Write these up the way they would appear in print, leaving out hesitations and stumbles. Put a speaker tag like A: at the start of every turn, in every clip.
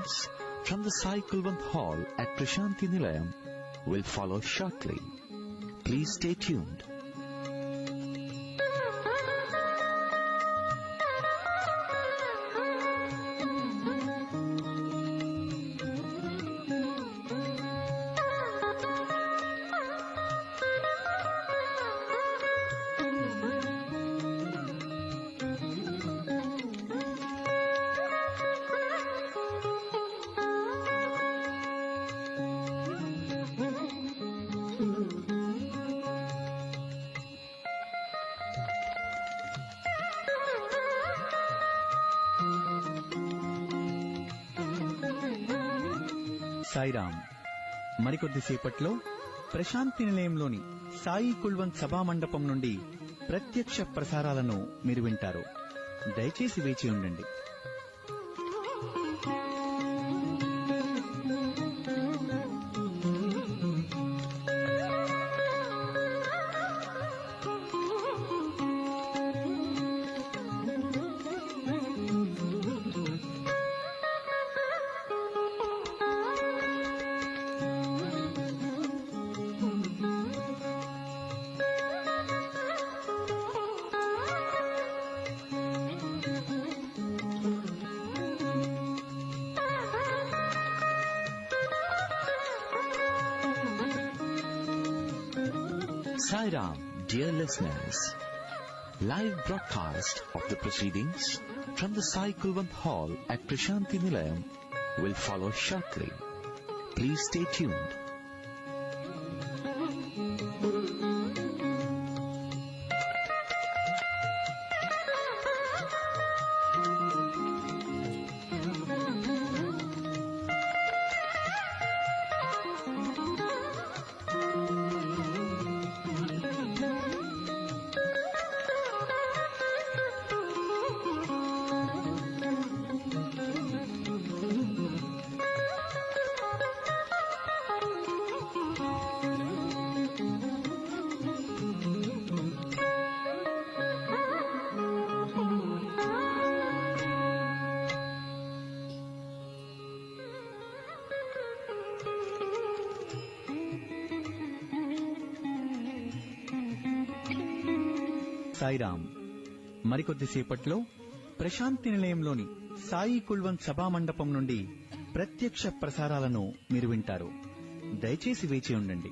A: listeners from the Sai Kulwant Hall at Prashanti Nilayam will follow shortly. Please stay tuned.
B: Sairam. మరికొద్దిసేపట్లో Prashanti నిలయంలోని Sai Kulwant సభా మండపం నుండి ప్రత్యక్ష ప్రసారాలను మీరు వింటారు. దయచేసి వేచి ఉండండి.
A: Sairam, dear listeners, live broadcast of the proceedings from the Sai Kulwant Hall at Prashanti Nilayam will follow shortly. Please stay tuned. Sairam. మరికొద్దిసేపట్లో Prashanti నిలయంలోని Sai Kulwant సభా మండపం నుండి ప్రత్యక్ష ప్రసారాలను మీరు వింటారు. దయచేసి వేచి ఉండండి.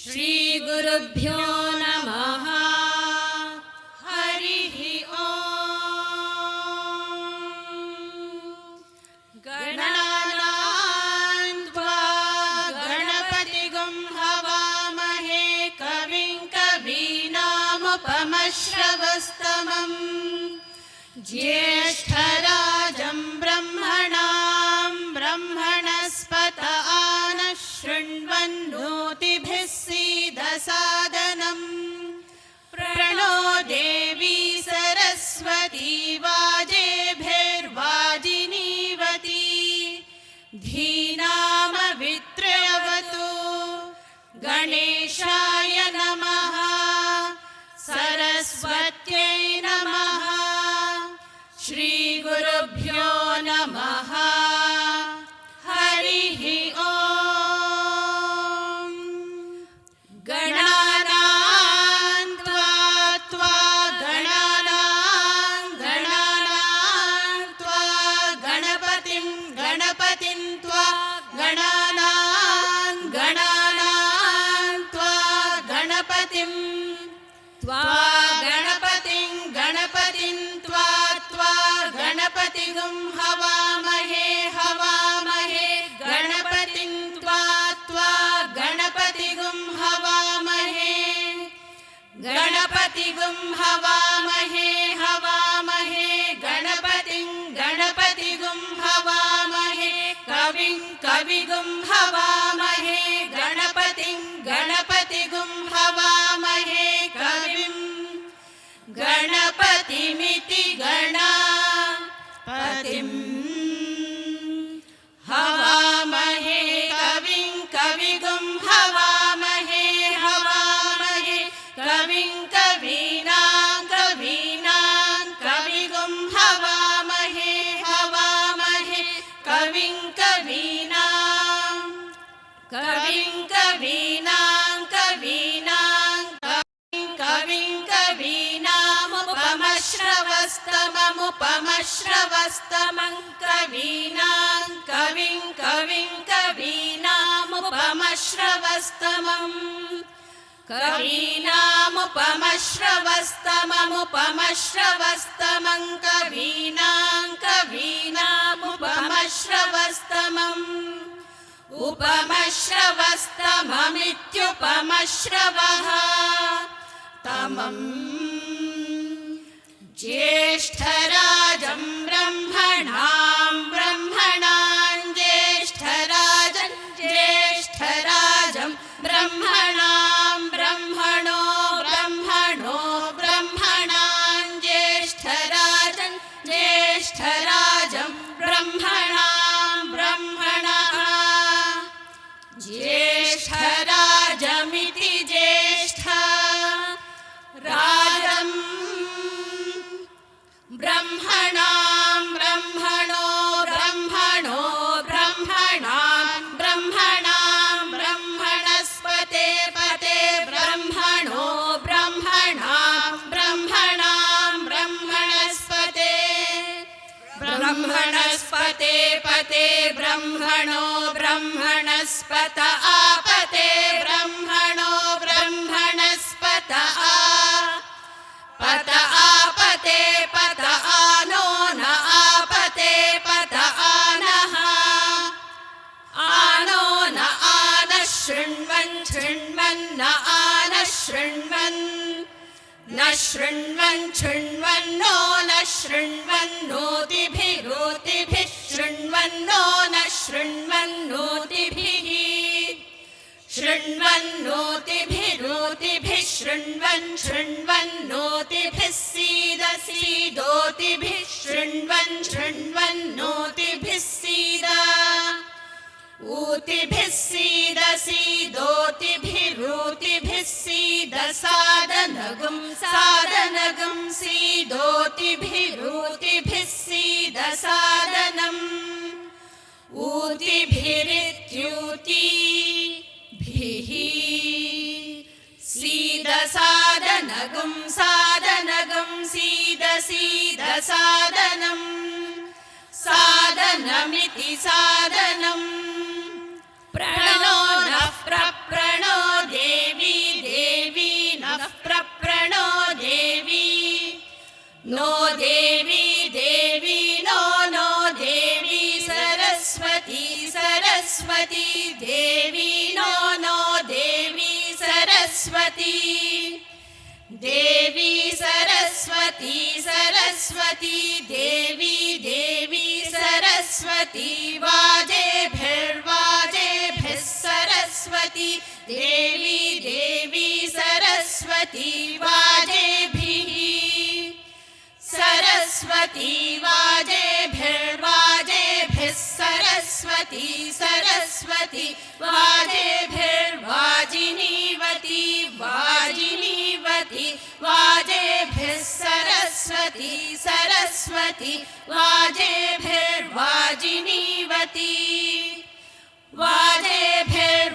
C: श्रीगुरुभ्यो नमः. हरिः ॐ. गणानां त्वा गणपतिगुं हवामहे कविं कवीनामुपमश्रवस्तमम् ज्येष्ठराजं ब्रह्मणां ब्रह्मणस्पत आनः शृण्वन्नोतिभिः सीदसादनम्. प्रणो देवी सरस्वती वाजेभिर्वाजिनीवती धीनामवित्रयवतु. गणेशाय नमः. सरस्वत्यै नमः. श्रीगुरुभ्यो नमः. हरिः ॐ. गणानां गणपतिगुं हवामहे हवामहे गणपतिं त्वा गणपतिगुं हवामहे गणपतिगुं हवामहे हवामहे गणपतिगुं हवामहे कविगुं हवामहे गणपतिगुं हवामहे कविं गणपतिमिति गणपतिं हवामहे कविगुं हवामहे हवामहे कविं कवीनां कविगुं हवामहे हवामहे कविं कवीनां कवीनामुपमश्रवस्तमं कवीनामुपमश्रवस्तमम् कवीनामुपमश्रवस्तमम् उपमश्रवस्तममित्युपमश्रवः तमम् ज्येष्ठराजं ब्रह्मणां ज्येष्ठराजं ब्रह्मणां ब्रह्मणां ज्येष्ठराजं ब्रह्मणां ज्येष्ठराजमिति ज्येष्ठ राजम् ब्रह्मणां ब्रह्मणस्पते पते ब्रह्मणस्पते पते ब्रह्मणस्पत आपते ब्रह्मणस्पत पत आपते पत आनो न आपते पत आनः आनो न आनः शृण्वन् न आनः न शृण्वन्नो न शृण्वन्नोतिभिः शृण्वन्नो न शृण्वन्नोतिभिः शृण्वन्नोतिभिः सीदोतिभिः शृण्वन्नोतिभिः सीद ऊतिभिः सीदोतिभिः सीद सादनगुं सीदोतिभिः सीद सादनम् ऊतिभिरित्यूतिभिः सीद सादनगुं सीद सादनम् सादनमिति सादनम् प्रणो नः प्रणो देवी नः प्रणो देवी नो देवी नो देवी सरस्वती देवी नो देवी सरस्वती देवी सरस्वती वाजेभिर्वाजेभिः सरस्वती देवी सरस्वती वाजेभिः सरस्वती वाजेभिर्वाजेभिः सरस्वती वाजेभिर्वाजिनीवती वाजेभिः सरस्वती वाजेभिर्वाजिनीवती वाजेभिर्वाजिनीवती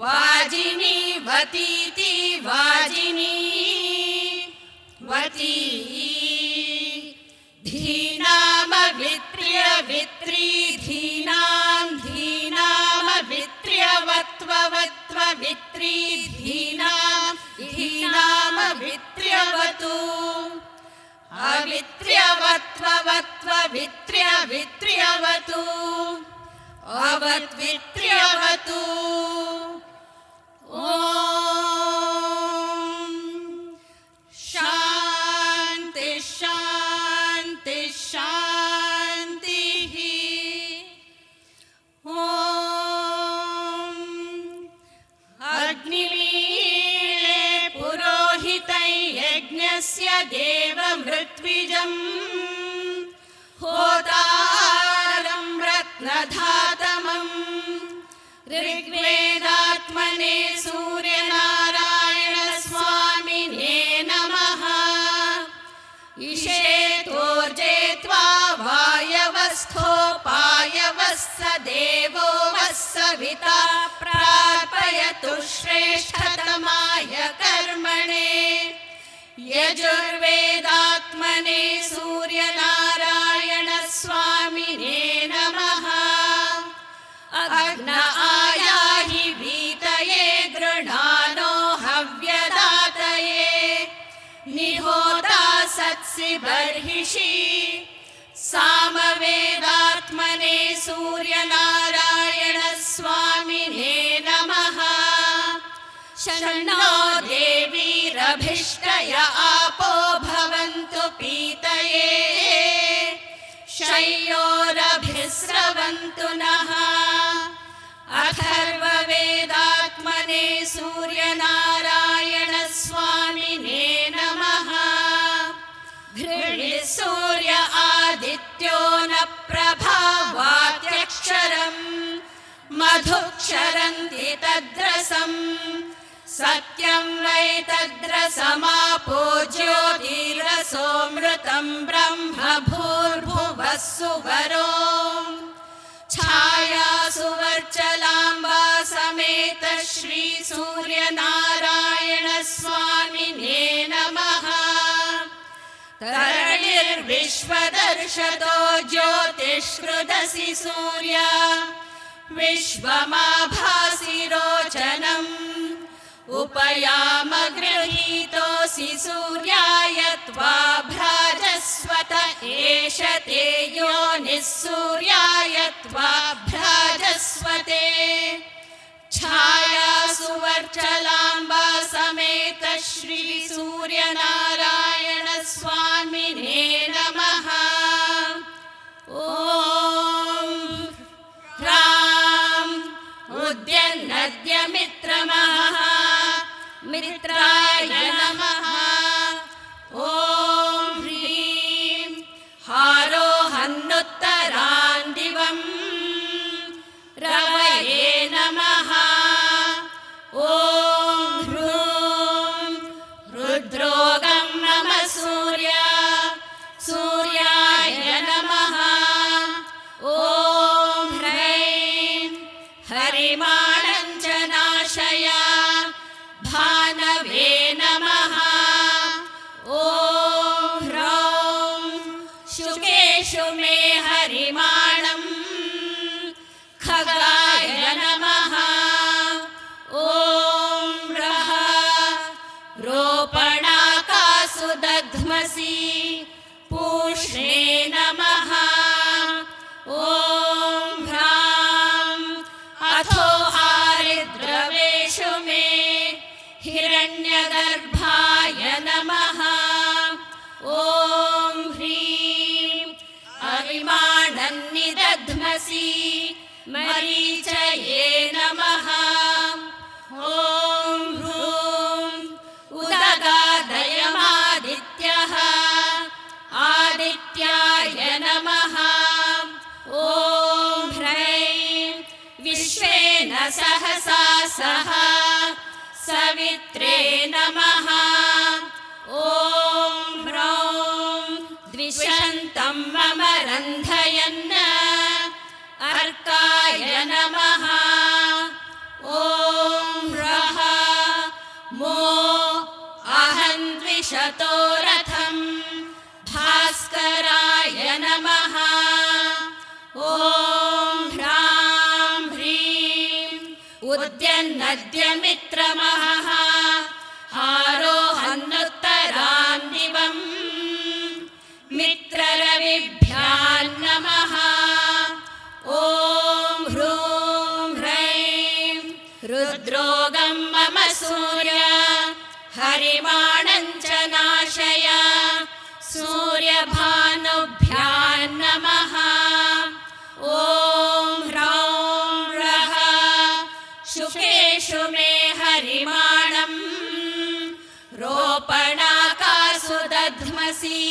C: वाजिनीवतीति वाजिनीवती धीनामवित्र्य धीनामवित्र्यवत्ववत् अवत्वित्र्यवत्ववत्ववित्र्यवित्र्यवतु अवत्वित्र्यवतु ॐ शान्ति शान्ति शान्तिः ॐ अग्निमीळे पुरोहितै यज्ञस्य देवमृत्विजम् होतारं रत्नधातमम् ऋग्वेदात्मने सूर्यनारायण स्वामिने नमः इषेतोर्जे त्वा वायवस्थोपायवस्स देवो वस्सविता प्रार्पयतु श्रेष्ठतमाय कर्मणे यजुर्वेदात्मने सूर्यनारायण स्वामिने नमः अग्न आयाहि वीतये गृणानो हव्यदातये निहोता सत्सि बर्हिषि सामवेदात्मने सूर्यनारायण स्वामिने नमः शन्नो देवीरभिष्टय आपो भवन्तु पीतये शय्योरभिस्रवन्तु नः अथर्ववेदात्मने सूर्यनारायण स्वामिने नमः घृणिः सूर्य आदित्यो न प्रभावात्यक्षरम् मधुक्षरन्ति तद्रसम् सत्यं वै तद्रसमापो ज्योतिरसोऽमृतं ब्रह्म भूर्भुवः सुवरो छाया सुवर्चलाम्बा समेत श्री सूर्यनारायण स्वामिने नमः तरणिर्विश्वदर्शतो ज्योतिष्कृदसि सूर्य विश्वमाभासि रोचनम् उपयाम गृहीतोऽसि सूर्याय त्वा भ्राजस्वत एष ते योनिः सूर्याय त्वा भ्राजस्वते छाया सुवर्चलाम्बा समेत श्री सूर्यनारायण स्वामिने नमः ॐ ह्रां उद्यन्नद्यमित्रमः मित्राय नमः ॐ ह्रीं हारोहन्नुत्तरान् दिवम् रवये नमः ॐ ह्रूं रुद्रोगं नमः सूर्याय नमः ॐ ह्रैं हरिमाणं च नाशय भानवे नमः ॐ ह्रौं शुकेषु मे हरिमाणं खगाय नमः ॐ रः रोपणाकासु दध्मसि पूष्णे नमः ॐ ह्रां अथो हारिद्रवेषु मे हिरण्यगर्भाय नमः ॐ ह्रीं अविमानन्निदध्मसि मरीचये नमः ॐ ह्रूं उदगादयमादित्यः आदित्याय नमः ॐ ह्रैं विश्वेन सहसा सह सवित्रे नमः ॐ ह्रौं द्विषन्तं मम रन्धयन् अर्काय नमः ॐ ह्रः मो अहं द्विषतो रथं भास्कराय नमः ॐ ह्रां ह्रीं उद्यन्नद्यमित्रमः हारोहन्नुत्तरान् दिवम् रुद्रोगं मम सूर्य हरिमाणं च नाशय सूर्यभानुभ्यां नमः। ॐ ह्रौं ह्रः शुकेषु मे हरिमाणं रोपणाकासु दध्मसि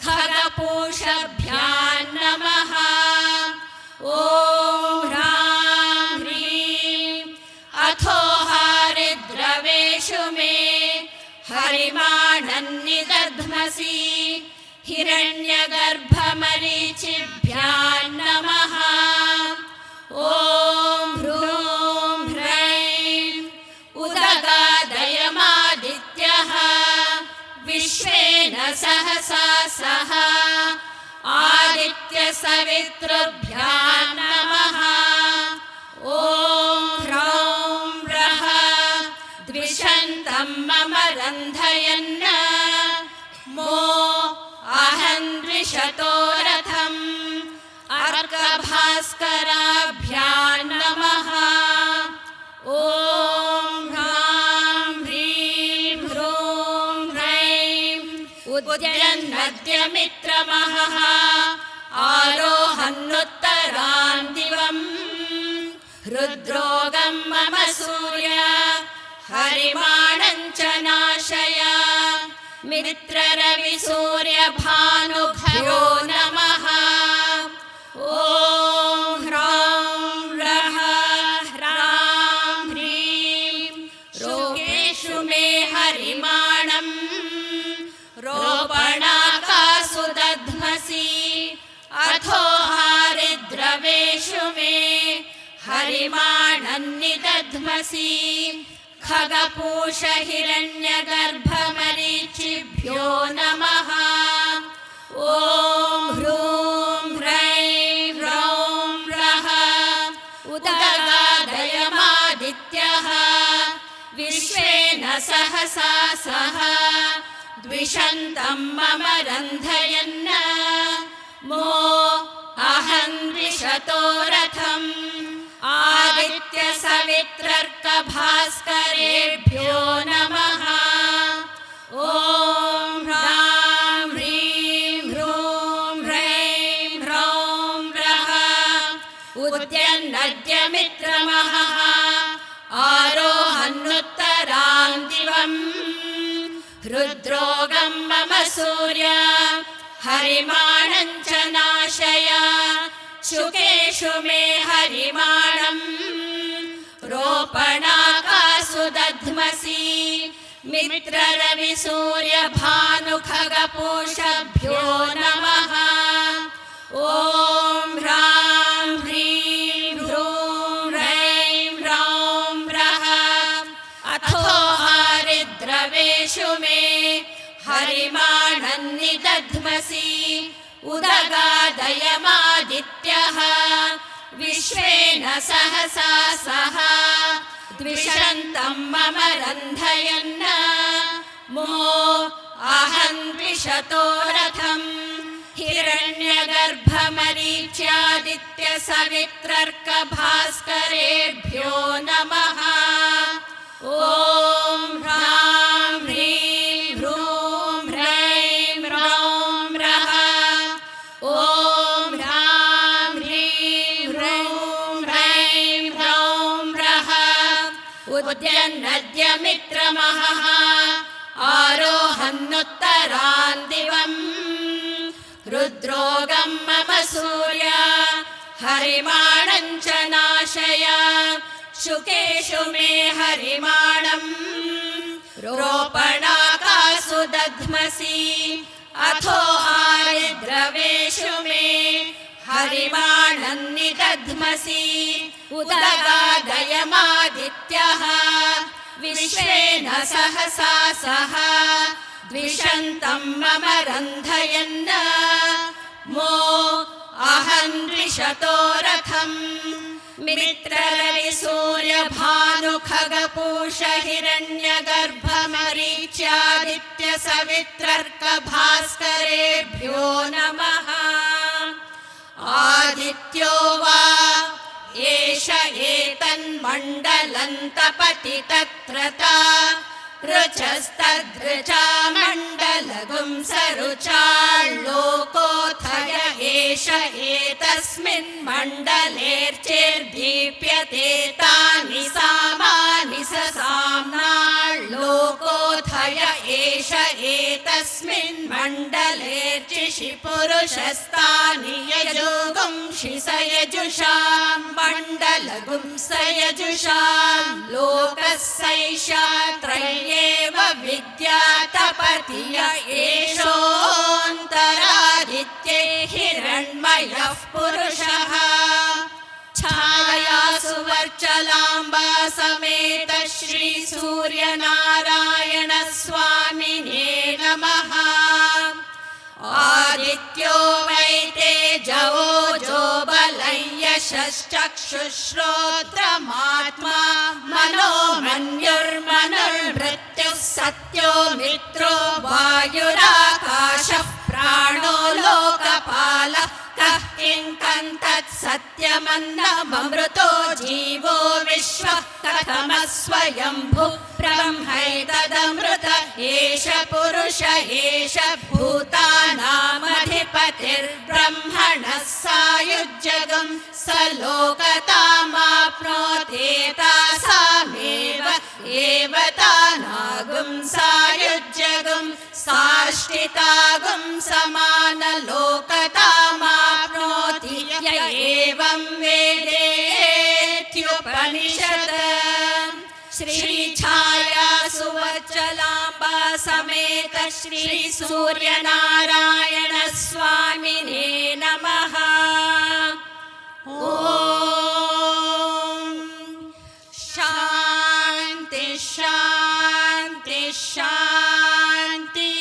C: खगपूषभ्यां नमः। ॐ ह्रां ह्रीं अथो हरिद्रवेषु मे हरिमाणं निदध्मसि हिरण्यगर्भमरीचिभ्यां नमः। ॐ ह्रूं ह्रैं उदगादयमादित्यः विश्वेन सहसा सह आदित्यसवितृभ्यां नमः। ॐ ह्रौं ह्रः द्विषन्तं मम रन्धयन् मो अहं द्विषतो रथम् अर्कभास्कराभ्यां नमः। ॐ ह्रां ह्रीं ह्रूं ह्रैं उद्यन्नद्यमित्रमहः आरोहन्नुत्तरां दिवम् रुद्रोगं मम सूर्य हरिमाणं च नाशय मित्ररविसूर्यभानुभ्यो नमः। ॐ ह्रौं ह्रः ह्रां ह्रीं रोगेषु मे हरिमाणं रोपणाकासु दध्मसि अथो हरिद्रवेषु मे हरिमाणं निदध्मसि खगपूष हिरण्यगर्भमरीचिभ्यो नमः। ॐ ह्रूं ह्रैं ह्रौं ह्रः उदगादयमादित्यः विश्वेन सहसा सह द्विषन्तं मम रन्धयन् मो अहं द्विषतो रथम् आदित्यसवित्रर्कभास्करेभ्यो नमः। ॐ ह्रां ह्रीं ह्रूं ह्रैं ह्रौं ह्रः उद्यन्नद्यमित्रमहः आरोहन्नुत्तरां दिवम् रुद्रोगं मम सूर्य हरिमाणं च नाशय शुकेषु मे हरिमाणं रोपणाकासु दध्मसि मित्ररविसूर्यभानुखगपूषभ्यो नमः। ॐ ह्रां ह्रीं ह्रूं ह्रैं ह्रौं ह्रः अथो हरिद्रवेषु मे हरिमाणं निदध्मसि उदगादयमादित्यः विश्वेन सहसा सह द्विषन्तं मम रन्धयन् मो अहं द्विषतो रथम् हिरण्यगर्भमरीच्यादित्यसवित्रर्कभास्करेभ्यो नमः। ॐ ह्रां ह्रीं ह्रूं ह्रैं ह्रौं ह्रः ॐ ह्रां ह्रीं ह्रूं ह्रैं ह्रौं ह्रः उद्यन्नद्यमित्रमहः आरोहन्नुत्तरां दिवम् रुद्रोगं मम सूर्य हरिमाणं च नाशय शुकेषु मे हरिमाणं रोपणाकासु दध्मसि अथो हरिद्रवेषु मे हरिमाणं निदध्मसि उदगादयमादित्यः विश्वेन सहसा सह द्विषन्तं मम रन्धयन् मो अहं द्विषतो रथम् मित्ररविसूर्यभानुखगपूष हिरण्यगर्भमरीच्यादित्यसवित्रर्कभास्करेभ्यो नमः। आदित्यो वा एष एतन्मण्डलं यन्तपति तत्रता रुचस्तद्रुचा मण्डलगुं सरुचाल्लोकोऽथय एष एतस्मिन् मण्डलेर्चेर्दीप्यते तानि सामानि ससाम्नाल्लोकोऽथय एष एतस्मिन् मण्डलेर्चिषि पुरुषस्तानि यजोगुंषि सयजुषां मण्डलगुं सयजुषां लोकः सैषा त्रय्येव विद्यातपतिय एषोऽन्तरादित्ये हिरण्मयः पुरुषः छायासुवर्चलाम्बा समेत श्री सूर्यनारायण स्वामिने नमः। आदित्यो वै तेजवोजो बलं यशश्चक्षुश्रोत्रमात्मा मनोमन्युर्मनुर्मृत्युः सत्यो मित्रो वायुराकाशः प्राणो लोकपालः कः किङ्कन्तत्सत्यमन्नममृतो जीवो विश्वः कथमस्वयंभुः ब्रह्मैतदमृत एष पुरुष एष भूतानामधिपतिर्ब्रह्मणः सायुज्यगं स लोकतामाप्नोतेतासामेव एव तानागुं सायुज्यगुं साष्टितागुं समानलोकतामाप्नोति य एवं वेदेत्युपनिषत्। श्री छाया सुवच्चलाम्बा समेत श्री सूर्यनारायण स्वामिने नमः। ओम शांति शांति शांति।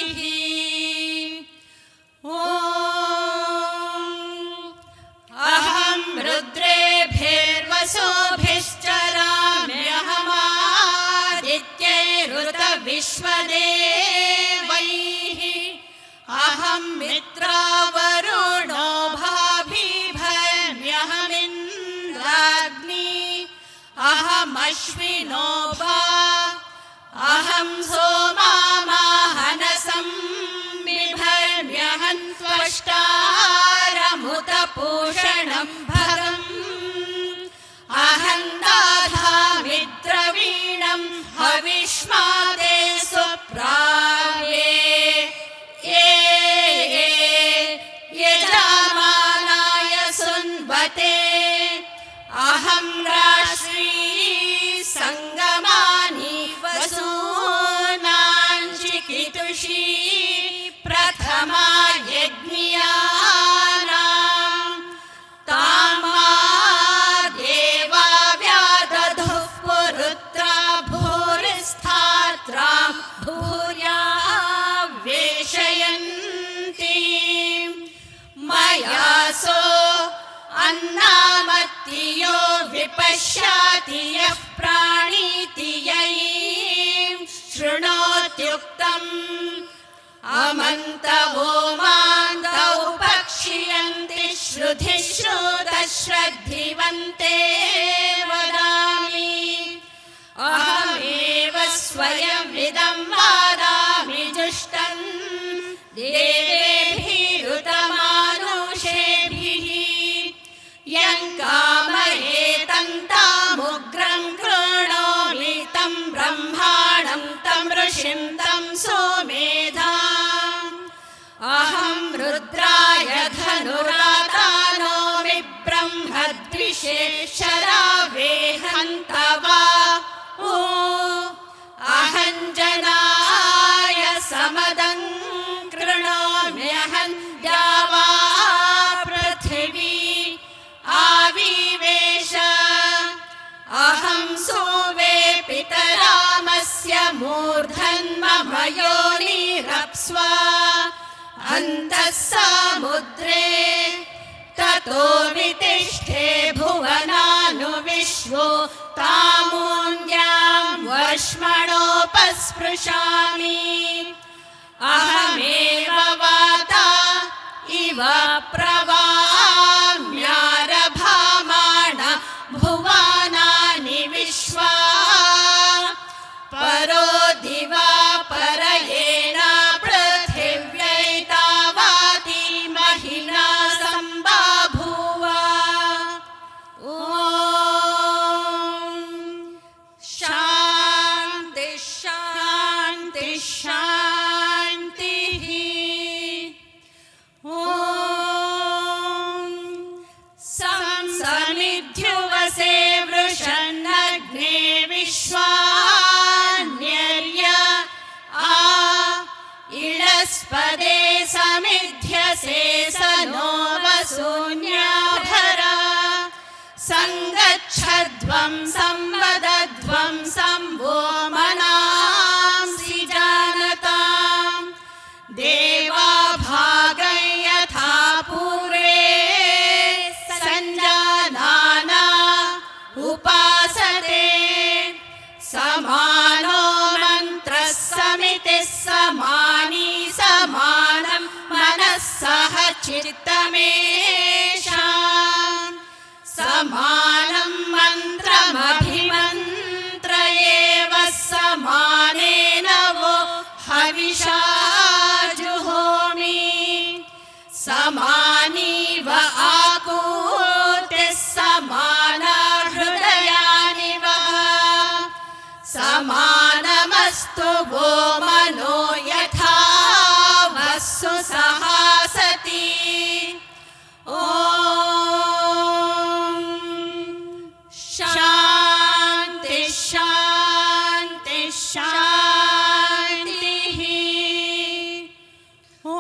C: अहं रुद्रेभिर्वसुभिश्चराम्यहमादित्यैरुत विश्वदेवैः अहं मित्रावरुणो भाभिभर्म्यहमिन्द्राग्नि अहमश्विनो भा अहं सोमामाहनसं बिभर्म्यहं त्वष्टारमुतपूषणं भगम् अहं दाधामि द्रवीणं हविष्मादे सुप्राये यजमानाय सुन्वते अहं राश्री संगमानि वसूनाञ्चिकितुषी प्रथमा यज्ञियानां तामा देवा व्यादधुः पुरुत्रा भूरिस्थात्रां भूर्या वेशयन्ति मया सो अन्नामत्तियो विपश्याति यः प्राणीति यैं शृणोत्युक्तम् अमन्तवो मान्तौ पक्ष्यन्ति श्रुधि श्रुतश्रद्धिवन्ते वदामि अहमेव स्वयमिदं वदामि जुष्टं देवेभिरुतमानुषेभिः यं कामयेतं तामुग्रं कृणोमि तं ब्रह्माणं तं ऋषिं तं सोमेधाम् अहं रुद्राय धनुरातानोमि ब्रह्मद्विषे शरावेहन्तवा अहं जनाय समदं कृणोम्यहं द्यावा पृथिवी आविवेश अहं सोवे पितरामस्य मूर्धन्मम योनिरप्स्व अन्तः समुद्रे ततो वितिष्ठे भुवनानुविश्वो तामून्यां वश्मणोपस्पृशामि अहमेव वाता इव प्रवाम्यारभामाण भुवनानि विश्वा ॐ शान्ति शान्ति शान्तिः। ॐ समिध्युवसे वृषन्नग्ने विश्वान्यर्य आ इळस्पदे समिध्यसे स नो वसून्याभरा सङ्गच्छध्वं संवदध्वं संवो मनांसि जानताम् देवा भागं यथा पूर्वे सञ्जानाना उपासते समानो मन्त्रः समितिः समानी समानं मनः सह चित्तमेषाम् समानं मन्त्रमभिमन्त्र एव समानेन वो हविषा जुहोमि समानीव आकूतिः समाना हृदयानि वः समानमस्तु वो मनो यथा वस्सु सहासति। ॐ शान्ति शान्ति शान्तिः। ॐ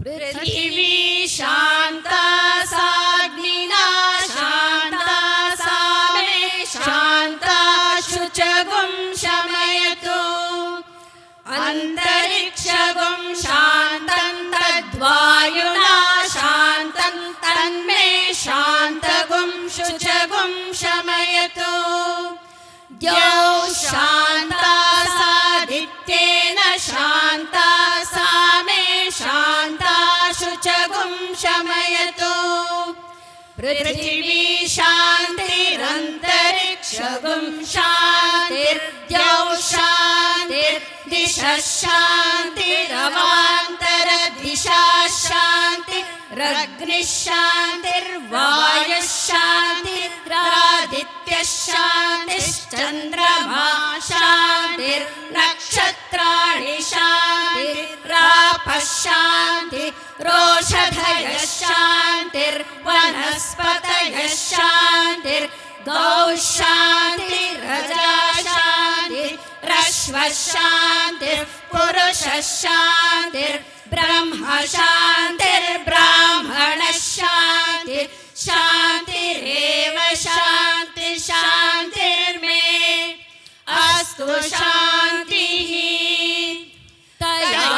C: पृथिवी शान्ता साग्निना शान्ता सा मे शान्ता शुचगुं शमयतु अन्तरिक्षगुं शान्तं तद्वायुना शान्तं तन्मे शान्तगुं शुचगुं शमयतु द्यौः शान्ता सादित्येन शान्ता सा मे शान्ता शुचगुं शमयतु पृथिवी शान्तिरन्तरिक्षगुं शान्तिर्द्यौः शान्तिर्दिशः शान्तिरवान्तरदिशा शान्तिरग्निः शान्तिर्वायुः शान्तिरादित्यः शान्तिश्चन्द्रमा शान्तिर्नक्षत्राणि शान्तिरापः शान्तिरोषधयः शान्तिर्वनस्पतयः शान्तिर्गौः शान्तिरजा शान्तिरश्वः शान्तिः पुरुषः शान्तिर्ब्रह्म शान्तिर्ब्राह्मणः शान्तिः शान्तिरेव शान्ति शान्तिर्मे अस्तु शान्तिः। तया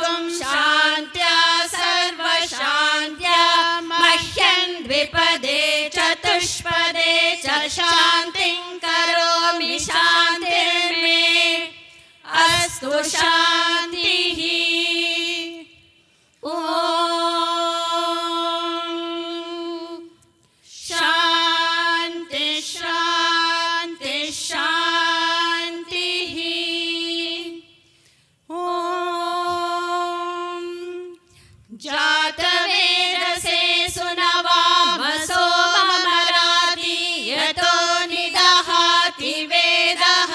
C: गुं शान्त्या सर्वशान्त्या मह्यं द्विपदे चतुष्पदे च शान्तिं करोमि शान्तिर्मे अस्तु शान्तिः। ॐ शान्ति शान्ति शान्तिः। ॐ जातवेदसे सुनवामसो ममराति यतो निदहाति वेदः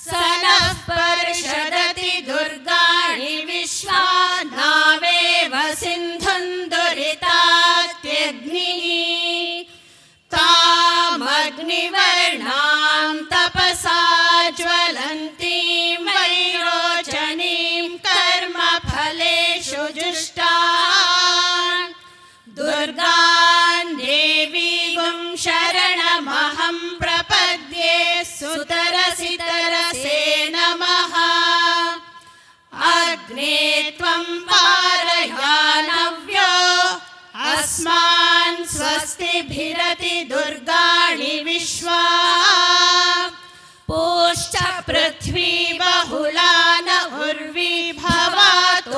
C: स नः पर्षदति दुर्गाणि विश्वा नावेव सिन्धुं दुरितात्यग्निः तामग्निवर्णां तपसा ज्वलन्तीं वैरोचनीं कर्मफलेषु जुष्टां दुर्गां देवीं शरणमहं प्रपद्ये सुतरसि तरसे नमः। अग्ने त्वं पारयानव्यो अस्मान् स्वस्तिभिरति दुर्गाणि विश्वा पूश्च पृथ्वी बहुला न उर्वी भवातोकायतनयाय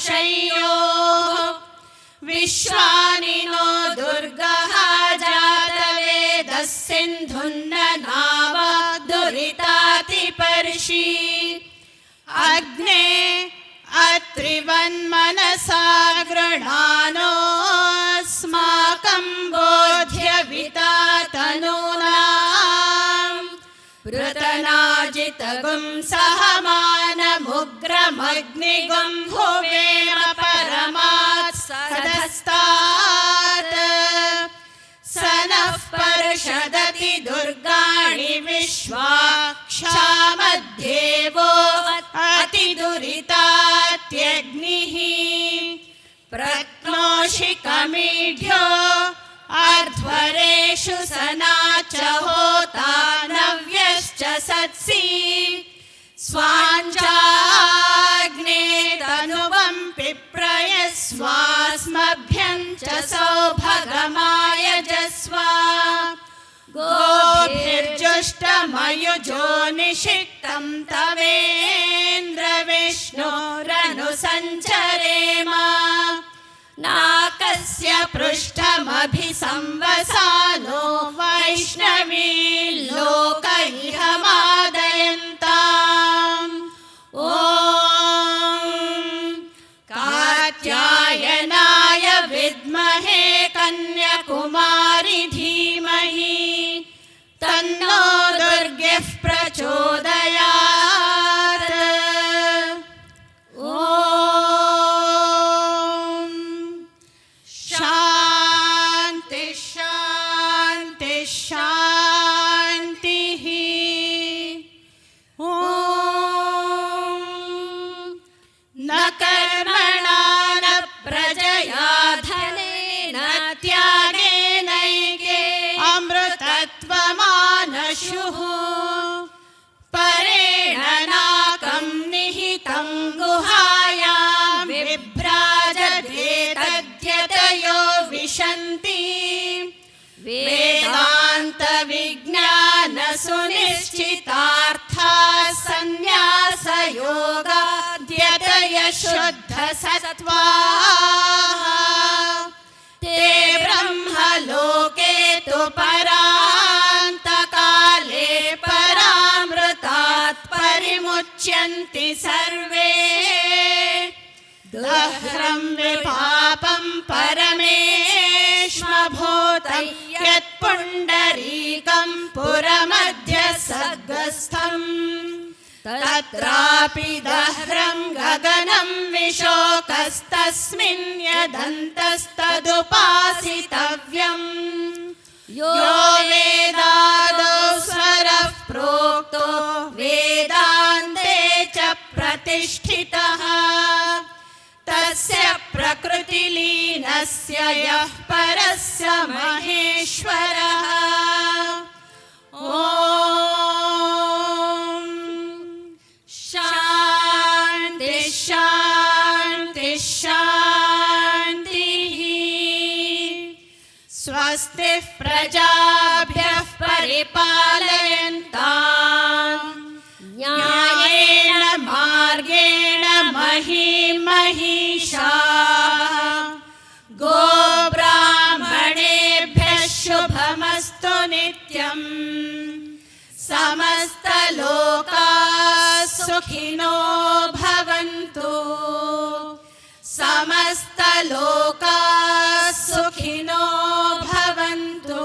C: शय्यो विश्वानि नो दुर्गः जातवेदः सिन्धुन्न नाव दुरितातिपर्षि अग्ने अत्रिवन्मनसा स्वामितगुं सहमानमुग्रमग्निगुं हुवेम परमात् सदस्तात् स नः पर्षदति दुर्गाणि विश्वा क्षामद्देवो अतिदुरितात्यग्निः प्रत्नोषिकमीढ्यो अर्ध्वरेषु सना च होता नव्यश्च सत्सि स्वाञ्चाग्ने तनुवं पिप्रयस्वास्मभ्यं च सौभगमायजस्व गोभिर्जुष्टमयुजो निषिक्तं तवेन्द्र विष्णोरनुसञ्चरेम नाकस्य पृष्ठमभिसंवसानो वैष्णवी लोक इह मादयन्ताम् ॐ कात्यायनाय विद्महे कन्याकुमारी धीमहि तन्नो दुर्गः प्रचोदयात् शान्ति शान्ति शान्तिः न कर्मणा न प्रजया धनेन त्यागेनैके अमृतत्वमानशुः परेण नाकं निहितं गुहायां विभ्राजते तद्यतयो विशन्ति वेदान्त विज्ञान सुनिश्चितार्था संन्यास योगाद्यतय शुद्ध सत्त्वाः ते ब्रह्मलोके तु परान्तकाले परामृतात् परिमुच्यन्ति सर्वे दह्रं विपापं परमेश्मभूतं यत्पुण्डरीकं पुरमध्य सर्गस्थम् तत्रापि दह्रं गगनं विशोकस्तस्मिन् यदन्तस्तदुपासितव्यम् यो वेदादौ स्वरः प्रोक्तो वेदान्ते च प्रतिष्ठितः तस्य प्रकृतिलीनस्य यः परस्य महेश्वरः ॐ शान्ति शान्ति शान्तिः स्वस्ति प्रजाभ्यः परिपालयन्ताम् न्यायेन मार्गेण महीं महिषाः गोब्राह्मणेभ्यः शुभमस्तु नित्यम् समस्तलोकाः सुखिनो भवन्तु समस्तलोकाः सुखिनो भवन्तु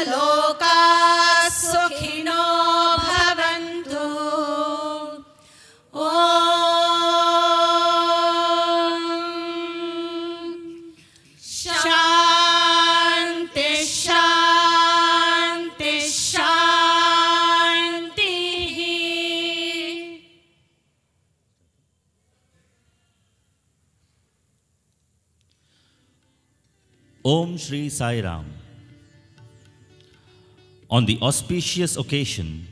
C: समस्तलोकाः सुखिनो भवन्तु ॐ शान्ति शान्ति शान्तिः
D: Om Shri Sai Ram. On the auspicious occasion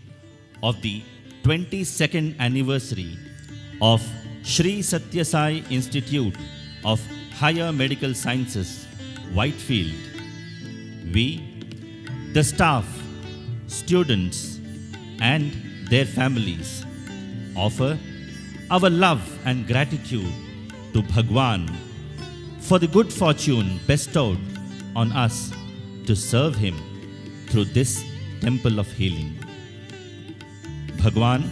D: of the 22nd anniversary of Shri Satya Sai Institute of Higher Medical Sciences, Whitefield, we, the staff, students, and their families, offer our love and gratitude to Bhagwan for the good fortune bestowed on us to serve him through this temple of healing. Bhagwan,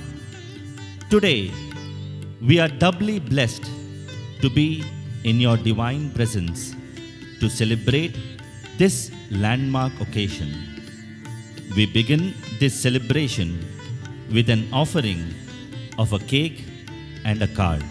D: today we are doubly blessed to be in your divine presence to celebrate this landmark occasion. we begin this celebration with an offering of a cake and a card.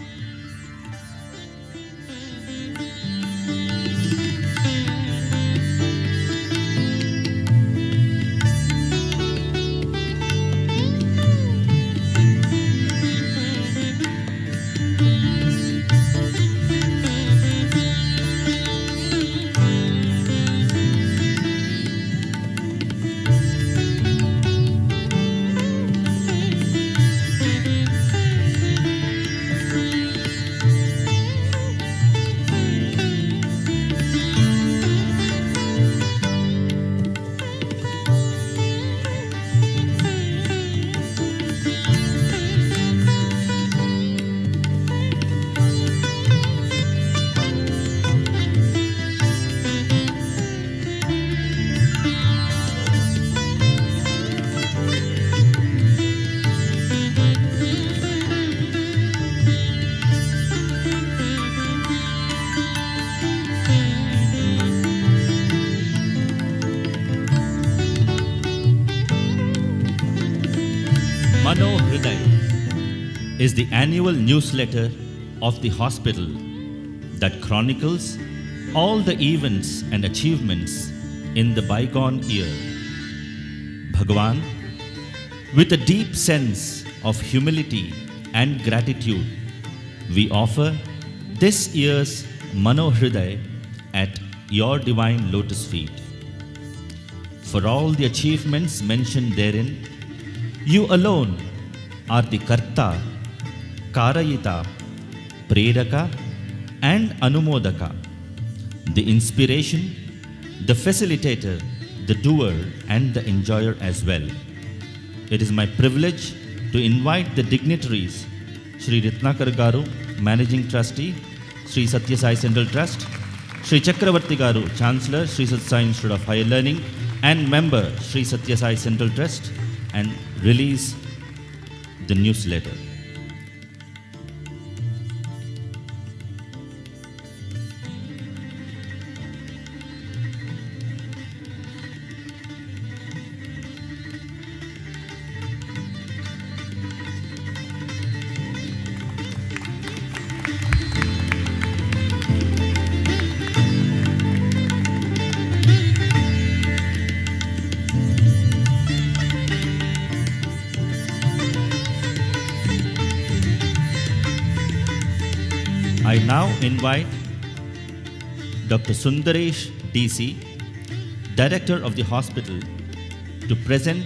D: Mano Hriday is the annual newsletter of the hospital that chronicles all the events and achievements in the bygone year. Bhagavan, with a deep sense of humility and gratitude, we offer this year's Mano Hriday at your divine lotus feet. For all the achievements mentioned therein, you alone are the Karta, Karayita, Preraka and Anumodaka, the inspiration, the facilitator, the doer and the enjoyer as well. It is my privilege to invite the dignitaries, Sri Ratnakar Garu, Managing Trustee, Sri Satya Sai Central Trust, Sri Chakravarti Garu, Chancellor, Sri Satya Sai Institute of Higher Learning and member, Sri Satya Sai Central Trust, and release the newsletter. I now invite Dr. Sundaresh DC, Director of the hospital, to present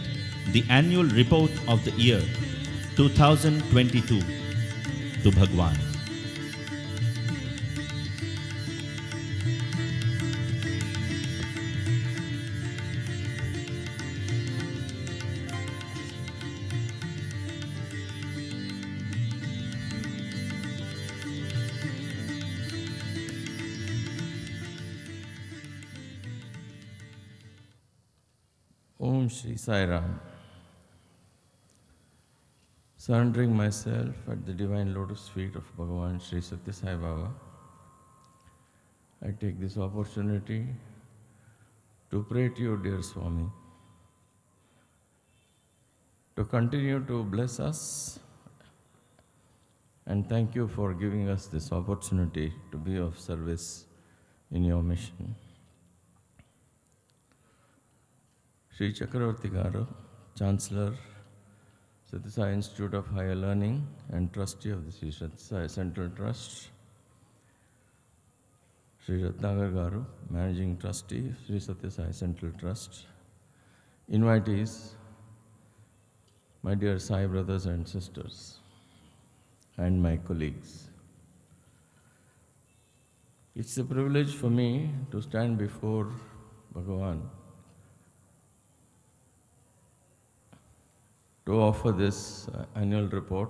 D: the annual report of the year 2022 to Bhagwan.
E: Om Shri Sai Ram. Surrendering myself at the divine lotus feet of Bhagavan Sri Satya Sai Baba, I take this opportunity to pray to you, dear Swami, to continue to bless us, and thank you for giving us this opportunity to be of service in your mission. Sri Chakravarti Garu, Chancellor, Satya Sai Institute of Higher Learning and Trustee of the Sri Satya Sai Central Trust, Sri Ratnakar Garu, Managing Trustee, Sri Satya Sai Central Trust, invitees, my dear Sai brothers and sisters, and my colleagues. It's a privilege for me to stand before Bhagavan to offer this annual report.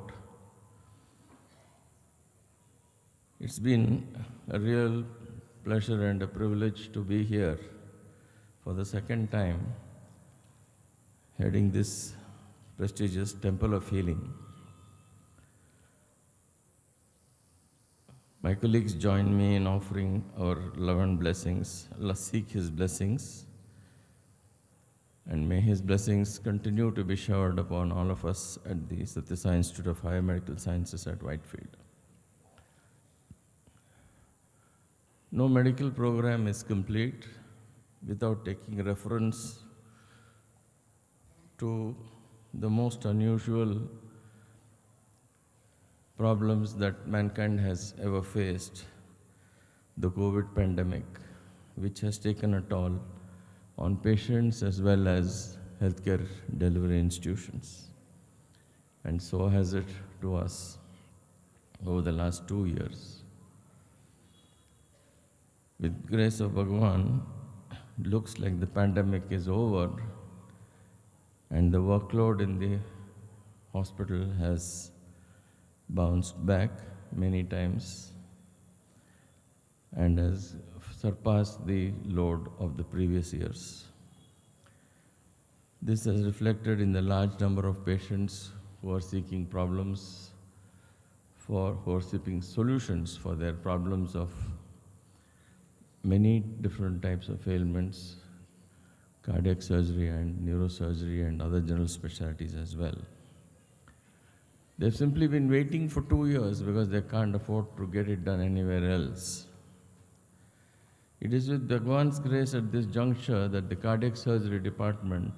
E: It's been a real pleasure and a privilege to be here for the second time, heading this prestigious Temple of Healing. My colleagues join me in offering our love and blessings, seek His blessings, And may His blessings continue to be showered upon all of us at the Sathya Sai Institute of Higher Medical Sciences at Whitefield. No medical program is complete without taking reference to the most unusual problems that mankind has ever faced, the COVID pandemic, which has taken a toll on patients as well as healthcare delivery institutions. And so has it to us over the last 2 years. With grace of Bhagavan, looks like the pandemic is over and the workload in the hospital has bounced back many times and has surpassed the load of the previous years. This has reflected in the large number of patients who are seeking solutions for their problems of many different types of ailments, cardiac surgery and neurosurgery and other general specialties as well. They've simply been waiting for 2 years because they can't afford to get it done anywhere else. It is with Bhagavan's grace at this juncture that the cardiac surgery department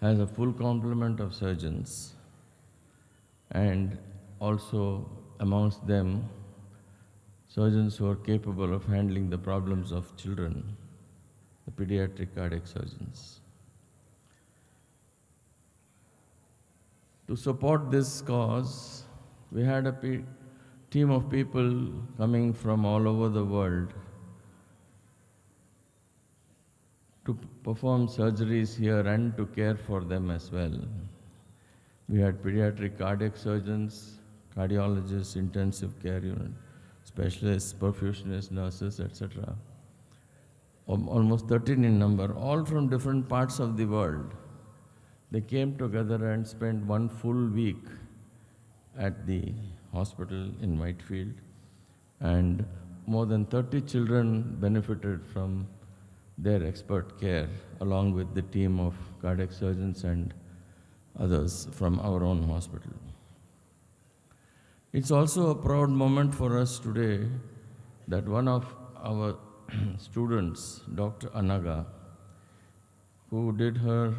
E: has a full complement of surgeons, and also amongst them surgeons who are capable of handling the problems of children, the pediatric cardiac surgeons. To support this cause, we had a team of people coming from all over the world to perform surgeries here and to care for them as well. We had pediatric cardiac surgeons, cardiologists, intensive care unit specialists, perfusionists, nurses, etc. Almost 13 in number, all from different parts of the world. They came together and spent 1 full week at the hospital in Whitefield, and more than 30 children benefited from their expert care, along with the team of cardiac surgeons and others from our own hospital. It's also a proud moment for us today that one of our students, Dr. Ananda, who did her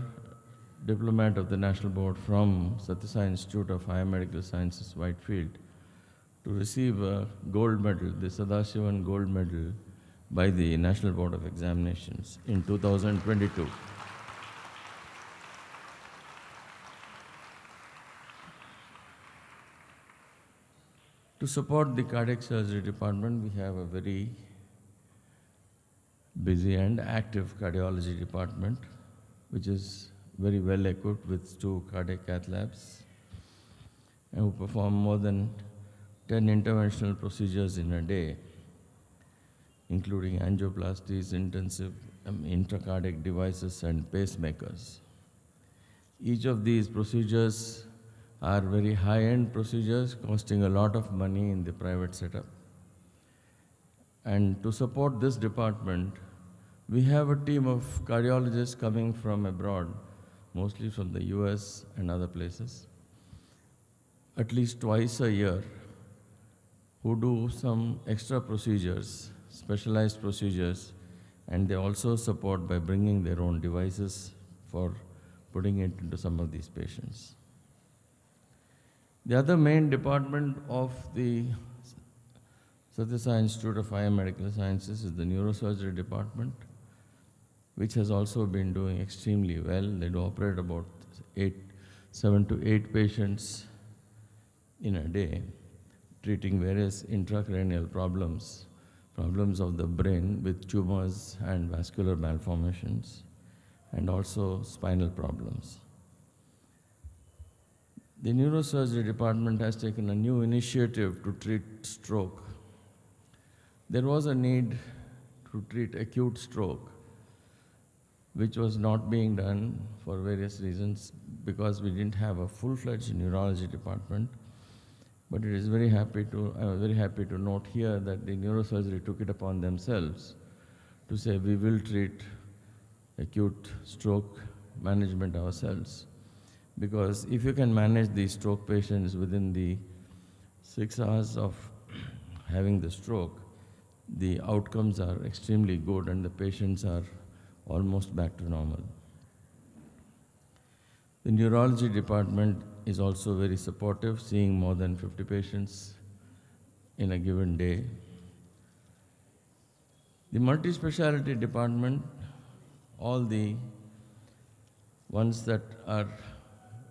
E: diplomat of the National Board from Sathya Sai Institute of Higher Medical Sciences, Whitefield, to receive a gold medal, the Sadashivan Gold Medal, by the National Board of Examinations in 2022. To support the cardiac surgery department, we have a very busy and active cardiology department, which is very well equipped with 2 cardiac cath labs, and who perform more than 10 interventional procedures in a day, including angioplasties, intensive intracardiac devices, and pacemakers. Each of these procedures are very high-end procedures costing a lot of money in the private setup. And to support this department, we have a team of cardiologists coming from abroad, mostly from the US and other places, at least twice a year, who do some extra procedures, specialized procedures, and they also support by bringing their own devices for putting it into some of these patients. The other main department of the Sathya Sai Institute of Higher Medical Sciences is the neurosurgery department, which has also been doing extremely well. They do operate about 7 to 8 patients in a day, treating various intracranial problems of the brain with tumors and vascular malformations, and also spinal problems. The neurosurgery department has taken a new initiative to treat stroke. There was a need to treat acute stroke, which was not being done for various reasons because we didn't have a full-fledged neurology department. But I was very happy to note here that the neurosurgery took it upon themselves to say we will treat acute stroke management ourselves. Because if you can manage these stroke patients within the 6 hours of having the stroke, the outcomes are extremely good and the patients are almost back to normal. The neurology department is also very supportive, seeing more than 50 patients in a given day. The multi-speciality department, all the ones that are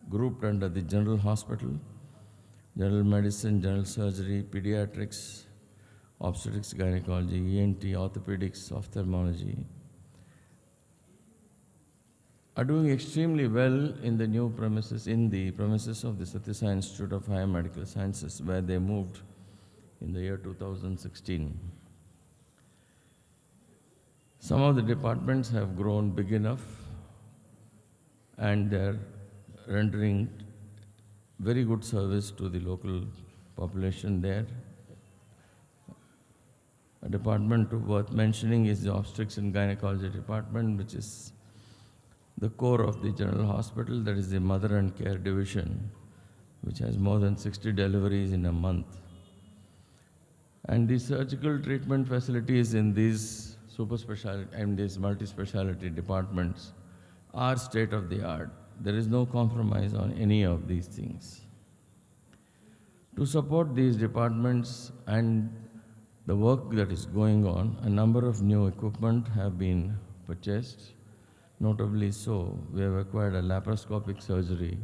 E: grouped under the general hospital, general medicine, general surgery, pediatrics, obstetrics, gynecology, ENT, orthopedics, ophthalmology, are doing extremely well in the new premises, in the premises of the Satya Sai Institute of Higher Medical Sciences, where they moved in the year 2016. Some of the departments have grown big enough and they're rendering very good service to the local population there. A department worth mentioning is the obstetrics and gynecology department, which is the core of the general hospital. That is the mother and care division, which has more than 60 deliveries in a month. And the surgical treatment facilities in these super specialty and these multi-speciality departments are state of the art. There is no compromise on any of these things. To support these departments and the work that is going on, a number of new equipment have been purchased. Notably so, we have acquired a laparoscopic surgery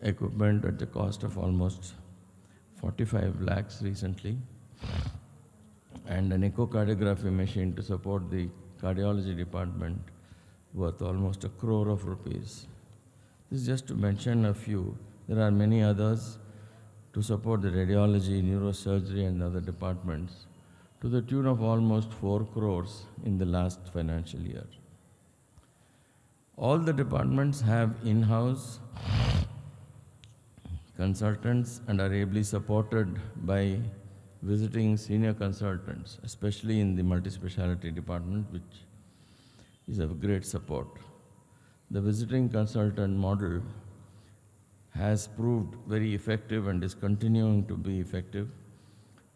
E: equipment at the cost of almost 45 lakhs recently, and an echocardiography machine to support the cardiology department worth almost 1 crore of rupees. This is just to mention a few. There are many others to support the radiology, neurosurgery and other departments to the tune of almost 4 crores in the last financial year. All the departments have in-house consultants and are ably supported by visiting senior consultants, especially in the multi-speciality department, which is of great support. The visiting consultant model has proved very effective and is continuing to be effective,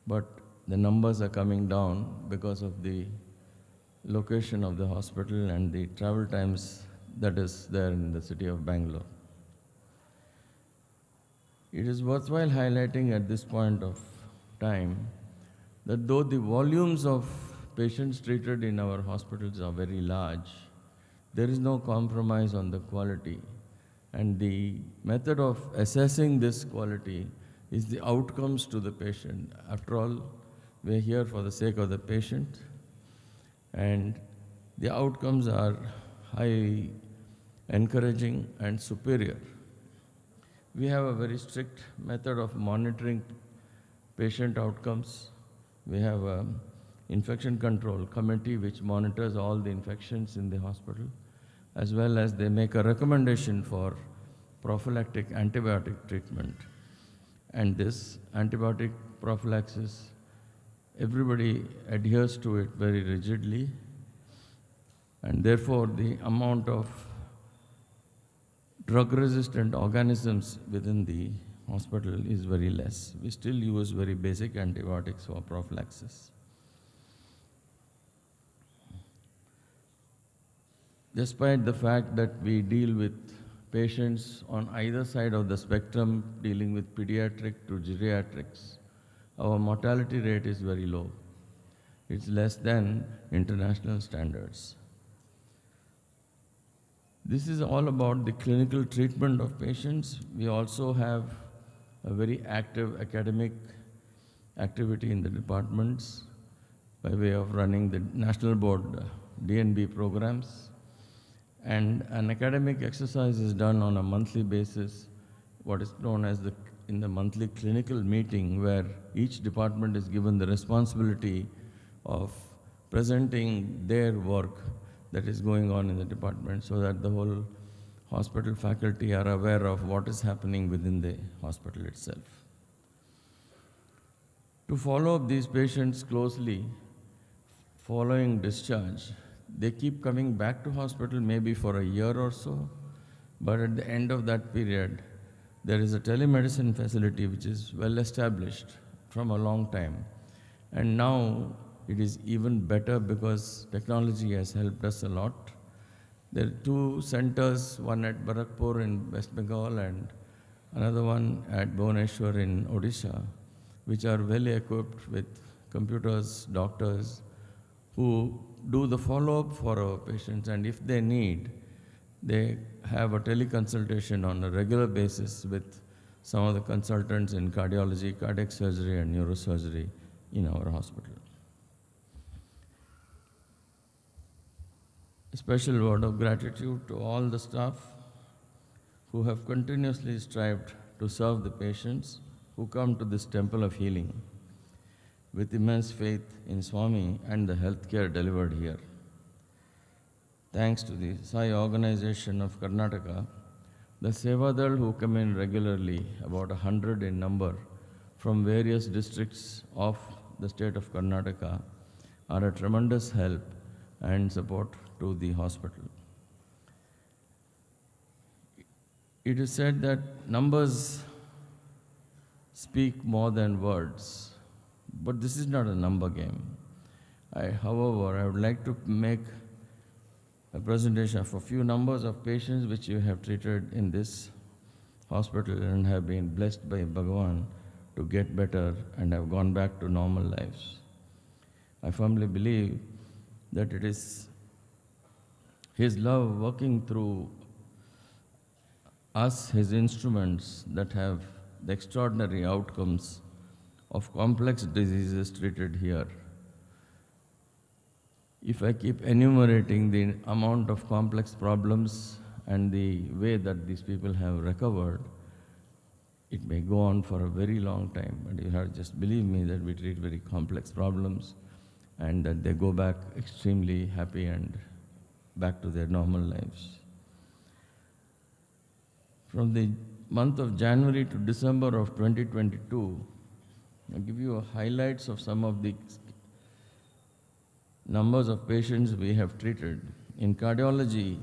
E: but the numbers are coming down because of the location of the hospital and the travel times that is there in the city of Bangalore. It is worthwhile highlighting at this point of time that though the volumes of patients treated in our hospitals are very large, there is no compromise on the quality. And the method of assessing this quality is the outcomes to the patient. After all, we are here for the sake of the patient, and the outcomes are highly encouraging and superior. We have a very strict method of monitoring patient outcomes. We have an infection control committee which monitors all the infections in the hospital, as well as they make a recommendation for prophylactic antibiotic treatment. And this antibiotic prophylaxis, everybody adheres to it very rigidly, and therefore the amount of drug-resistant organisms within the hospital is very less. We still use very basic antibiotics for prophylaxis. Despite the fact that we deal with patients on either side of the spectrum, dealing with pediatric to geriatrics, our mortality rate is very low. It's less than international standards. This is all about the clinical treatment of patients. We also have a very active academic activity in the departments by way of running the National Board DNB programs. And an academic exercise is done on a monthly basis, what is known as in the monthly clinical meeting, where each department is given the responsibility of presenting their work that is going on in the department, so that the whole hospital faculty are aware of what is happening within the hospital itself. To follow up these patients closely following discharge, they keep coming back to hospital maybe for a year or so, but at the end of that period, there is a telemedicine facility which is well established from a long time. And now it is even better because technology has helped us a lot. There are two centers, one at Barakpur in West Bengal and another one at Bhubaneswar in Odisha, which are well equipped with computers, doctors, who do the follow-up for our patients, and if they need, they have a teleconsultation on a regular basis with some of the consultants in cardiology, cardiac surgery, and neurosurgery in our hospital. A special word of gratitude to all the staff who have continuously strived to serve the patients who come to this temple of healing with immense faith in Swami and the healthcare delivered here. Thanks to the Sai organization of Karnataka, the Sevadal who come in regularly, about 100 in number, from various districts of the state of Karnataka, are a tremendous help and support to the hospital. It is said that numbers speak more than words, but this is not a number game. However, I would like to make a presentation of a few numbers of patients which you have treated in this hospital and have been blessed by Bhagavan to get better and have gone back to normal lives. I firmly believe that it is His love working through us, His instruments, that have the extraordinary outcomes of complex diseases treated here. If I keep enumerating the amount of complex problems and the way that these people have recovered, it may go on for a very long time. But you have to just believe me that we treat very complex problems and that they go back extremely happy and back to their normal lives. From the month of January to December of 2022, I'll give you highlights of some of the numbers of patients we have treated. In cardiology,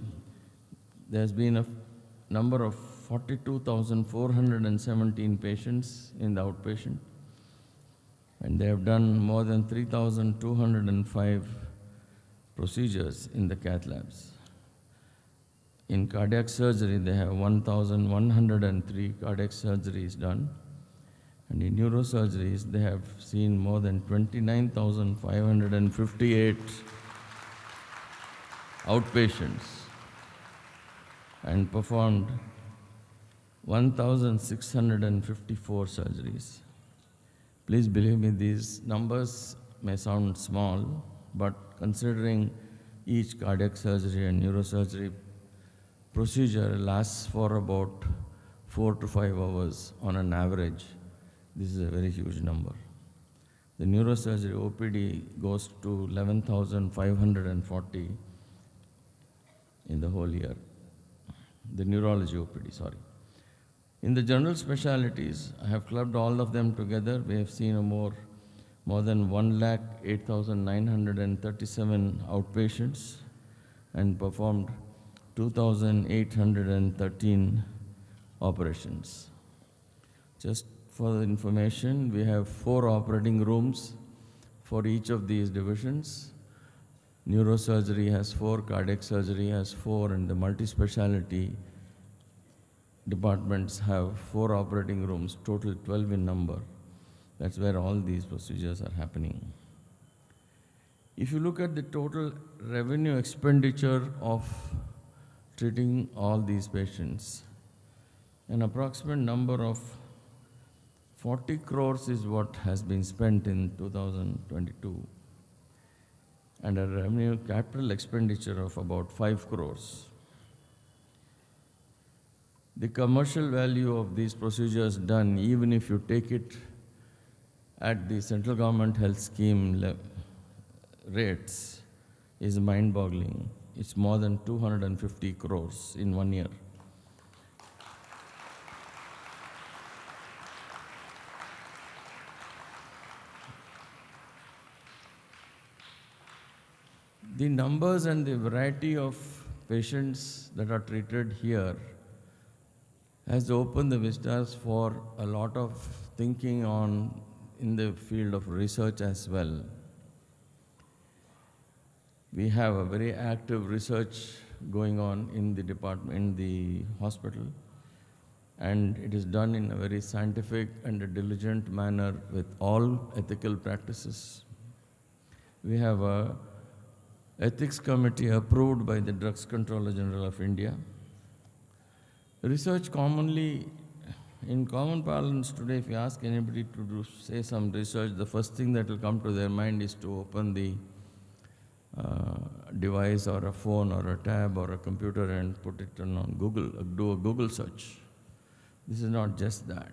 E: there's been a number of 42,417 patients in the outpatient, and they have done more than 3,205 procedures in the cath labs. In cardiac surgery, they have 1,103 cardiac surgeries done. And in neurosurgeries, they have seen more than 29,558 outpatients and performed 1,654 surgeries. Please believe me, these numbers may sound small, but considering each cardiac surgery and neurosurgery procedure lasts for about 4 to 5 hours on an average, this is a very huge number. The neurosurgery OPD goes to 11,540 in the whole year. The neurology OPD, sorry. In the general specialties, I have clubbed all of them together. We have seen more than 108,937 outpatients and performed 2,813 operations. Just for the information, we have 4 operating rooms for each of these divisions. Neurosurgery has 4, cardiac surgery has 4, and the multi-speciality departments have 4 operating rooms, total 12 in number. That's where all these procedures are happening. If you look at the total revenue expenditure of treating all these patients, an approximate number of 40 crores is what has been spent in 2022, and a revenue capital expenditure of about 5 crores. The commercial value of these procedures done, even if you take it at the central government health scheme rates, is mind-boggling. It's more than 250 crores in 1 year. The numbers and the variety of patients that are treated here has opened the vistas for a lot of thinking on in the field of research as well. We have a very active research going on in the department, in the hospital, and it is done in a very scientific and a diligent manner with all ethical practices. We have a ethics committee approved by the Drugs Controller General of India. Research commonly, in common parlance today, if you ask anybody to say some research, the first thing that will come to their mind is to open the device or a phone or a tab or a computer and put it on Google, do a Google search. This is not just that.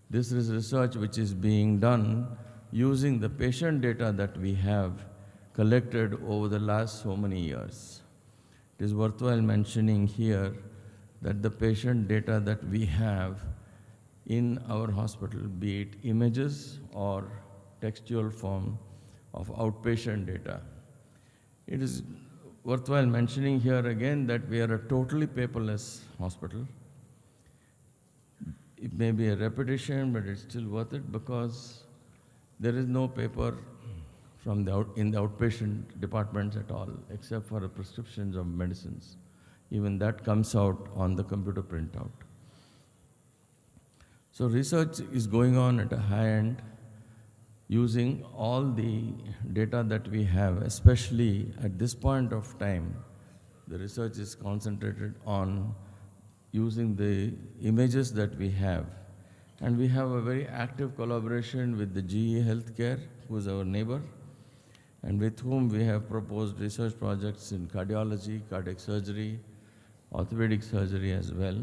E: This is research which is being done using the patient data that we have collected over the last so many years. It is worthwhile mentioning here that the patient data that we have in our hospital, be it images or textual form of outpatient data. It is worthwhile mentioning here again that we are a totally paperless hospital. It may be a repetition, but it's still worth it because there is no paper in the outpatient departments at all, except for the prescriptions of medicines. Even that comes out on the computer printout. So research is going on at a high end, using all the data that we have, especially at this point of time. The research is concentrated on using the images that we have. And we have a very active collaboration with the GE Healthcare, who is our neighbor, and with whom we have proposed research projects in cardiology, cardiac surgery, orthopedic surgery as well.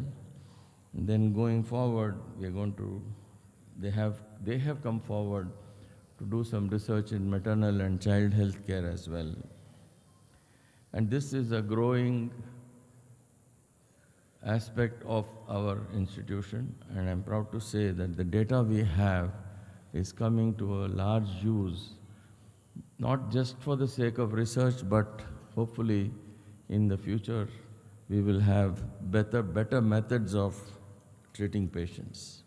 E: And then going forward, we are going to, they have come forward to do some research in maternal and child health care as well. And this is a growing aspect of our institution, and I'm proud to say that the data we have is coming to a large use, not just for the sake of research, but hopefully in the future we will have better methods of treating patients.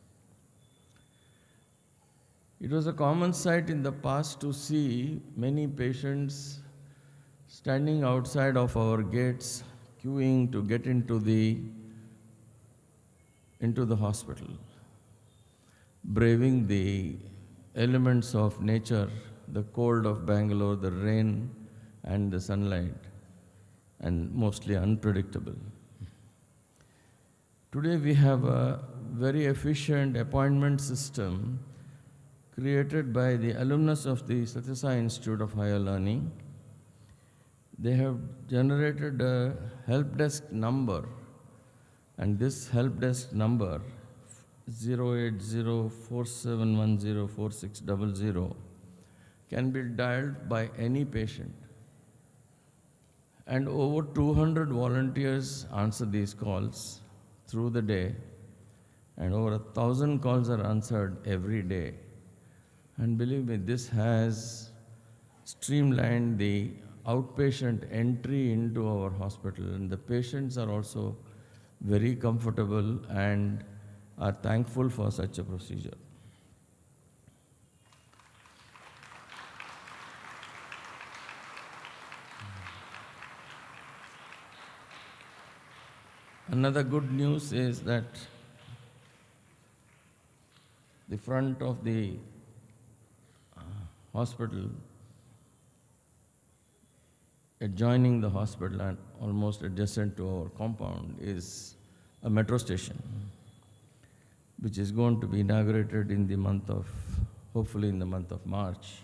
E: It was a common sight in the past to see many patients standing outside of our gates, queuing to get into the hospital, braving the elements of nature, the cold of Bengaluru, the rain and the sunlight, and mostly unpredictable. Today we have a very efficient appointment system created by the alumnus of the Satyasai Institute of Higher Learning. They have generated a help desk number, and this help desk number 08047104600 can be dialed by any patient. And over 200 volunteers answer these calls through the day, and over 1,000 calls are answered every day. And believe me, this has streamlined the outpatient entry into our hospital, and the patients are also very comfortable and are thankful for such a procedure. Another good news is that the front of the hospital, adjoining the hospital and almost adjacent to our compound, is a metro station, which is going to be inaugurated in the month of, hopefully in the month of March,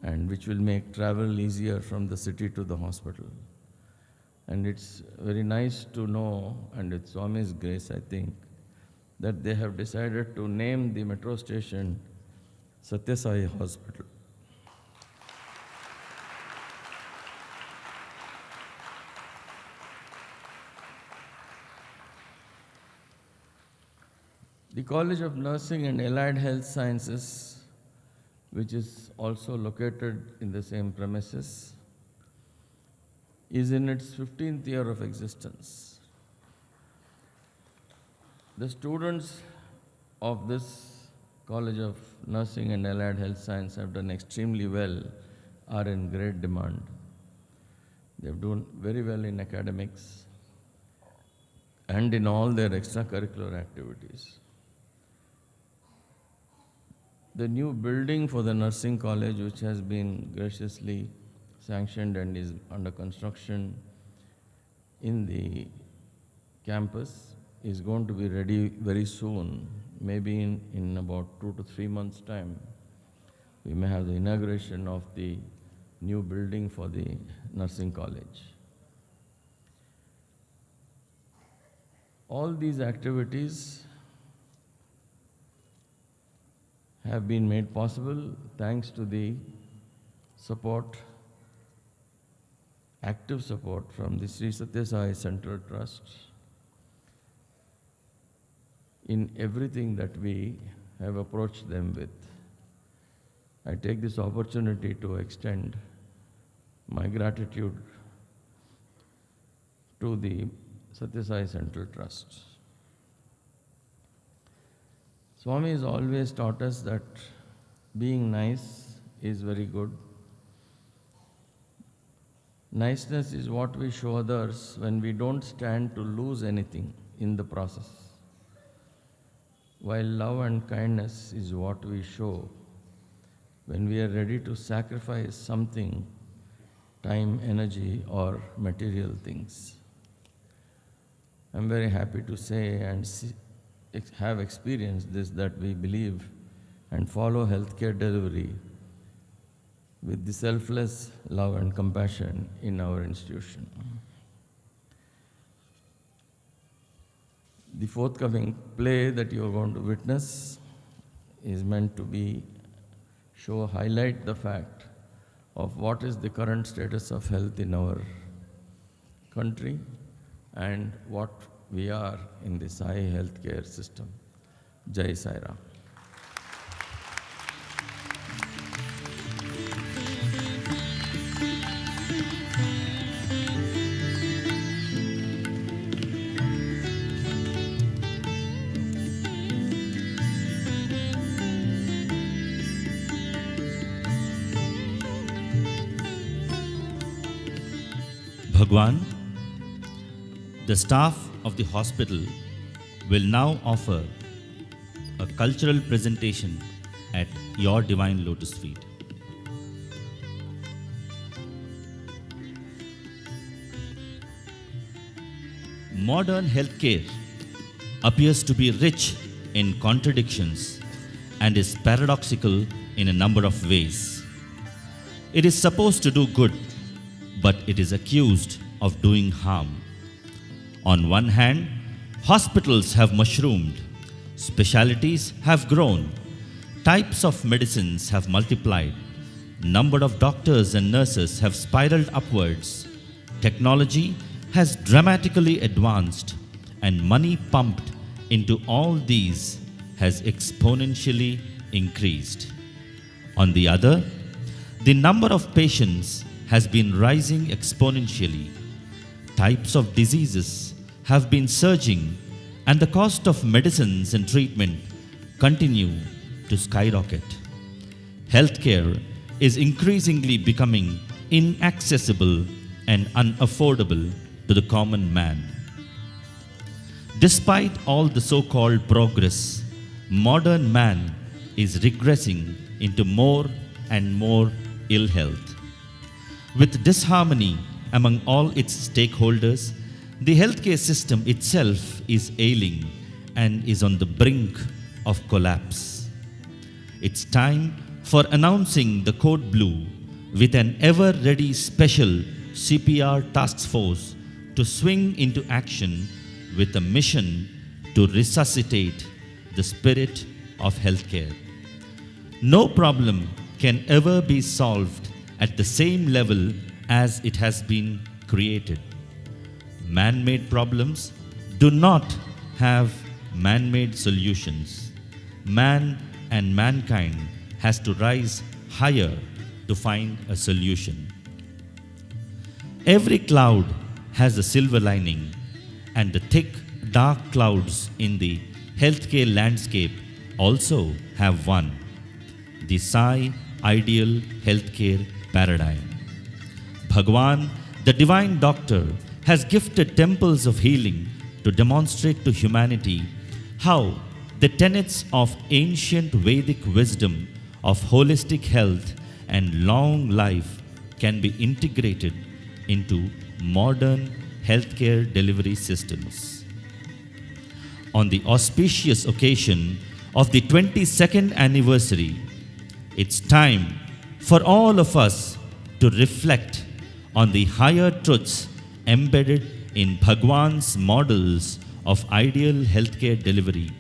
E: and which will make travel easier from the city to the hospital. And it's very nice to know, and it's Swami's grace, I think, that they have decided to name the metro station Satyasai Hospital. The College of Nursing and Allied Health Sciences, which is also located in the same premises, is in its 15th year of existence. The students of this College of Nursing and Allied Health Science have done extremely well, are in great demand. They've done very well in academics and in all their extracurricular activities. The new building for the nursing college, which has been graciously sanctioned and is under construction in the campus, is going to be ready very soon, maybe in about 2 to 3 months' time. We may have the inauguration of the new building for the nursing college. All these activities have been made possible thanks to the support, active support from the Sri Sathya Sai Central Trust in everything that we have approached them with. I take this opportunity to extend my gratitude to the Sathya Sai Central Trust. Swami has always taught us that being nice is very good. Niceness is what we show others when we don't stand to lose anything in the process, while love and kindness is what we show when we are ready to sacrifice something, time, energy, or material things. I'm very happy to say and have experienced this, that we believe and follow healthcare delivery with the selfless love and compassion in our institution. The forthcoming play that you are going to witness is meant to highlight the fact of what is the current status of health in our country and what we are in the Sai healthcare system. Jai Sai Ram.
D: Bhagwan, the staff of the hospital will now offer a cultural presentation at your divine lotus feet. Modern healthcare appears to be rich in contradictions and is paradoxical in a number of ways. It is supposed to do good, but it is accused of doing harm. On one hand, hospitals have mushroomed, specialties have grown, types of medicines have multiplied, number of doctors and nurses have spiraled upwards, technology has dramatically advanced, and money pumped into all these has exponentially increased. On the other, the number of patients has been rising exponentially. Types of diseases have been surging, and the cost of medicines and treatment continue to skyrocket. Healthcare is increasingly becoming inaccessible and unaffordable to the common man. Despite all the so-called progress, modern man is regressing into more and more ill health. With disharmony among all its stakeholders, the healthcare system itself is ailing and is on the brink of collapse. It's time for announcing the Code Blue with an ever-ready special CPR task force to swing into action with a mission to resuscitate the spirit of healthcare. No problem can ever be solved at the same level as it has been created. Man-made problems do not have man-made solutions. Man and mankind has to rise higher to find a solution. Every cloud has a silver lining, and the thick, dark clouds in the healthcare landscape also have one: the Sai Ideal Healthcare Paradigm. Bhagwan, the divine doctor, has gifted temples of healing to demonstrate to humanity how the tenets of ancient Vedic wisdom of holistic health and long life can be integrated into modern healthcare delivery systems. On the auspicious occasion of the 22nd anniversary, it's time for all of us to reflect on the higher truths embedded in Bhagwan's models of ideal healthcare delivery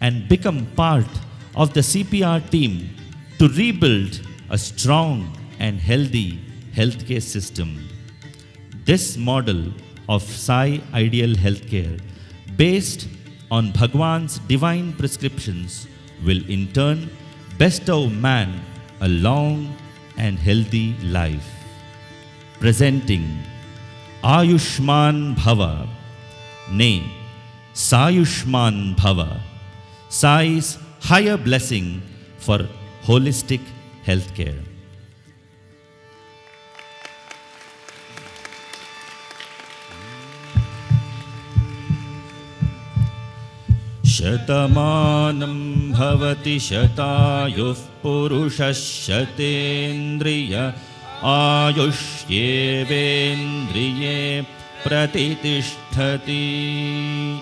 D: and become part of the CPR team to rebuild a strong and healthy healthcare system. This model of Sai Ideal Healthcare, based on Bhagwan's divine prescriptions, will in turn bestow man a long and healthy life. Presenting Ayushman Bhava, nay, Saiyushman Bhava, Sai's higher blessing for holistic healthcare. Shatamanam bhavati shatayuh purushah shatendriya ayushyevendriye pratitishthati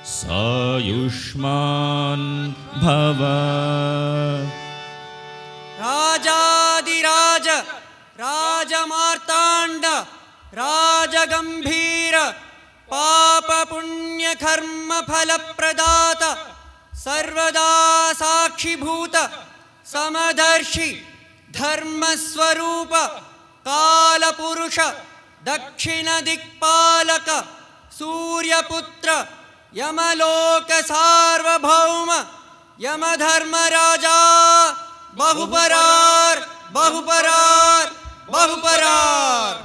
D: Saiyushman Bhava.
F: Rajadiraja Rajamartanda Rajagambhira Papa Punya Karma Phala Pradata Sarvada Sakshi Bhuta Samadarshi Dharma Swarupa Kala Purusha Dakshina Dikpalaka Surya Putra Yamaloka Sarvabhauma Yamadharma Raja Bahuparar Bahuparar Bahuparar.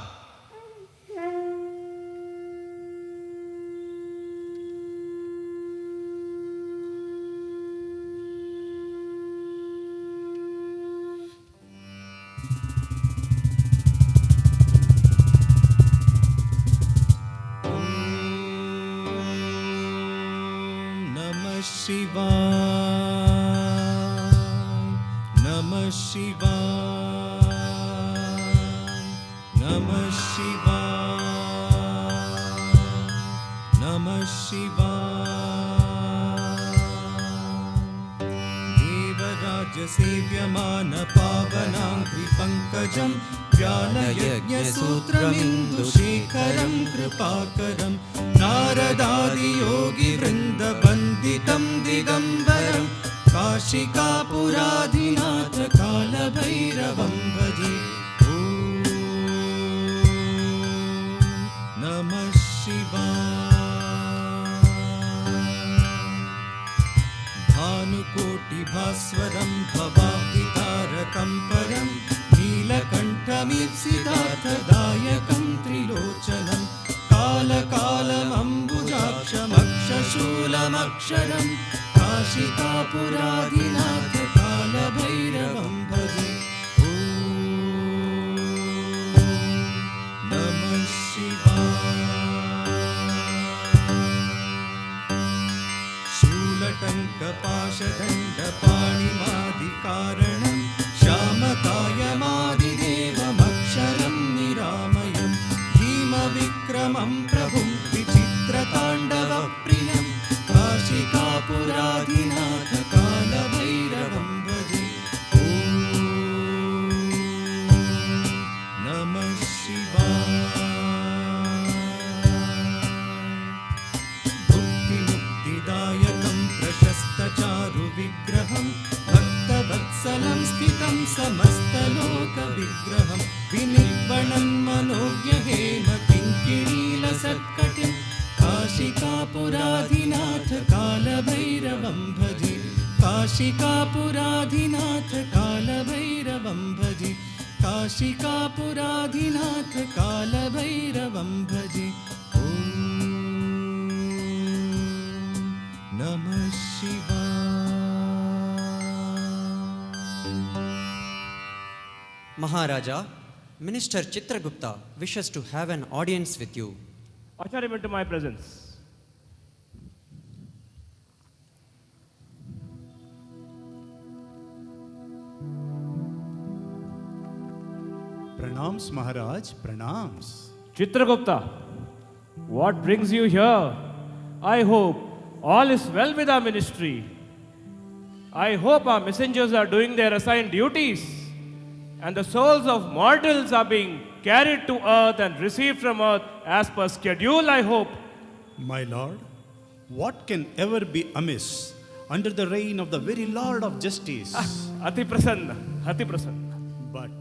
G: Shivaya, Namah Shivaya, Namah Shivaya, Namah Shivaya. Devaraja Sevyamana Pavanangri Pankajam Vyana Yajna Sutram Indu Shekaram Kripakaram Naradadi Yogi Vrinda Banditam Digambaram Kashika Puradhinatha Kala Bhairavam Bhaji. Om Namah Shivaya. Bhanukoti Bhaswaram Bhavavitarakam Param Neelakantamipsiddhartha Dayakam Trilochanam Kala Kalam Ambujaksham Akshashulam Aksharam Kashika Puradhinatha Kala Bhairavam Bhaje. Om Namah Shivaya. Shulatanka Pashadanda Panimadikaranam Shamakayamadidevam Aksharam Niramayam Bhima Vikramam Prabhum Vichitratandava Priyam Kashika Puradhinatha Kala Bhairavam Bhaje. Om Namah Shivaya. Bhukti Muktidayakam Prashasta Charu Vigraham Bhakta Vatsalam Sthitam Samastaloka Vigraham Vinibbanam Manogyahena Kinkirila Sakkatim Kashika Puradhinatha Kala Bhairavam Bhaji. Kashika Puradhinatha Kala Bhairavam Bhaji. काशिकापुराधिनाथ कालभैरवं भजे। ॐ नमः शिवाय।
F: Maharaja, Minister Chitragupta wishes to have an audience with you.
H: Usher him into my presence.
I: Pranams, Maharaj, pranams.
H: Chitragupta, what brings you here? I hope all is well with our ministry. I hope our messengers are doing their assigned duties and the souls of mortals are being carried to earth and received from earth as per schedule, I hope.
I: My lord, what can ever be amiss under the reign of the very Lord of Justice?
H: Ati Prasanna, Ati Prasanna.
I: But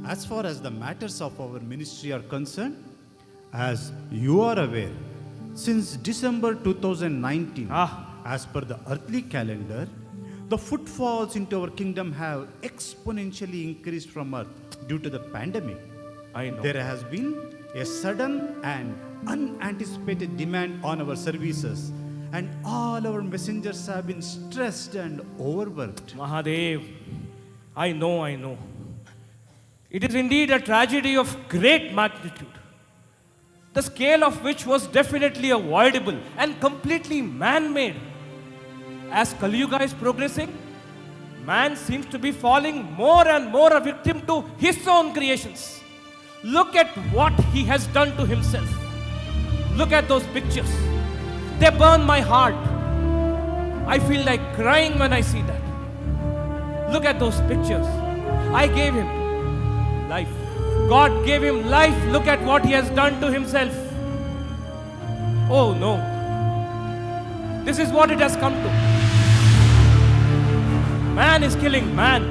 I: as far as the matters of our ministry are concerned, as you are aware, since December 2019, as per the earthly calendar, the footfalls into our kingdom have exponentially increased from earth due to the pandemic.
H: I know.
I: There has been a sudden and unanticipated demand on our services, and all our messengers have been stressed and overworked.
H: Mahadev, I know. It is indeed a tragedy of great magnitude, the scale of which was definitely avoidable and completely man-made. As Kali Yuga is progressing, man seems to be falling more and more a victim to his own creations. Look at what he has done to himself. Look at those pictures. They burn my heart. I feel like crying when I see that. Look at those pictures. I gave him life. God gave him life. Look at what he has done to himself. Oh no. This is what it has come to. Man is killing man.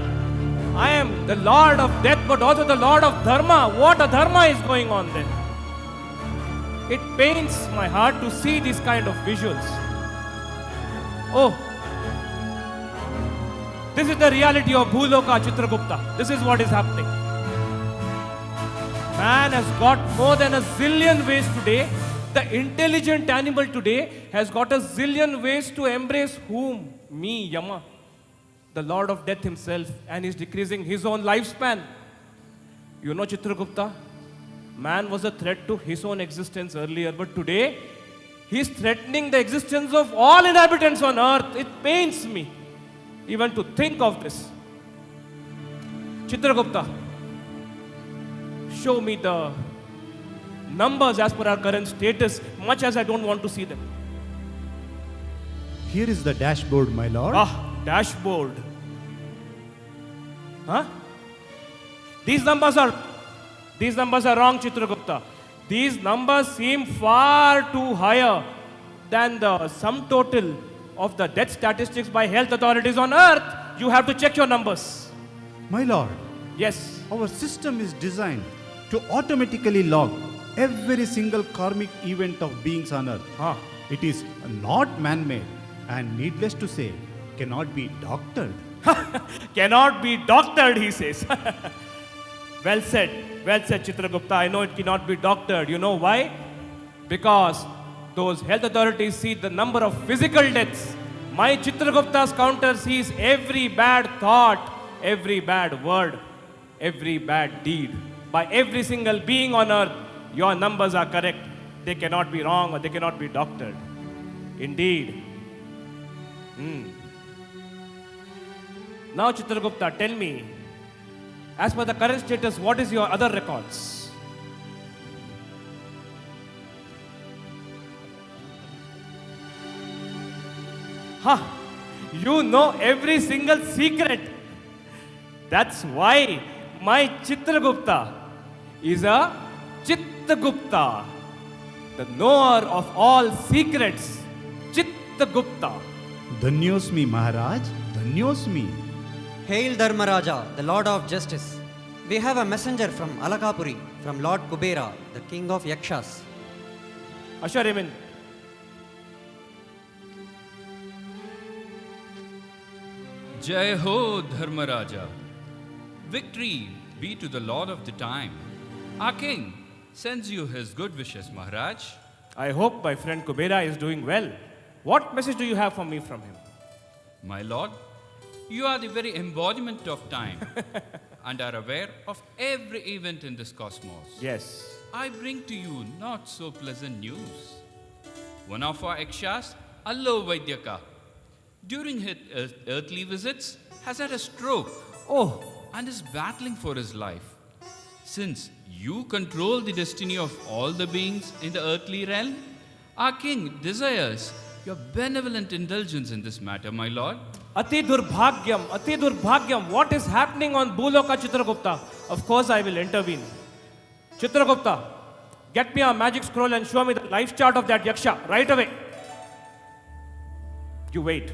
H: I am the Lord of death, but also the Lord of Dharma. What a Dharma is going on then? It pains my heart to see these kind of visuals. Oh, this is the reality of Bhuloka, Chitragupta. This is what is happening. Man has got more than a zillion ways today. The intelligent animal today has got a zillion ways to embrace whom? Me, Yama, the Lord of Death himself, and is decreasing his own lifespan. You know, Chitragupta, man was a threat to his own existence earlier, but today he is threatening the existence of all inhabitants on earth. It pains me even to think of this. Chitragupta, show me the numbers as per our current status, much as I don't want to see them.
I: Here is the dashboard, my lord.
H: Dashboard. Huh? These numbers are wrong, Chitragupta. These numbers seem far too higher than the sum total of the death statistics by health authorities on earth. You have to check your numbers.
I: My lord.
H: Yes.
I: Our system is designed to automatically log every single karmic event of beings on earth. It is not man-made and, needless to say, cannot be doctored.
H: Cannot be doctored, he says. Well said, Chitragupta. I know it cannot be doctored. You know why? Because those health authorities see the number of physical deaths. My Chitragupta's counter sees every bad thought, every bad word, every bad deed. By every single being on earth, your numbers are correct. They cannot be wrong or they cannot be doctored. Indeed. Now, Chitragupta, tell me, as per the current status, what is your other records? You know every single secret. That's why my Chitragupta is a Chittagupta, the knower of all secrets. Chittagupta.
I: Dhanyosmi, Maharaj. Dhanyosmi.
F: Hail Dharmaraja, the Lord of Justice. We have a messenger from Alakapuri, from Lord Kubera, the king of Yakshas.
H: Usher him in.
J: Jai Ho Dharmaraja. Victory be to the Lord of the time. Our king sends you his good wishes, Maharaj.
H: I hope my friend Kubera is doing well. What message do you have for me from him?
J: My lord, you are the very embodiment of time and are aware of every event in this cosmos.
H: Yes.
J: I bring to you not so pleasant news. One of our Yakshas, Allo Vaidyaka, during his earthly visits, has had a stroke.
H: Oh.
J: And is battling for his life. Since you control the destiny of all the beings in the earthly realm, our king desires your benevolent indulgence in this matter, my lord.
H: Ati Durbhagyam, what is happening on Bhuloka, Chitragupta? Of course I will intervene. Chitragupta, get me a magic scroll and show me the life chart of that Yaksha right away. You wait.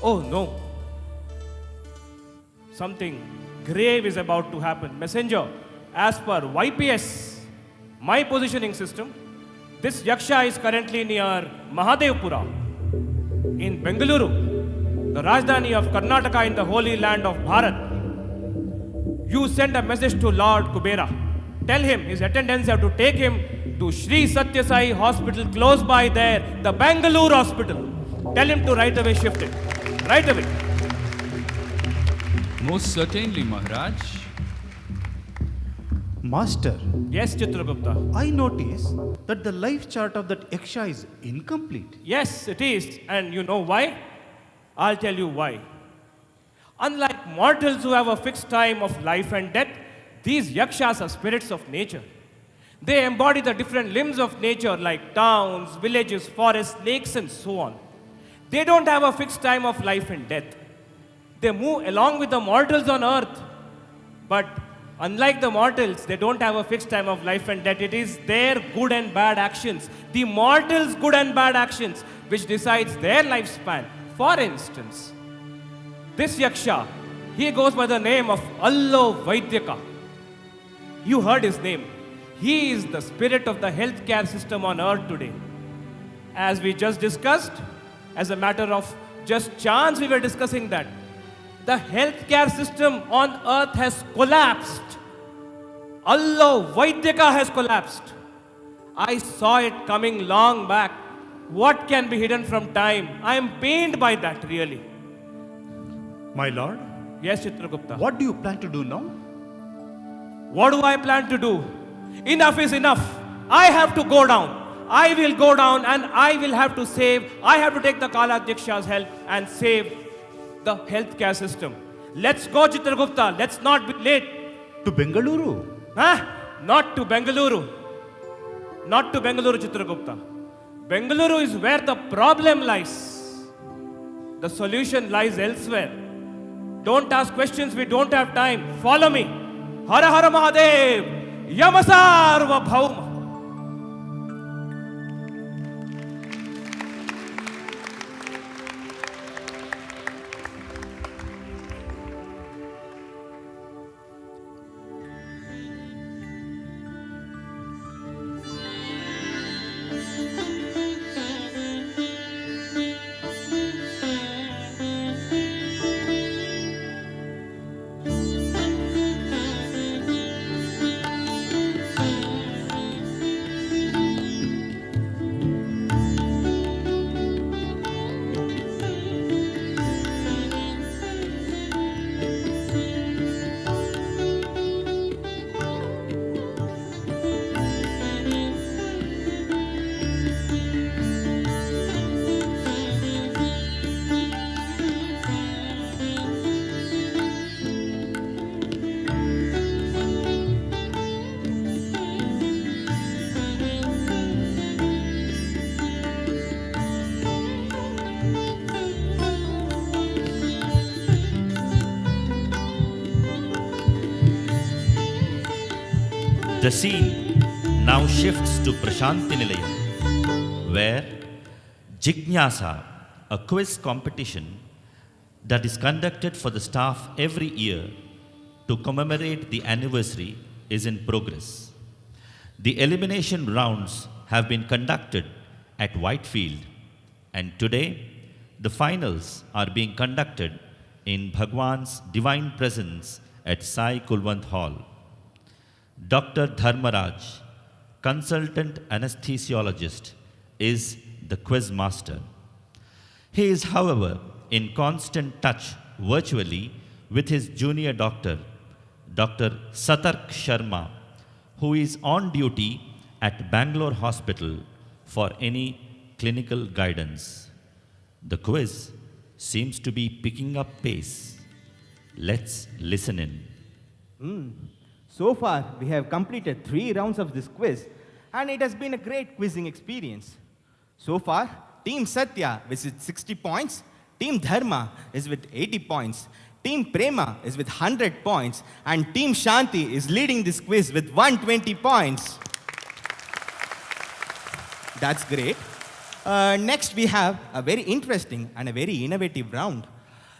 H: Oh no. Something grave is about to happen. Messenger, as per YPS, my positioning system, this Yaksha is currently near Mahadevpura in Bengaluru, the Rajdhani of Karnataka in the holy land of Bharat. You send a message to Lord Kubera. Tell him his attendants have to take him to Sri Sathya Sai Hospital close by there, the Bengaluru Hospital. Tell him to right away shift it. Right away.
J: Most certainly, Maharaj.
I: Master.
H: Yes, Chitragupta.
I: I notice that the life chart of that Yaksha is incomplete.
H: Yes, it is. And you know why? I'll tell you why. Unlike mortals who have a fixed time of life and death, these Yakshas are spirits of nature. They embody the different limbs of nature like towns, villages, forests, lakes and so on. They don't have a fixed time of life and death. They move along with the mortals on earth. But unlike the mortals, they don't have a fixed time of life and death. It is their good and bad actions, the mortals' good and bad actions, which decides their lifespan. For instance, this Yaksha, he goes by the name of Allo Vaidyaka. You heard his name. He is the spirit of the healthcare system on earth today. As we just discussed, as a matter of just chance, we were discussing that. The healthcare system on earth has collapsed. Allo Vaidyaka has collapsed. I saw it coming long back. What can be hidden from time? I am pained by that, really.
I: My lord?
H: Yes, Chitragupta.
I: What do you plan to do now?
H: What do I plan to do? Enough is enough. I have to go down. I will go down and I will have to save. I have to take the Kaladyaksha's help and save the healthcare system. Let's go, Chitragupta. Let's not be late.
I: To Bengaluru?
H: Huh? Not to Bengaluru. Not to Bengaluru, Chitragupta. Bengaluru is where the problem lies. The solution lies elsewhere. Don't ask questions, we don't have time. Follow me. Hara Hara Mahadev, Yamasarva Bhauma.
D: The scene now shifts to Prashanti Nilayam, where Jignasa, a quiz competition that is conducted for the staff every year to commemorate the anniversary, is in progress. The elimination rounds have been conducted at Whitefield, and today the finals are being conducted in Bhagwan's divine presence at Sai Kulwant Hall. Dr. Dharmaraj, consultant anesthesiologist, is the quiz master. He is, however, in constant touch virtually with his junior doctor, Dr. Satark Sharma, who is on duty at Bangalore Hospital for any clinical guidance. The quiz seems to be picking up pace. Let's listen in.
K: So far, we have completed 3 rounds of this quiz, and it has been a great quizzing experience. So far, Team Satya is with 60 points, Team Dharma is with 80 points, Team Prema is with 100 points, and Team Shanti is leading this quiz with 120 points. That's great. Next, we have a very interesting and a very innovative round.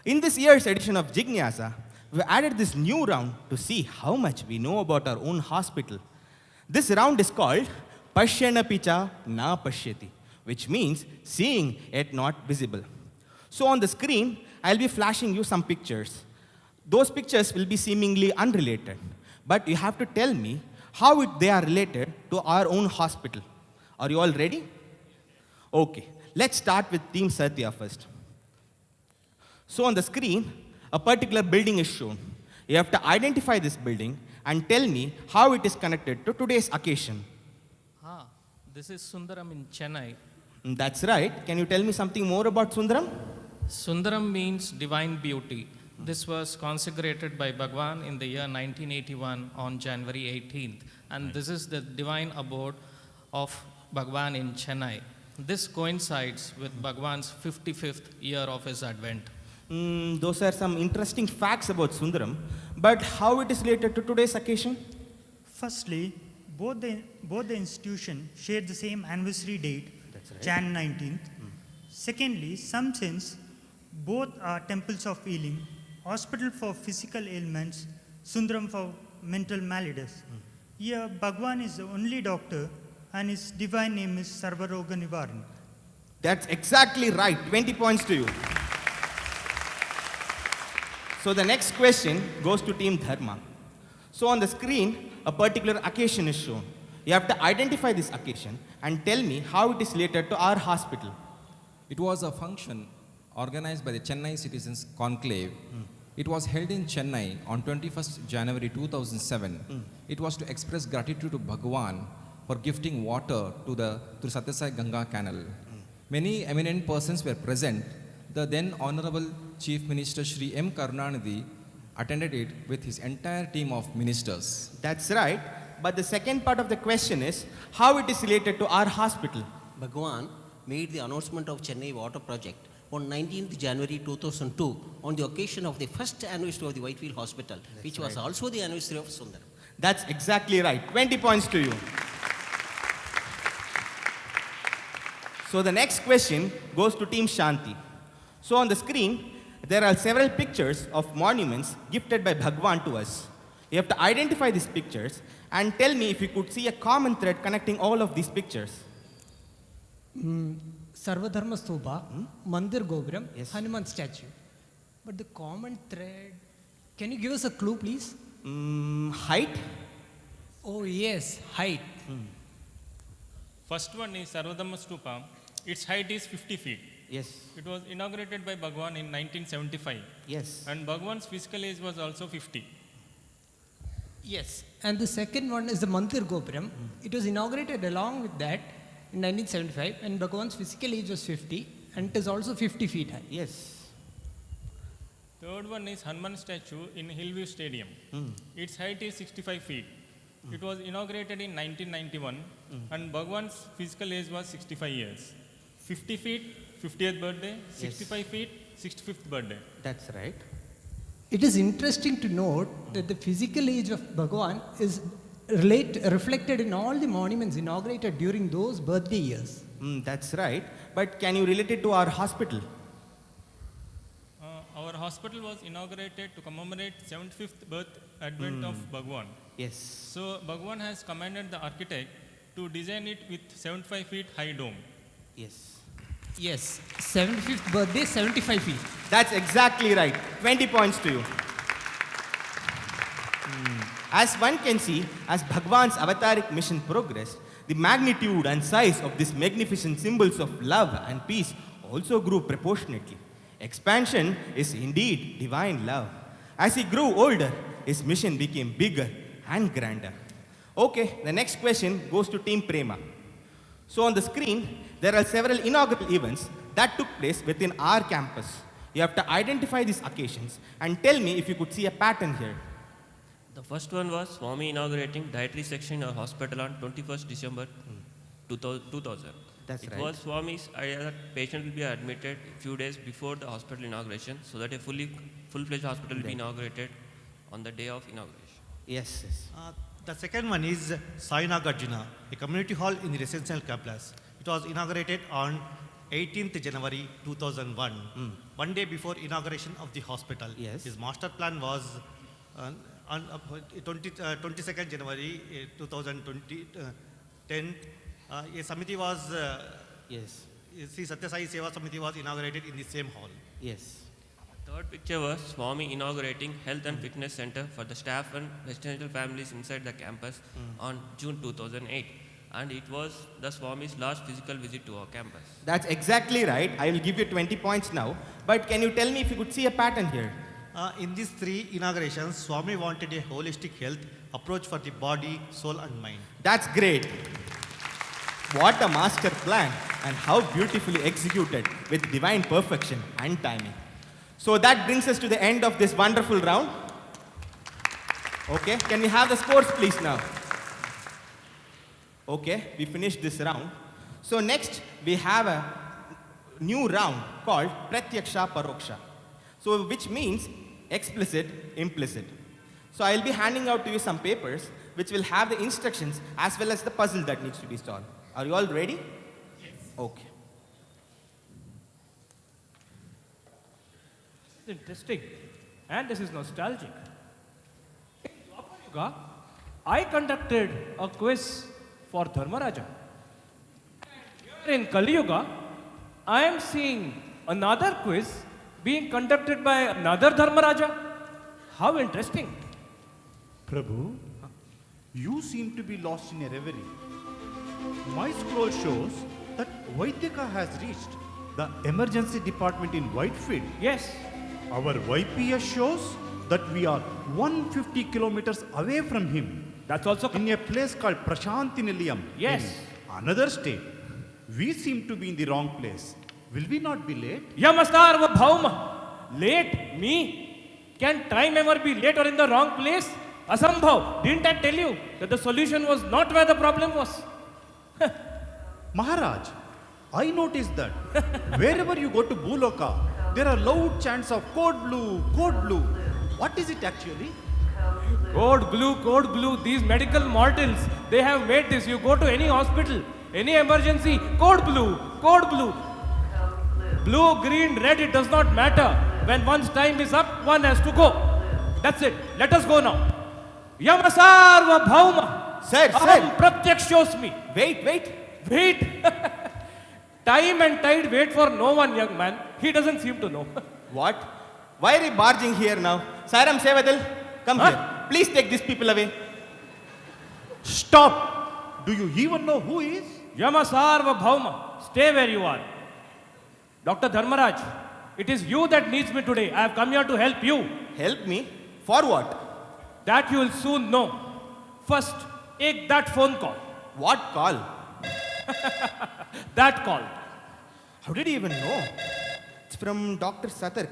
K: In this year's edition of Jignasa, we added this new round to see how much we know about our own hospital. This round is called Pashyana Picha Na Pashyati, which means seeing yet not visible. So on the screen, I'll be flashing you some pictures. Those pictures will be seemingly unrelated, but you have to tell me how they are related to our own hospital. Are you all ready? Okay, let's start with Team Satya first. So on the screen, a particular building is shown. You have to identify this building and tell me how it is connected to today's occasion.
L: This is Sundaram in Chennai.
K: That's right. Can you tell me something more about Sundaram?
L: Sundaram means divine beauty. This was consecrated by Bhagwan in the year 1981 on January 18th. And this is the divine abode of Bhagwan in Chennai. This coincides with Bhagwan's 55th year of his advent.
K: Those are some interesting facts about Sundaram. But how it is related to today's occasion?
M: Firstly, both the institutions share the same anniversary date, Jan 19th. Secondly, some sense, both are temples of healing, hospital for physical ailments, Sundaram for mental maladies. Here, Bhagwan is the only doctor and his divine name is Sarvaroga Nivaran.
K: That's exactly right. 20 points to you. So the next question goes to Team Dharma. So on the screen, a particular occasion is shown. You have to identify this occasion and tell me how it is related to our hospital.
N: It was a function organized by the Chennai Citizens Conclave. It was held in Chennai on 21st January 2007. It was to express gratitude to Bhagwan for gifting water to the Satyasai Ganga Canal. Many eminent persons were present. The then Honorable Chief Minister Shri M. Karunanidhi attended it with his entire team of ministers.
K: That's right. But the second part of the question is how it is related to our hospital.
O: Bhagwan made the announcement of Chennai Water Project on 19th January 2002 on the occasion of the first anniversary of the Whitefield Hospital, which was also the anniversary of Sundaram.
K: That's exactly right. 20 points to you. So the next question goes to Team Shanti. So on the screen, there are several pictures of monuments gifted by Bhagwan to us. You have to identify these pictures and tell me if you could see a common thread connecting all of these pictures.
P: Sarvadharma Stupa, Mandir Gopuram, Hanuman statue. But the common thread, can you give us a clue, please?
K: Height?
P: Oh yes, height.
Q: First one is Sarvadharma Stupa. Its height is 50 feet.
K: Yes.
Q: It was inaugurated by Bhagwan in 1975.
K: Yes.
Q: And Bhagwan's physical age was also 50.
P: Yes. And the second one is the Mandir Gopuram. It was inaugurated along with that in 1975, and Bhagwan's physical age was 50, and it is also 50 feet high.
K: Yes.
Q: Third one is Hanuman statue in Hillview Stadium. Its height is 65 feet. It was inaugurated in 1991, and Bhagwan's physical age was 65 years. 50 feet, 50th birthday, 65 feet, 65th birthday.
K: That's right.
P: It is interesting to note that the physical age of Bhagwan is reflected in all the monuments inaugurated during those birthday years.
K: That's right. But can you relate it to our hospital?
Q: Our hospital was inaugurated to commemorate 75th birth advent of Bhagwan.
K: Yes.
Q: So Bhagwan has commanded the architect to design it with 75 feet high dome.
K: Yes.
P: Yes, 75th birthday, 75 feet.
K: That's exactly right. 20 points to you. As one can see, as Bhagwan's avataric mission progressed, the magnitude and size of these magnificent symbols of love and peace also grew proportionately. Expansion is indeed divine love. As he grew older, his mission became bigger and grander. Okay, the next question goes to Team Prema. So on the screen, there are several inaugural events that took place within our campus. You have to identify these occasions and tell me if you could see a pattern here.
R: The first one was Swami inaugurating dietary section in our hospital on 21st December 2000.
K: That's
R: it
K: right.
R: was Swami's idea that patient will be admitted a few days before the hospital inauguration so that a full-fledged hospital will be inaugurated on the day of inauguration.
K: Yes.
S: The second one is Sayunagarjuna, a community hall in the residential campus. It was inaugurated on 18th January 2001, one day before inauguration of the hospital.
K: Yes.
S: His master plan was on 22nd January 2010. A Samiti was, Sri Satya Sai Seva Samiti was inaugurated in the same hall.
K: Yes.
R: The third picture was Swami inaugurating Health and Fitness Center for the staff and residential families inside the campus on June 2008. And it was the Swami's last physical visit to our campus.
K: That's exactly right. I will give you 20 points now. But can you tell me if you could see a pattern here?
S: In these three inaugurations, Swami wanted a holistic health approach for the body, soul and mind.
K: That's great. What a master plan and how beautifully executed with divine perfection and timing. So that brings us to the end of this wonderful round. Okay, can we have the scores please now? Okay, we finished this round. So next we have a new round called Pratyaksha Paroksha. So which means explicit, implicit. So I'll be handing out to you some papers which will have the instructions as well as the puzzle that needs to be solved. Are you all ready?
H: Yes.
K: Okay.
H: It's interesting. And this is nostalgic. In Dwapar Yuga, I conducted a quiz for Dharmaraja. Here in Kali Yuga, I am seeing another quiz being conducted by another Dharmaraja. How interesting.
I: Prabhu, you seem to be lost in a reverie. My scroll shows that Vaidika has reached the emergency department in Whitefield.
H: Yes.
I: Our YPS shows that we are 150 kilometers away from him.
H: That's also
I: in a place called Prashanti Nilayam.
H: Yes.
I: In another state. We seem to be in the wrong place. Will we not be late?
H: Yamasarva Bhauma. Late? Me? Can time ever be late or in the wrong place? Asambhav. Didn't I tell you that the solution was not where the problem was?
I: Maharaj, I noticed that wherever you go to Bhuloka, there are loud chants of code blue, code blue. What is it actually?
H: Code blue, these medical mortals, they have made this. You go to any hospital, any emergency, code blue, code blue. Blue, green, red, it does not matter. When one's time is up, one has to go. That's it. Let us go now. Yamasarva Bhauma.
K: Sir.
H: Pratyakshosmi.
K: Wait.
H: Time and tide wait for no one, young man. He doesn't seem to know.
K: What? Why are you barging here now? Sairam Sevadal, come here. Please take these people away.
I: Stop! Do you even know who is?
H: Yamasarva Bhauma. Stay where you are. Dr. Dharmaraj, it is you that needs me today. I have come here to help you.
K: Help me? For what?
H: That you will soon know. First, take that phone call.
K: What call?
H: That call.
K: How did you even know? It's from Dr. Satark.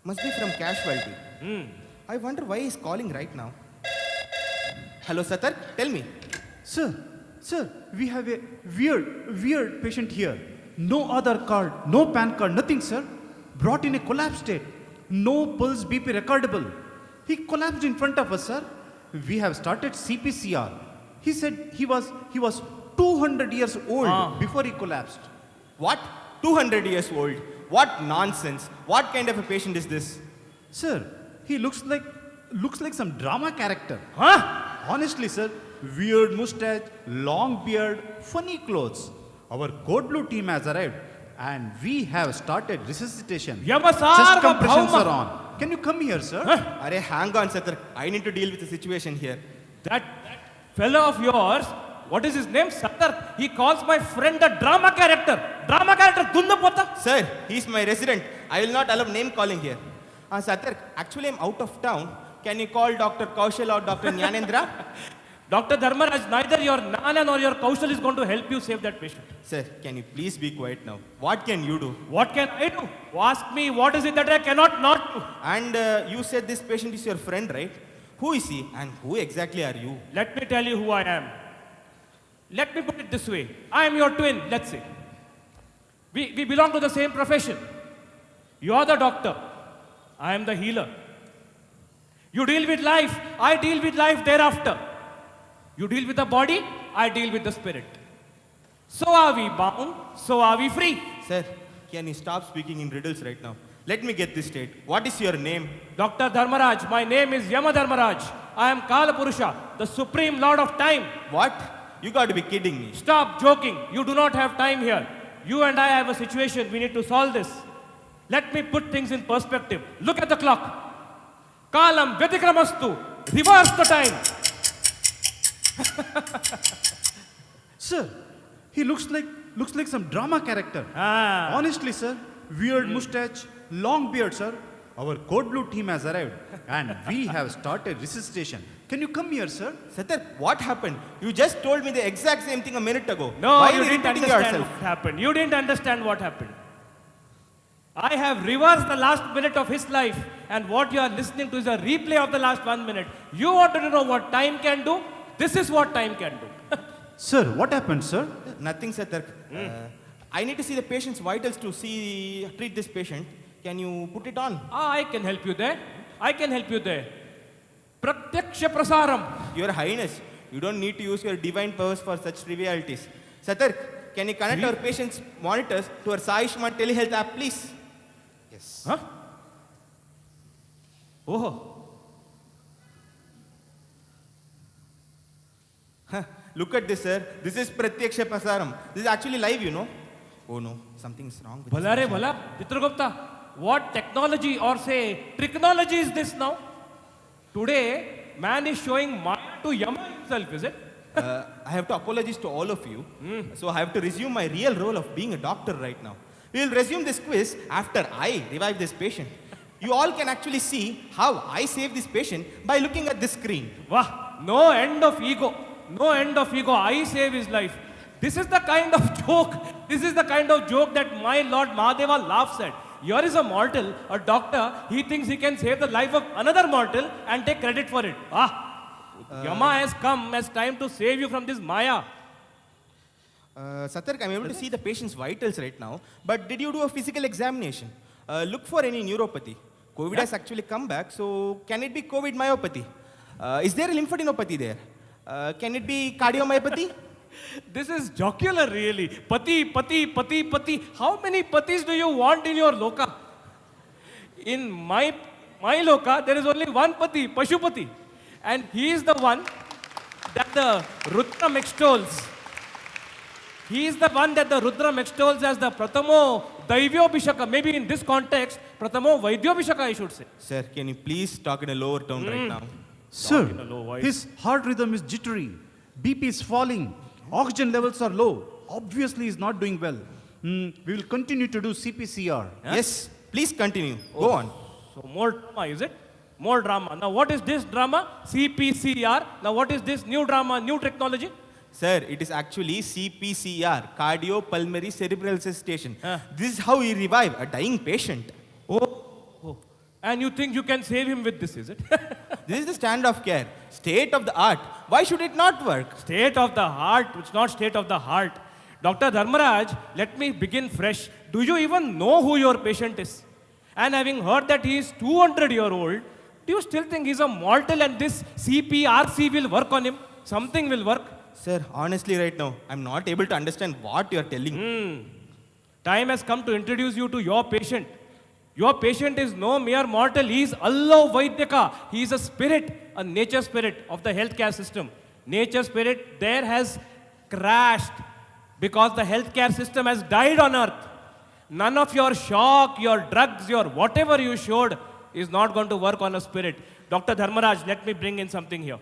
K: Must be from casualty. I wonder why he's calling right now. Hello, Satark. Tell me.
I: Sir, we have a weird patient here. No Aadhaar card, no PAN card, nothing, sir. Brought in a collapsed state. No pulse BP recordable. He collapsed in front of us, sir. We have started CPCR. He said he was 200 years old before he collapsed.
K: What? 200 years old? What nonsense. What kind of a patient is this?
I: Sir, he looks like some drama character. Honestly, sir, weird mustache, long beard, funny clothes. Our code blue team has arrived and we have started resuscitation.
H: Yamasar
I: Chest compressions
H: Bhava.
I: are on. Can you come here, sir?
K: Arey, hang on, Satar. I need to deal with the situation here.
H: That fellow of yours, what is his name? Satar. He calls my friend a drama character. Drama character, Gundapota.
K: Sir, he's my resident. I will not allow name calling here. Satar, actually I'm out of town. Can you call Dr. Kaushal or Dr. Jnanendra?
H: Dr. Dharmaraj, neither your Nana nor your Kaushal is going to help you save that patient.
K: Sir, can you please be quiet now? What can you do?
H: What can I do? Ask me, what is it that I cannot not do?
K: And you said this patient is your friend, right? Who is he and who exactly are you?
H: Let me tell you who I am. Let me put it this way. I am your twin, let's say. We belong to the same profession. You are the doctor. I am the healer. You deal with life. I deal with life thereafter. You deal with the body. I deal with the spirit. So are we bound. So are we free.
K: Sir, can you stop speaking in riddles right now? Let me get this straight. What is your name?
H: Dr. Dharmaraj. My name is Yama Dharmaraj. I am Kala Purusha, the supreme lord of time.
K: What? You got to be kidding me.
H: Stop joking. You do not have time here. You and I have a situation. We need to solve this. Let me put things in perspective. Look at the clock. Kalam Vedikramastu. Reverse the time.
I: Sir, he looks like some drama character. Honestly, sir, weird mustache, long beard, sir. Our code blue team has arrived and we have started resuscitation. Can you come here, sir?
K: Satar, what happened? You just told me the exact same thing a minute ago.
H: No,
K: Why
H: you
K: are you
H: didn't
K: repeating
H: understand
K: yourself?
H: what happened. You didn't understand what happened. I have reversed the last minute of his life, and what you are listening to is a replay of the last 1 minute. You wanted to know what time can do? This is what time can do.
I: Sir, what happened, sir?
K: Nothing, Satar. I need to see the patient's vitals to treat this patient. Can you put it on?
H: I can help you there. I can help you there. Pratyaksha prasaram.
K: Your Highness, you don't need to use your divine powers for such trivialities. Satar, can you connect our patient's monitors to our Saiyushman telehealth app, please? Yes.
H: Huh? Oh.
K: Look at this, sir. This is Pratyaksha Prasaram. This is actually live, you know. Oh no, something's wrong with this
H: Bhala re
K: machine.
H: bhala. Chitragupta, what technology or say tricknology is this now? Today, man is showing Maya to Yama himself, is it?
K: I have to apologize to all of you. So I have to resume my real role of being a doctor right now. We will resume this quiz after I revive this patient. You all can actually see how I save this patient by looking at this screen.
H: Wah, no end of ego. No end of ego. I save his life. This is the kind of joke. This is the kind of joke that my Lord Mahadeva laughs at. Here is a mortal, a doctor. He thinks he can save the life of another mortal and take credit for it. Yama has come as time to save you from this Maya.
K: Satar, I'm able to see the patient's vitals right now. But did you do a physical examination? Look for any neuropathy. COVID has actually come back, so can it be COVID myopathy? Is there a lymphadenopathy there? Can it be cardiomyopathy?
H: This is jocular, really. Pati, pati, pati, pati. How many patis do you want in your loka? In my loka, there is only one pati, Pashupati. And he is the one that the Rudram extols. He is the one that the Rudram extols as the Pratamo Daivyobhishaka. Maybe in this context, Pratamo Vaidyobhishaka, I should say.
K: Sir, can you please talk in a lower tone right now?
I: Sir, his heart rhythm is jittery. BP is falling. Oxygen levels are low. Obviously, he's not doing well. We will continue to do CPCR.
K: Yes, please continue. Go on.
H: So more drama, is it? More drama. Now what is this drama? CPCR. Now what is this new drama, new technology?
K: Sir, it is actually CPCR, cardiopulmonary cerebral resuscitation. This is how we revive a dying patient.
H: Oh. And you think you can save him with this, is it?
K: This is the standard of care. State of the art. Why should it not work?
H: State of the art, it's not state of the heart. Dr. Dharmaraj, let me begin fresh. Do you even know who your patient is? And having heard that he is 200-year-old, do you still think he's a mortal and this CPRC will work on him? Something will work?
K: Sir, honestly right now, I'm not able to understand what you're telling.
H: Time has come to introduce you to your patient. Your patient is no mere mortal. He is Allah Vaidyaka. He is a spirit, a nature spirit of the healthcare system. Nature spirit there has crashed because the healthcare system has died on earth. None of your shock, your drugs, your whatever you showed is not going to work on a spirit. Dr. Dharmaraj, let me bring in something here.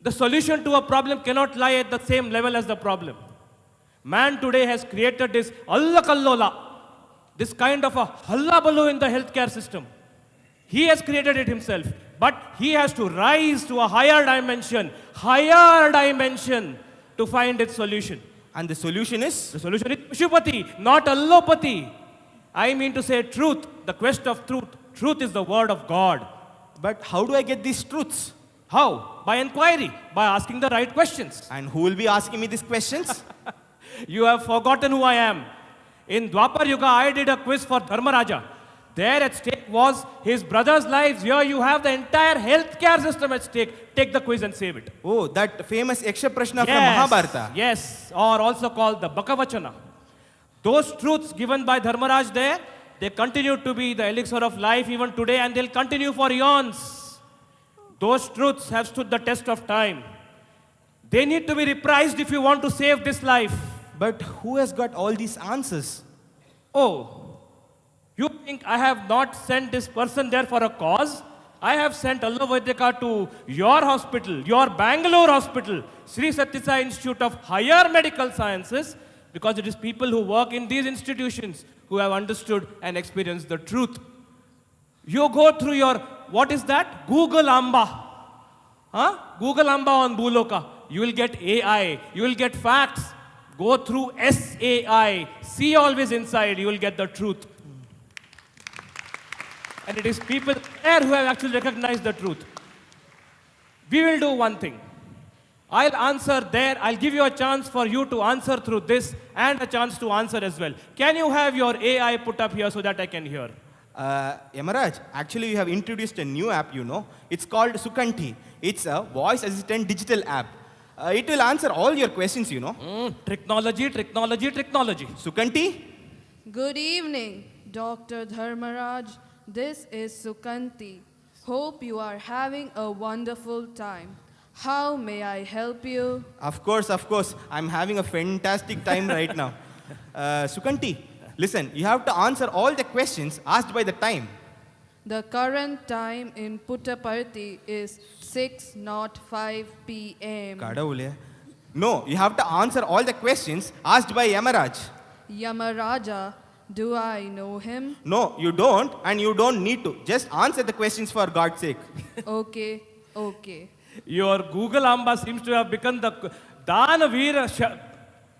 H: The solution to a problem cannot lie at the same level as the problem. Man today has created this allakallola, this kind of a hallabaloo in the healthcare system. He has created it himself, but he has to rise to a higher dimension to find its solution.
K: And the solution is?
H: The solution is Pashupati, not allopathy. I mean to say truth, the quest of truth. Truth is the word of God.
K: But how do I get these truths?
H: How? By inquiry, by asking the right questions.
K: And who will be asking me these questions?
H: You have forgotten who I am. In Dwapar Yuga, I did a quiz for Dharmaraja. There at stake was his brother's lives. Here you have the entire healthcare system at stake. Take the quiz and save it.
K: Oh, that famous Yaksha Prashna from Mahabharata.
H: Yes, or also called the Bakavachana. Those truths given by Dharmaraj there, they continue to be the elixir of life even today, and they'll continue for eons. Those truths have stood the test of time. They need to be reprised if you want to save this life.
K: But who has got all these answers?
H: Oh, you think I have not sent this person there for a cause? I have sent Allovaidika to your hospital, your Bengaluru hospital, Sri Sathya Sai Institute of Higher Medical Sciences, because it is people who work in these institutions who have understood and experienced the truth. You go through your, what is that? Google Amba. Google Amba on Buloka. You will get AI. You will get facts. Go through SAI. See always inside. You will get the truth. And it is people there who have actually recognized the truth. We will do one thing. I'll answer there. I'll give you a chance for you to answer through this and a chance to answer as well. Can you have your AI put up here so that I can hear?
K: Yamaraj, actually you have introduced a new app, you know. It's called Sukanti. It's a voice assistant digital app. It will answer all your questions, you know.
H: Technology.
K: Sukanti?
T: Good evening, Dr. Dharmaraj. This is Sukanti. Hope you are having a wonderful time. How may I help you?
K: Of course. I'm having a fantastic time right now. Sukanti, listen, you have to answer all the questions asked by the time.
T: The current time in Puttaparthi is 6:05 p.m.
K: Kadavule. No, you have to answer all the questions asked by Yamaraj.
T: Yamaraja, do I know him?
K: No, you don't, and you don't need to. Just answer the questions for God's sake.
T: Okay.
H: Your Google Amba seems to have become the Danavira,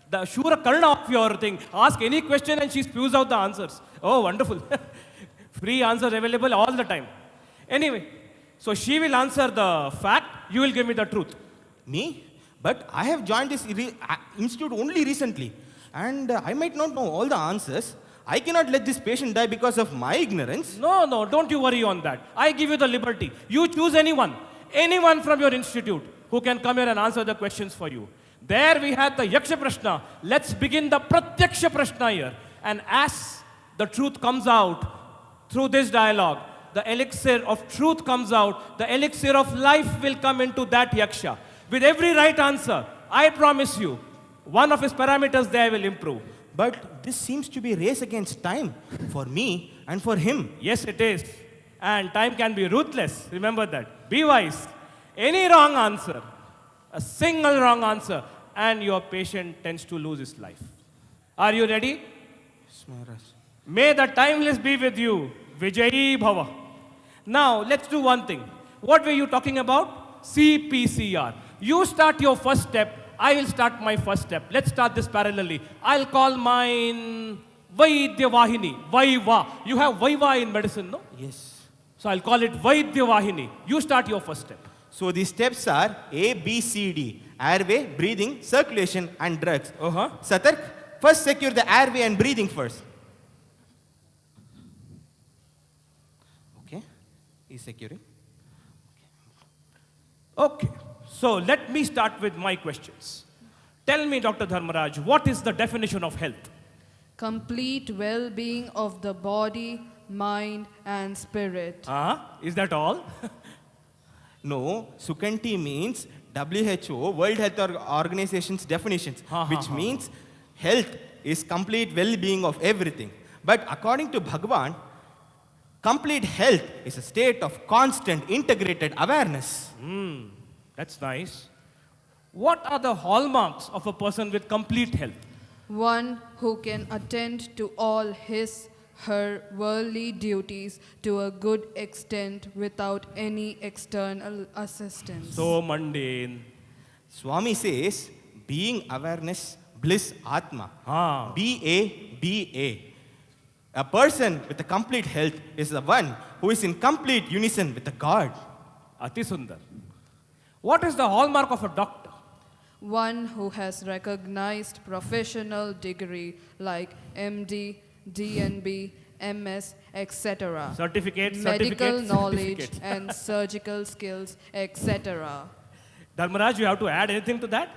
H: the Shura Karna of your thing. Ask any question and she spews out the answers. Oh, wonderful. Free answers available all the time. Anyway, so she will answer the fact, you will give me the truth.
K: Me? But I have joined this institute only recently. And I might not know all the answers. I cannot let this patient die because of my ignorance.
H: No, don't you worry on that. I give you the liberty. You choose anyone from your institute who can come here and answer the questions for you. There we had the Yaksha Prashna. Let's begin the Pratyaksha Prashna here. And as the truth comes out through this dialogue, the elixir of truth comes out, the elixir of life will come into that Yaksha. With every right answer, I promise you, one of his parameters there will improve.
K: But this seems to be a race against time for me and for him.
H: Yes, it is. And time can be ruthless. Remember that. Be wise. Any wrong answer, a single wrong answer, and your patient tends to lose his life. Are you ready?
K: Yes, Maharaj.
H: May the timeless be with you. Vijayi Bhava. Now, let's do one thing. What were you talking about? CPCR. You start your first step. I will start my first step. Let's start this parallelly. I'll call mine Vaidya Vahini. Vaiva. You have Vaiva in medicine, no?
K: Yes.
H: So I'll call it Vaidya Vahini. You start your first step.
K: So the steps are A, B, C, D. Airway, breathing, circulation and drugs. Satark, first secure the airway and breathing first. Okay. He's securing.
H: Okay. So let me start with my questions. Tell me, Dr. Dharmaraj, what is the definition of health?
T: Complete well-being of the body, mind and spirit.
H: Is that all?
K: No, Sukanti means WHO, World Health Organization's definitions, which means health is complete well-being of everything. But according to Bhagavan, complete health is a state of constant integrated awareness.
H: That's nice. What are the hallmarks of a person with complete health?
T: One who can attend to all his, her worldly duties to a good extent without any external assistance.
H: So mundane.
K: Swami says, being awareness, bliss, Atma. B-A-B-A. A person with a complete health is the one who is in complete unison with the God.
H: Ati Sundar. What is the hallmark of a doctor?
T: One who has recognized professional degree like MD, DNB, MS, etc. Medical knowledge and surgical skills, etc.
H: Dharmaraj, you have to add anything to that?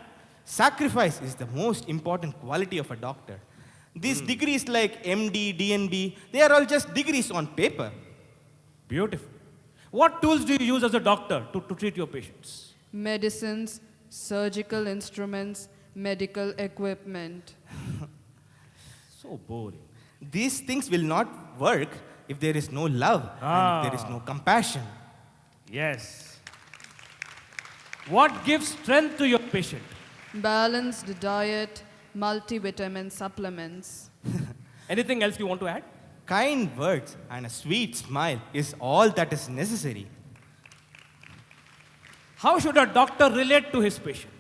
K: Sacrifice is the most important quality of a doctor. These degrees like MD, DNB, they are all just degrees on paper.
H: Beautiful. What tools do you use as a doctor to treat your patients?
T: Medicines, surgical instruments, medical equipment.
H: So boring.
K: These things will not work if there is no love and if there is no compassion.
H: Yes. What gives strength to your patient?
T: Balanced diet, multivitamin supplements.
H: Anything else you want to add?
K: Kind words and a sweet smile is all that is necessary.
H: How should a doctor relate to his patient?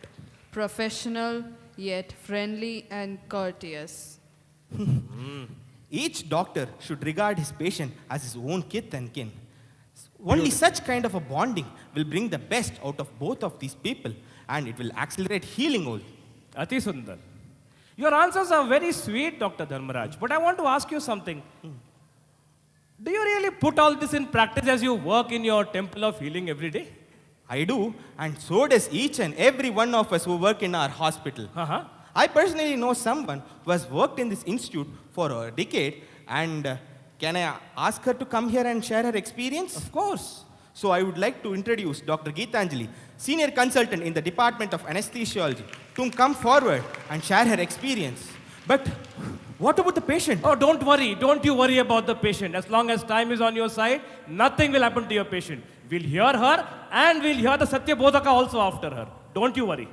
T: Professional, yet friendly and courteous.
K: Each doctor should regard his patient as his own kith and kin. Only such kind of a bonding will bring the best out of both of these people, and it will accelerate healing all.
H: Ati Sundar. Your answers are very sweet, Dr. Dharmaraj, but I want to ask you something. Do you really put all this in practice as you work in your temple of healing every day?
K: I do, and so does each and every one of us who work in our hospital. I personally know someone who has worked in this institute for a decade, and can I ask her to come here and share her experience?
H: Of course.
K: So I would like to introduce Dr. Geetanjali, Senior Consultant in the Department of Anesthesiology, to come forward and share her experience. But what about the patient?
H: Oh, don't worry. Don't you worry about the patient. As long as time is on your side, nothing will happen to your patient. We'll hear her and we'll hear the Satya Bodhaka also after her. Don't you worry.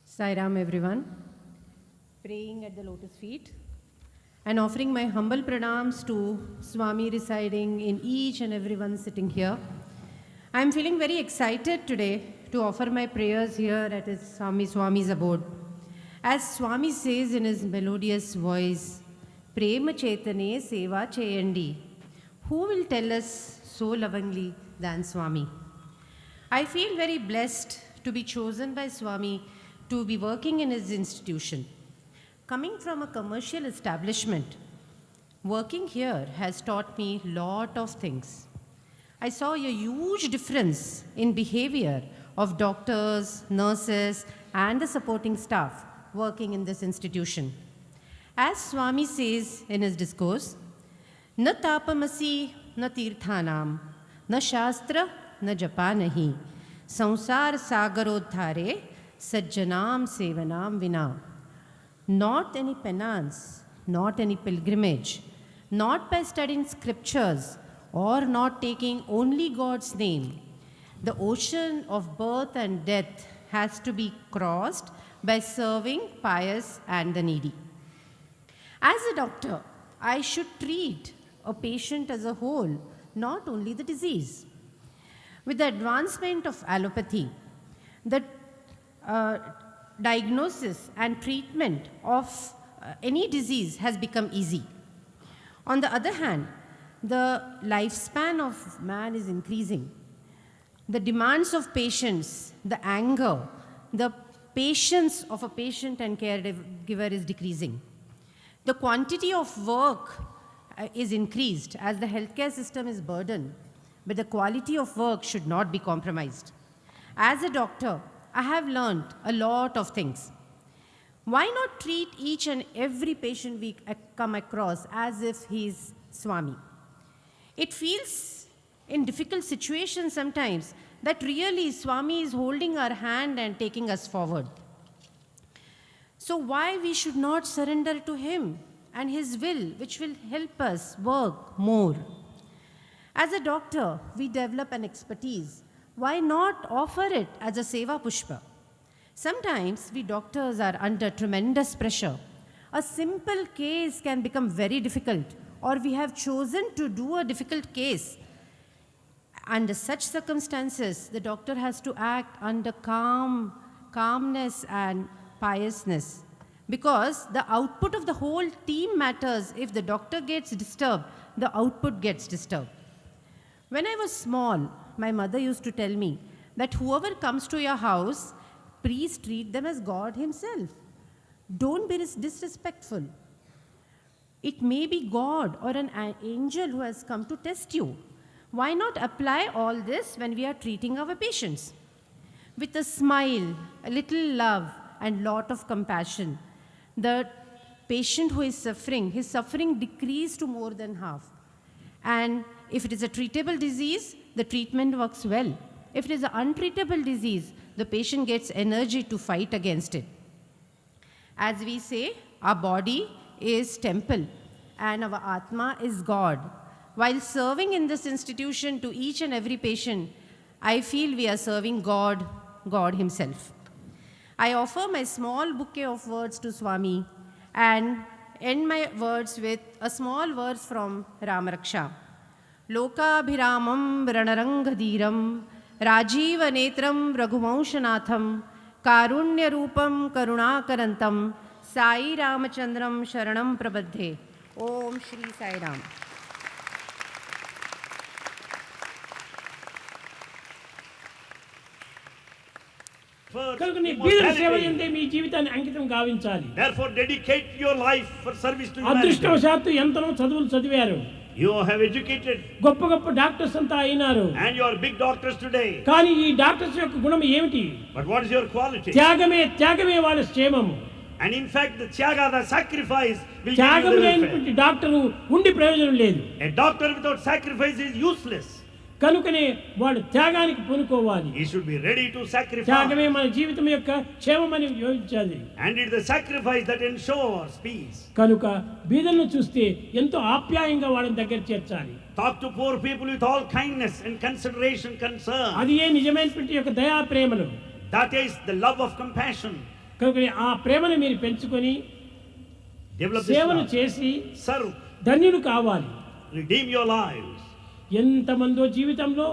U: Sai Ram, everyone. Praying at the lotus feet and offering my humble pranams to Swami residing in each and everyone sitting here. I am feeling very excited today to offer my prayers here at his Swami's abode. As Swami says in his melodious voice, Prema Chetane Seva Cheyandi. Who will tell us so lovingly than Swami? I feel very blessed to be chosen by Swami to be working in his institution. Coming from a commercial establishment, working here has taught me a lot of things. I saw a huge difference in behavior of doctors, nurses, and the supporting staff working in this institution. As Swami says in his discourse, Na tapamasi na tirthanam, na shastra na japa nahi, sansar sagarodhare sajjanam sevanam vina. Not any penance, not any pilgrimage, not by studying scriptures or not taking only God's name. The ocean of birth and death has to be crossed by serving pious and the needy. As a doctor, I should treat a patient as a whole, not only the disease. With the advancement of allopathy, the diagnosis and treatment of any disease has become easy. On the other hand, the lifespan of man is increasing. The demands of patients, the anger, the patience of a patient and caregiver is decreasing. The quantity of work is increased as the healthcare system is burdened, but the quality of work should not be compromised. As a doctor, I have learned a lot of things. Why not treat each and every patient we come across as if he is Swami? It feels in difficult situations sometimes that really Swami is holding our hand and taking us forward. So why we should not surrender to him and his will, which will help us work more? As a doctor, we develop an expertise. Why not offer it as a Seva Pushpa? Sometimes we doctors are under tremendous pressure. A simple case can become very difficult, or we have chosen to do a difficult case. Under such circumstances, the doctor has to act under calmness and piousness, because the output of the whole team matters. If the doctor gets disturbed, the output gets disturbed. When I was small, my mother used to tell me that whoever comes to your house, please treat them as God himself. Don't be disrespectful. It may be God or an angel who has come to test you. Why not apply all this when we are treating our patients? With a smile, a little love, and lot of compassion, the patient who is suffering, his suffering decreased to more than half. And if it is a treatable disease, the treatment works well. If it is an untreatable disease, the patient gets energy to fight against it. As we say, our body is temple and our Atma is God. While serving in this institution to each and every patient, I feel we are serving God himself. I offer my small bouquet of words to Swami and end my words with a small verse from Ramaraksha. Lokabhiramam Ranarangadhiram Rajiva Netram Raghuvanshanatham Karunya Rupam Karunakarantam Sai Ramachandram Sharanam Prabadhe. Om Shri Sai Ram.
B: కనుక నీ బీదల సేవ యందే మీ జీవితాన్ని అంకితం గావించాలి.
V: Therefore dedicate your life for service to humanity.
B: అదృష్టవశాత్తు ఎంతనో చదువులు చదివారు.
V: You have educated.
B: గొప్ప గొప్ప డాక్టర్స్ అంతా అయినారు.
V: And you are big doctors today.
B: కానీ ఈ డాక్టర్స్ యొక్క గుణం ఏమిటి?
V: But what is your quality?
B: త్యాగమే వాళ్ళ క్షేమము.
V: And in fact the tyaga, the sacrifice will give you
B: త్యాగం
V: the
B: లేనటువంటి డాక్టరు ఉండి ప్రయోజనం లేదు.
V: A doctor without sacrifice is useless.
B: కనుకనే వాడు త్యాగానికి పూనుకోవాలి.
V: He should be ready to sacrifice.
B: త్యాగమే మన జీవితం యొక్క క్షేమమని యోచించాలి.
V: And it is the sacrifice that ensures peace.
B: కనుక బీదలను చూస్తే ఎంతో ఆప్యాయంగా వాళ్ళని దగ్గర చేర్చాలి.
V: Talk to poor people with all kindness and consideration, concern.
B: అది ఏ నిజమైనటువంటి యొక్క దయా ప్రేమలు.
V: That is the love of compassion.
B: కనుక ఆ ప్రేమను మీరు పెంచుకొని సేవను చేసి
V: serve,
B: ధన్యులు కావాలి.
V: redeem your lives.
B: ఎంతమందో జీవితంలో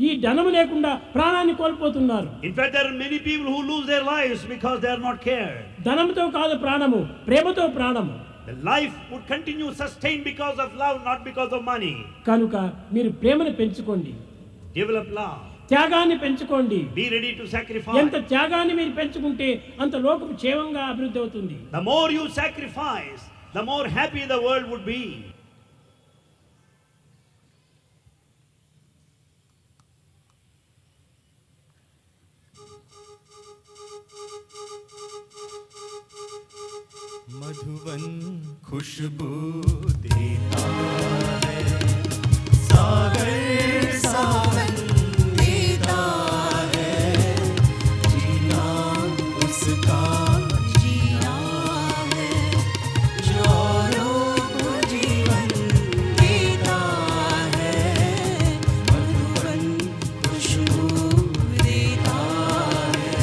B: ఈ ధనము లేకుండా ప్రాణాన్ని కోల్పోతున్నారు.
V: In fact there are many people who lose their lives because they are not cared.
B: ధనంతో కాదు ప్రాణము, ప్రేమతో ప్రాణము.
V: The life would continue sustained because of love, not because of money.
B: కనుక మీరు ప్రేమను పెంచుకోండి.
V: Develop love.
B: త్యాగాన్ని పెంచుకోండి.
V: Be ready to sacrifice.
B: ఎంత త్యాగాన్ని మీరు పెంచుకుంటే అంత లోకం క్షేమంగా అభివృద్ధి అవుతుంది.
V: The more you sacrifice, the more happy the world would be.
G: मधुवन खुशबू देता है, सागर सावन देता है, जीना उसका जीना है, जो औरों को जीवन देता है, मधुवन खुशबू देता है.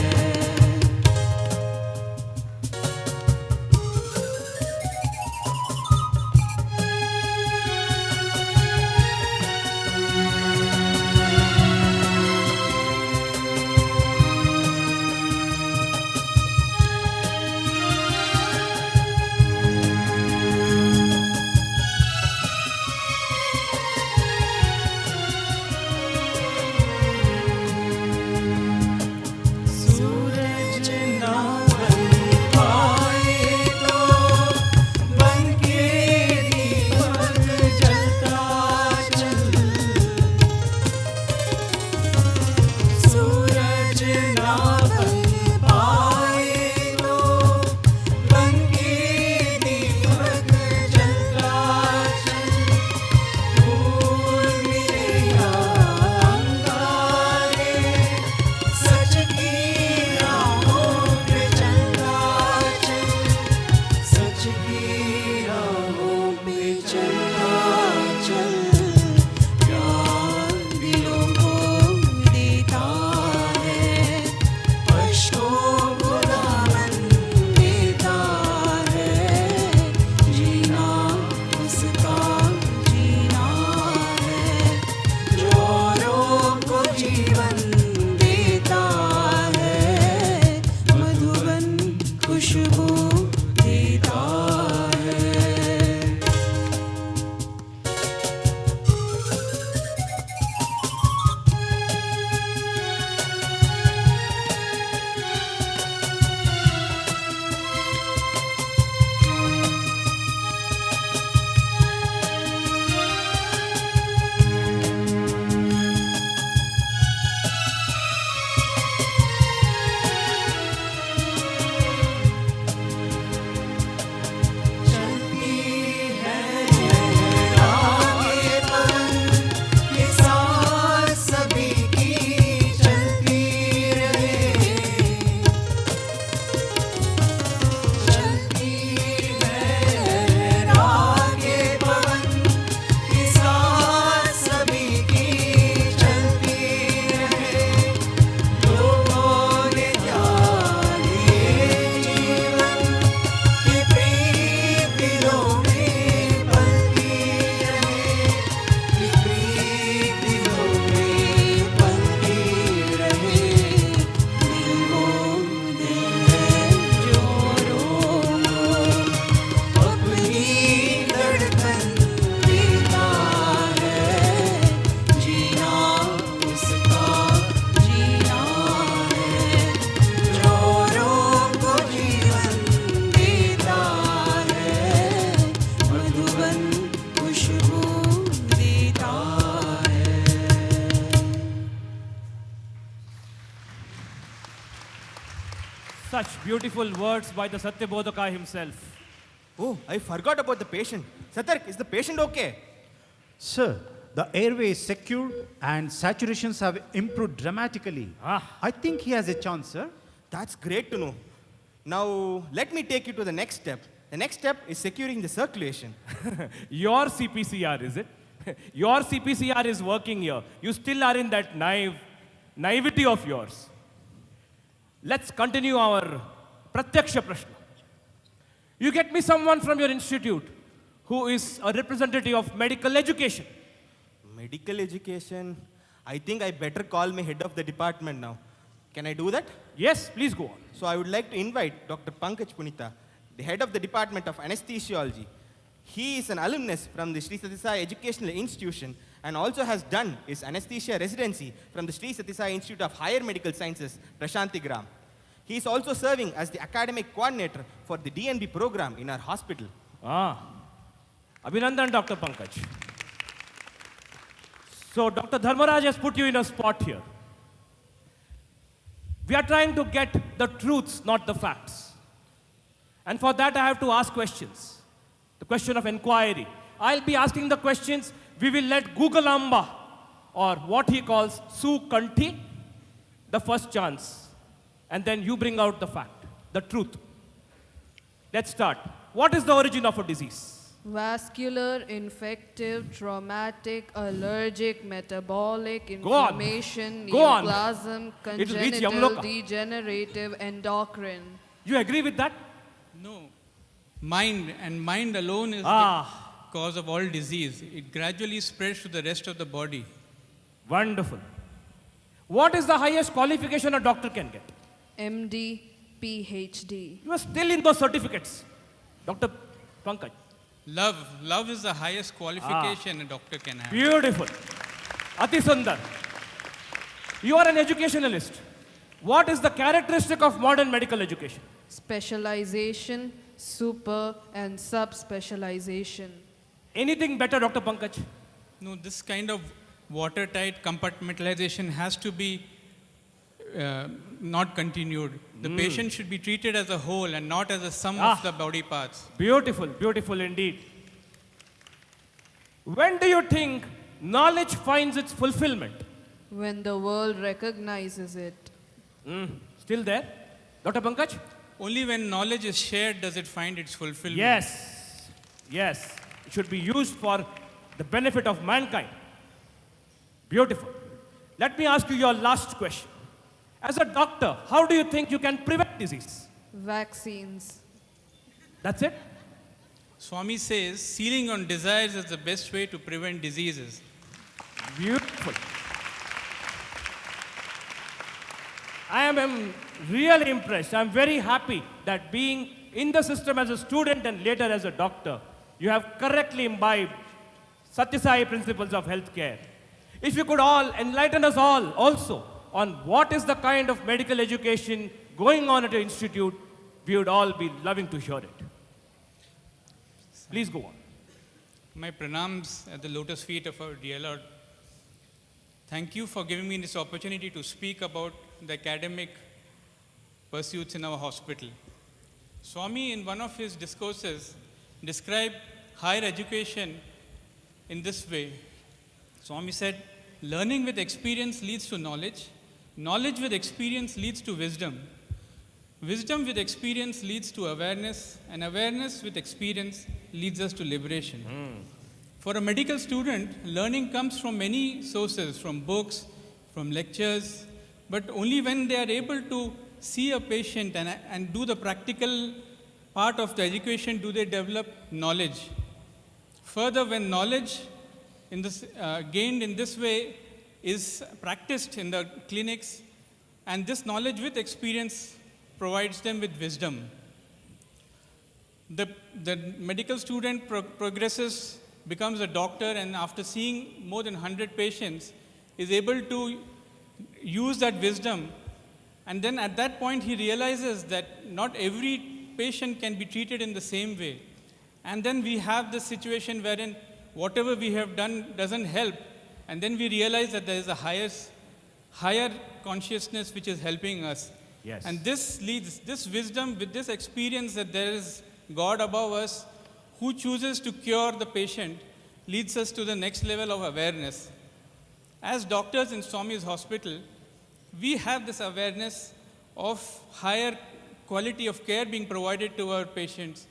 H: Such beautiful words by the Satyabodhaka himself.
K: Oh, I forgot about the patient. Satark, is the patient okay?
I: Sir, the airway is secure and saturations have improved dramatically. I think he has a chance, sir.
K: That's great to know. Now, let me take you to the next step. The next step is securing the circulation.
H: Your CPCR, is it? Your CPCR is working here. You still are in that naivety of yours. Let's continue our Pratyaksha Prashna. You get me someone from your institute who is a representative of medical education.
K: Medical education? I think I better call my head of the department now. Can I do that?
H: Yes, please go on.
K: So I would like to invite Dr. Pankaj Punita, the head of the Department of Anesthesiology. He is an alumnus from the Sri Sathya Sai Educational Institution and also has done his anesthesia residency from the Sri Sathya Sai Institute of Higher Medical Sciences, Prashantigram. He is also serving as the academic coordinator for the DNB program in our hospital.
H: Abhinandan, Dr. Pankaj. So Dr. Dharmaraj has put you in a spot here. We are trying to get the truths, not the facts. And for that I have to ask questions. The question of inquiry. I'll be asking the questions. We will let Google Amba, or what he calls Sukanti, the first chance. And then you bring out the fact, the truth. Let's start. What is the origin of a disease?
T: Vascular, infective, traumatic, allergic, metabolic,
H: Go on.
T: inflammation,
H: Go on.
T: neoplasm,
H: It will reach
T: congenital,
H: Yamloka.
T: degenerative, endocrine.
H: You agree with that?
A: No. Mind, and mind alone is the cause of all disease. It gradually spreads to the rest of the body.
H: Wonderful. What is the highest qualification a doctor can get?
T: MD, PhD.
H: You are still in those certificates. Dr. Pankaj.
A: Love. Love is the highest qualification a doctor can have.
H: Beautiful. Ati Sundar. You are an educationalist. What is the characteristic of modern medical education?
T: Specialization, super and subspecialization.
H: Anything better, Dr. Pankaj?
A: No, this kind of watertight compartmentalization has to be not continued. The patient should be treated as a whole and not as a sum of the body parts.
H: Beautiful, beautiful indeed. When do you think knowledge finds its fulfillment?
T: When the world recognizes it.
H: Still there? Dr. Pankaj?
A: Only when knowledge is shared does it find its fulfillment.
H: Yes. Yes. It should be used for the benefit of mankind. Beautiful. Let me ask you your last question. As a doctor, how do you think you can prevent disease?
T: Vaccines.
H: That's it?
A: Swami says sealing on desires is the best way to prevent diseases.
H: Beautiful. I am really impressed. I'm very happy that being in the system as a student and later as a doctor, you have correctly imbibed Sathya Sai principles of healthcare. If you could all enlighten us all also on what is the kind of medical education going on at your institute, we would all be loving to hear it. Please go on.
A: My pranams at the lotus feet of our dear Lord. Thank you for giving me this opportunity to speak about the academic pursuits in our hospital. Swami, in one of his discourses, described higher education in this way. Swami said, learning with experience leads to knowledge. Knowledge with experience leads to wisdom. Wisdom with experience leads to awareness, and awareness with experience leads us to liberation. For a medical student, learning comes from many sources, from books, from lectures, but only when they are able to see a patient and do the practical part of the education do they develop knowledge. Further, when knowledge gained in this way is practiced in the clinics, and this knowledge with experience provides them with wisdom. The medical student progresses, becomes a doctor, and after seeing more than 100 patients, is able to use that wisdom. And then at that point, he realizes that not every patient can be treated in the same way. And then we have this situation wherein whatever we have done doesn't help. And then we realize that there is a higher consciousness which is helping us.
H: Yes.
A: And this leads, this wisdom with this experience that there is God above us who chooses to cure the patient leads us to the next level of awareness. As doctors in Swami's hospital, we have this awareness of higher quality of care being provided to our patients,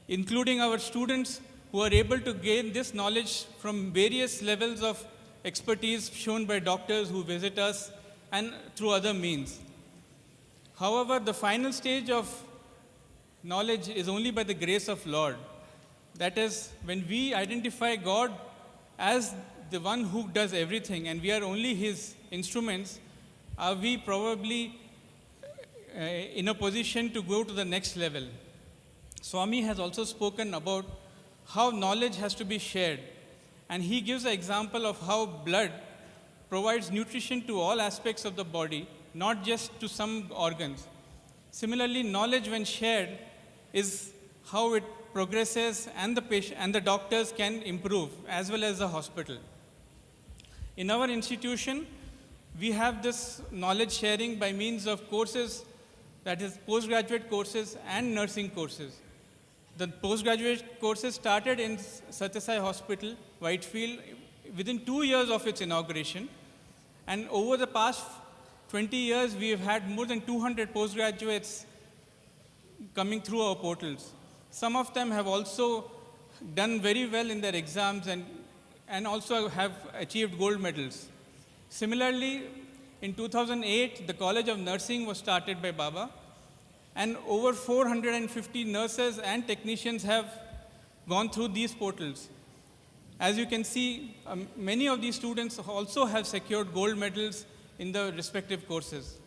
A: including our students who are able to gain this knowledge from various levels of expertise shown by doctors who visit us and through other means. However, the final stage of knowledge is only by the grace of Lord. That is, when we identify God as the one who does everything and we are only His instruments, are we probably in a position to go to the next level. Swami has also spoken about how knowledge has to be shared. And he gives an example of how blood provides nutrition to all aspects of the body, not just to some organs. Similarly, knowledge when shared is how it progresses and the patient and the doctors can improve, as well as the hospital. In our institution, we have this knowledge sharing by means of courses, that is postgraduate courses and nursing courses. The postgraduate courses started in SSSI Hospital, Whitefield, within 2 years of its inauguration. And over the past 20 years, we have had more than 200 postgraduates coming through our portals. Some of them have also done very well in their exams and also have achieved gold medals. Similarly, in 2008, the College of Nursing was started by Bhava, and over 450 nurses and technicians have gone through these portals. As you can see, many of these students also have secured gold medals in the respective courses.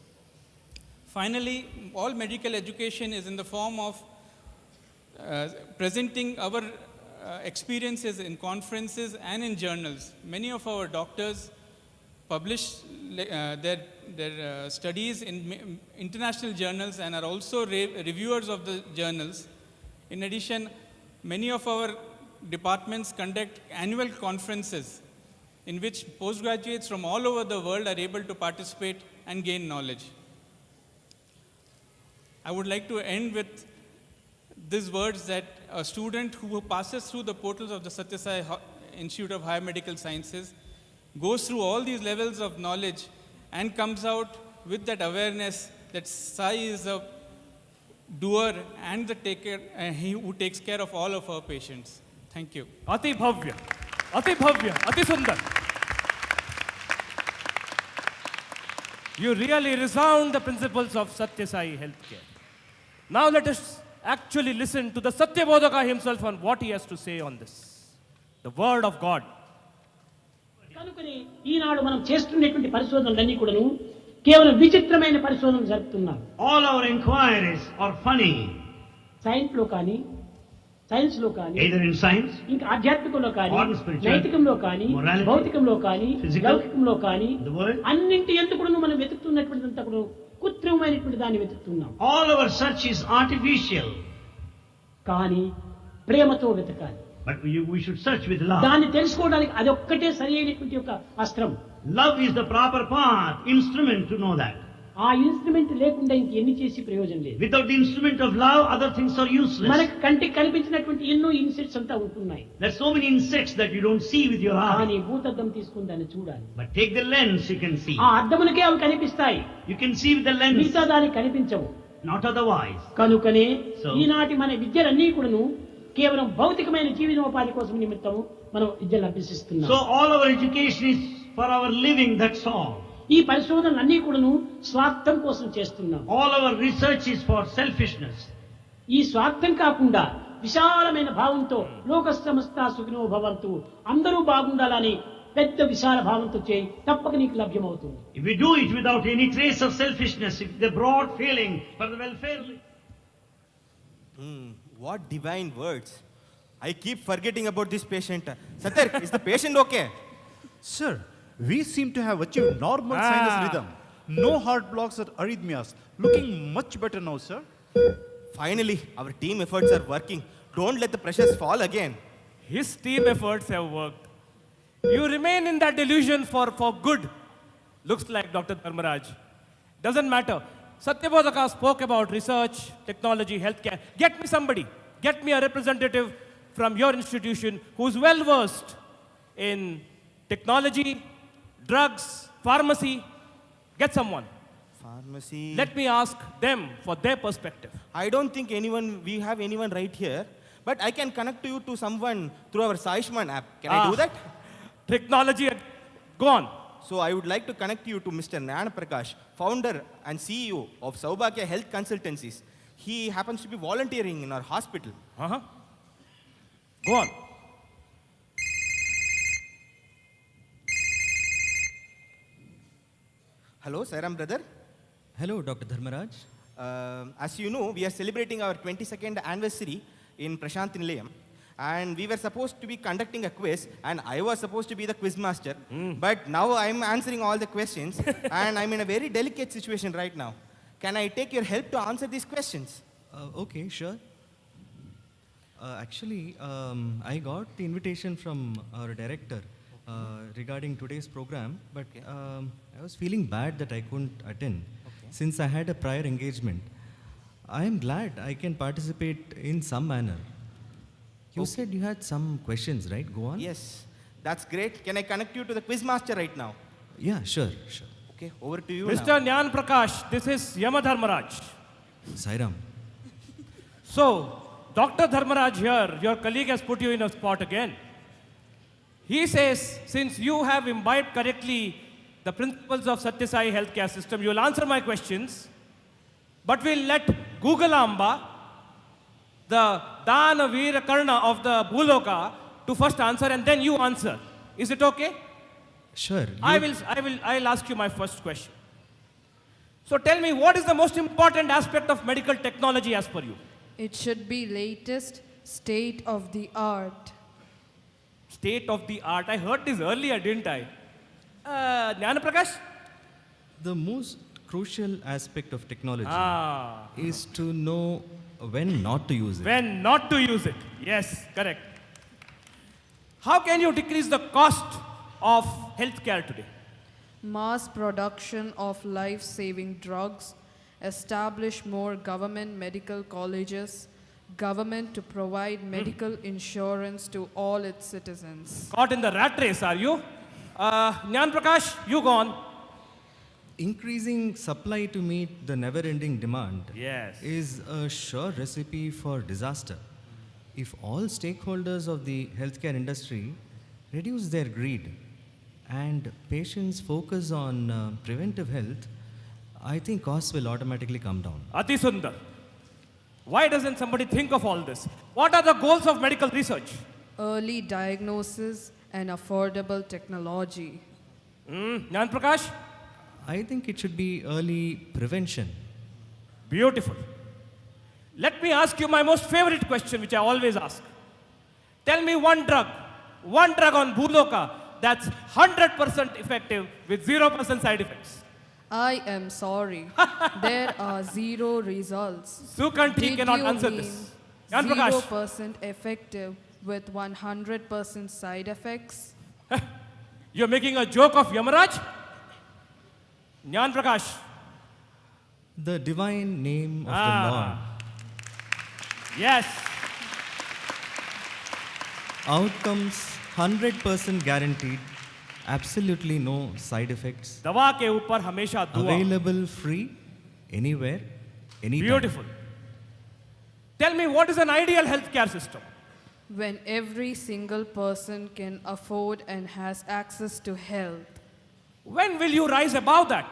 A: Finally, all medical education is in the form of presenting our experiences in conferences and in journals. Many of our doctors publish their studies in international journals and are also reviewers of the journals. In addition, many of our departments conduct annual conferences in which postgraduates from all over the world are able to participate and gain knowledge. I would like to end with these words that a student who passes through the portals of the SSSI Institute of Higher Medical Sciences goes through all these levels of knowledge and comes out with that awareness that Sai is a doer and the taker, he who takes care of all of our patients. Thank you.
H: Ati Bhavya, Ati Sundar. You really resound the principles of Satya Sai Healthcare. Now let us actually listen to the Satya Bodhaka himself on what he has to say on this. The word of God.
B: కనుకనే ఈనాడు మనం చేస్తున్నటువంటి పరిశోధనలన్నీ కూడాను కేవలం విచిత్రమైన పరిశోధనలు జరుపుతున్నాం.
V: All our inquiries are funny.
B: Science లో కానీ
V: Either in science,
B: ఇంకా ఆధ్యాత్మికంలో కానీ
V: or in spirituality,
B: నైతికంలో కానీ
V: morality,
B: భౌతికంలో కానీ
V: physical,
B: లౌకికంలో కానీ
V: the world,
B: అన్నింటి ఎందుకు కూడాను మనం వెతుకుతున్నటువంటిదంతా కూడా కృత్రిమమైనటువంటి దాన్ని వెతుకుతున్నాం.
V: all our search is artificial.
B: కానీ ప్రేమతో వెతకాలి.
V: But we should search with love.
B: దాన్ని తెలుసుకోవడానికి అది ఒక్కటే సరైనటువంటి ఒక అస్త్రం.
V: Love is the proper path, instrument to know that.
B: ఆ ఇన్స్ట్రుమెంట్ లేకుండా ఇంకెన్ని చేసి ప్రయోజనం లేదు.
V: Without the instrument of love, other things are useless.
B: మనకు కంటికి కనిపించినటువంటి ఎన్నో ఇన్సెక్ట్స్ అంతా ఉంటున్నాయి.
V: There's so many insects that you don't see with your eye.
B: కానీ భూతద్దం తీసుకుని దాన్ని చూడాలి.
V: But take the lens, you can see.
B: ఆ అద్దమునకే అవి కనిపిస్తాయి.
V: You can see with the lens.
B: మిగతా దానికి కనిపించవు.
V: Not otherwise.
B: కనుకనే ఈనాటి మన విద్యలన్నీ కూడాను కేవలం భౌతికమైన జీవనోపాధి కోసం నిమిత్తం మనం విద్యను అభ్యసిస్తున్నాం.
V: So all our education is for our living, that's all.
B: ఈ పరిశోధనలన్నీ కూడాను స్వార్థం కోసం చేస్తున్నాం.
V: All our research is for selfishness.
B: ఈ స్వార్థం కాకుండా విశాలమైన భావంతో లోక సమస్త సుఖినో భవంతు, అందరూ బాగుండాలని పెద్ద విశాల భావంతో చేయి, తప్పక నీకు లభ్యమవుతుంది.
V: If we do it without any trace of selfishness, if the broad feeling for the welfare.
K: What divine words. I keep forgetting about this patient. Satyar, is the patient okay?
I: Sir, we seem to have achieved normal sinus rhythm. No heart blocks or arrhythmias. Looking much better now, sir.
K: Finally, our team efforts are working. Don't let the pressures fall again.
H: His team efforts have worked. You remain in that delusion for good. Looks like Dr. Dharmaraj. Doesn't matter. Satyabodhaka spoke about research, technology, healthcare. Get me somebody. Get me a representative from your institution who's well versed in technology, drugs, pharmacy. Get someone.
K: Pharmacy.
H: Let me ask them for their perspective.
K: I don't think we have anyone right here, but I can connect you to someone through our Saiyushman app. Can I do that?
H: Technology, go on.
K: So I would like to connect you to Mr. Nayana Prakash, founder and CEO of Saubhagya Health Consultancies. He happens to be volunteering in our hospital.
H: Go on.
K: Hello, Sairam brother.
C: Hello, Dr. Dharmaraj.
K: As you know, we are celebrating our 22nd anniversary in Prashant Nilayam. And we were supposed to be conducting a quiz, and I was supposed to be the quiz master. But now I'm answering all the questions, and I'm in a very delicate situation right now. Can I take your help to answer these questions?
C: Okay, sure. Actually, I got the invitation from our director regarding today's program, but I was feeling bad that I couldn't attend since I had a prior engagement. I am glad I can participate in some manner. You said you had some questions, right? Go on.
K: Yes, that's great. Can I connect you to the quiz master right now?
C: Yeah, sure.
K: Okay, over to you
H: Mr. Nyan Prakash, this is Yama Dharmaraj.
C: Sairam.
H: So, Dr. Dharmaraj here, your colleague has put you in a spot again. He says, since you have imbibed correctly the principles of Satya Sai healthcare system, you will answer my questions, but we'll let Google Amba, the Dana Veera Karna of the Bhuloka, to first answer and then you answer. Is it okay?
C: Sure.
H: I'll ask you my first question. So tell me, what is the most important aspect of medical technology as per you?
T: It should be latest, state of the art.
H: State of the art. I heard this earlier, didn't I? Jnana Prakash?
C: The most crucial aspect of technology is to know when not to use it.
H: When not to use it. Yes, correct. How can you decrease the cost of healthcare today?
T: Mass production of life-saving drugs, establish more government medical colleges, government to provide medical insurance to all its citizens.
H: Caught in the rat race, are you? Nyan Prakash, you go on.
C: Increasing supply to meet the never-ending demand
H: Yes.
C: is a sure recipe for disaster. If all stakeholders of the healthcare industry reduce their greed and patients focus on preventive health, I think costs will automatically come down.
H: Ati Sundar. Why doesn't somebody think of all this? What are the goals of medical research?
T: Early diagnosis and affordable technology.
H: Nyan Prakash?
C: I think it should be early prevention.
H: Beautiful. Let me ask you my most favorite question, which I always ask. Tell me one drug on Bhuloka that's 100% effective with 0% side effects.
T: I am sorry. There are zero results.
H: Sukanti cannot answer this. Nyan Prakash.
T: 0% effective with 100% side effects.
H: You're making a joke of Yamaraj? Nyan Prakash.
C: The divine name of the Lord.
H: Yes.
C: Outcomes 100% guaranteed. Absolutely no side effects.
H: Dawa ke upar hamesha dua.
C: Available free, anywhere, anytime.
H: Beautiful. Tell me, what is an ideal healthcare system?
T: When every single person can afford and has access to health.
H: When will you rise above that?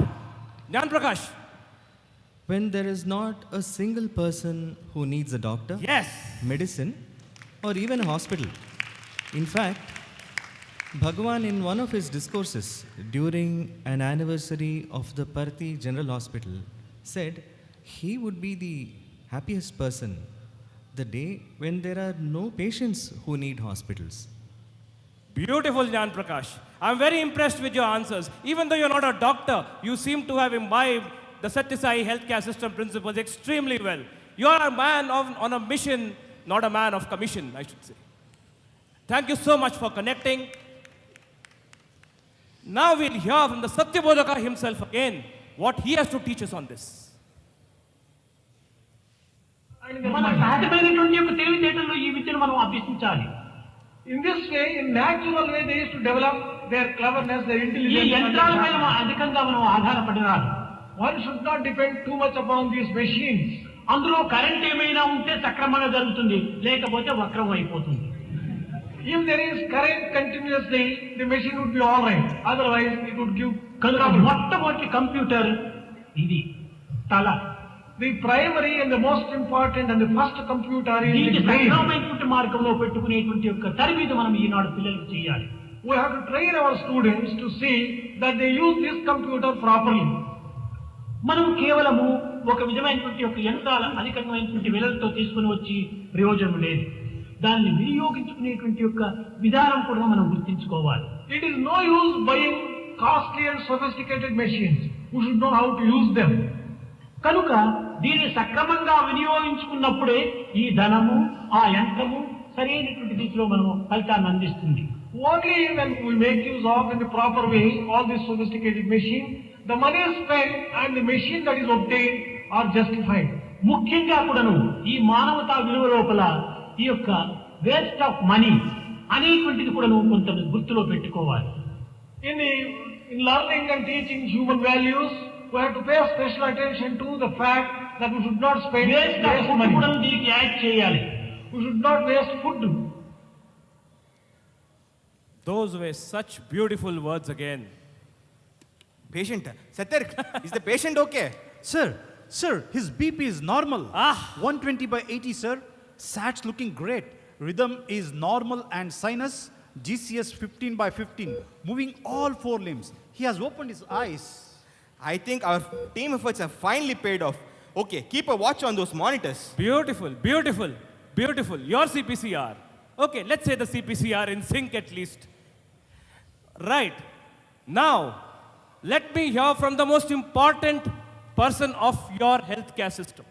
H: Nyan Prakash.
C: When there is not a single person who needs a doctor,
H: yes,
C: medicine, or even a hospital. In fact, Bhagavan in one of his discourses during an anniversary of the Parthi General Hospital said he would be the happiest person the day when there are no patients who need hospitals.
H: Beautiful, Nyan Prakash. I'm very impressed with your answers. Even though you're not a doctor, you seem to have imbibed the Satya Sai healthcare system principles extremely well. You're a man on a mission, not a man of commission, I should say. Thank you so much for connecting. Now we'll hear from the Satyabodhaka himself again, what he has to teach us on this.
B: మన సహజమైనటువంటి యొక్క తెలివితేటల్లో ఈ విద్యను మనం అభ్యసించాలి.
E: In this way, in natural way, they used to develop their cleverness, their
B: ఈ
E: intelligence.
B: యంత్రాలపై అధికంగా మనం ఆధారపడినారు.
E: One should not depend too much upon these machines.
B: అందులో కరెంట్ ఏమైనా ఉంటే సక్రమంగా జరుగుతుంది, లేకపోతే వక్రం అయిపోతుంది.
E: If there is current continuously, the machine would be all right. Otherwise, it would give
B: కనుక
E: trouble.
B: మొట్టమొదటి కంప్యూటర్ ఇది తల.
E: The primary and the most important and the first computer is
B: దీనికి
E: the brain.
B: సక్రమమైనటువంటి మార్గంలో పెట్టుకునేటువంటి యొక్క తరబీదు మనం ఈనాడు పిల్లలకు చేయాలి.
E: We have to train our students to see that they use this computer properly.
B: మనం కేవలము ఒక విధమైనటువంటి యొక్క యంత్రాల అధికమైనటువంటి విలువలతో తీసుకుని వచ్చి ప్రయోజనం లేదు. దాన్ని వినియోగించుకునేటువంటి యొక్క విధానం కూడా మనం గుర్తించుకోవాలి.
E: It is no use buying costly and sophisticated machines. We should know how to use them.
B: కనుక దీన్ని సక్రమంగా వినియోగించుకున్నప్పుడే ఈ ధనము ఆ యంత్రము సరైనటువంటి దిశలో మనము ఫలితాన్ని అందిస్తుంది.
E: Only when we make use of in the proper way all these sophisticated machines, the money spent and the machine that is obtained are justified.
B: ముఖ్యంగా కూడాను ఈ మానవతా విలువ లోపల ఈ యొక్క వేస్ట్ ఆఫ్ మనీ అనేటువంటిది కూడాను కొంత గుర్తులో పెట్టుకోవాలి.
E: In learning and teaching human values, we have to pay special attention to the fact that we should not spend waste money.
B: కూడా దీనికి యాడ్ చేయాలి.
E: We should not waste food.
H: Those were such beautiful words again.
K: Patient, Satyar, is the patient okay?
I: Sir, his BP is normal. 120/80, sir. Sats looking great. Rhythm is normal and sinus GCS 15/15, moving all 4 limbs. He has opened his eyes.
K: I think our team efforts have finally paid off. Okay, keep a watch on those monitors.
H: Beautiful, beautiful, beautiful. Your CPCR. Okay, let's say the CPCR in sync at least. Right. Now, let me hear from the most important person of your healthcare system.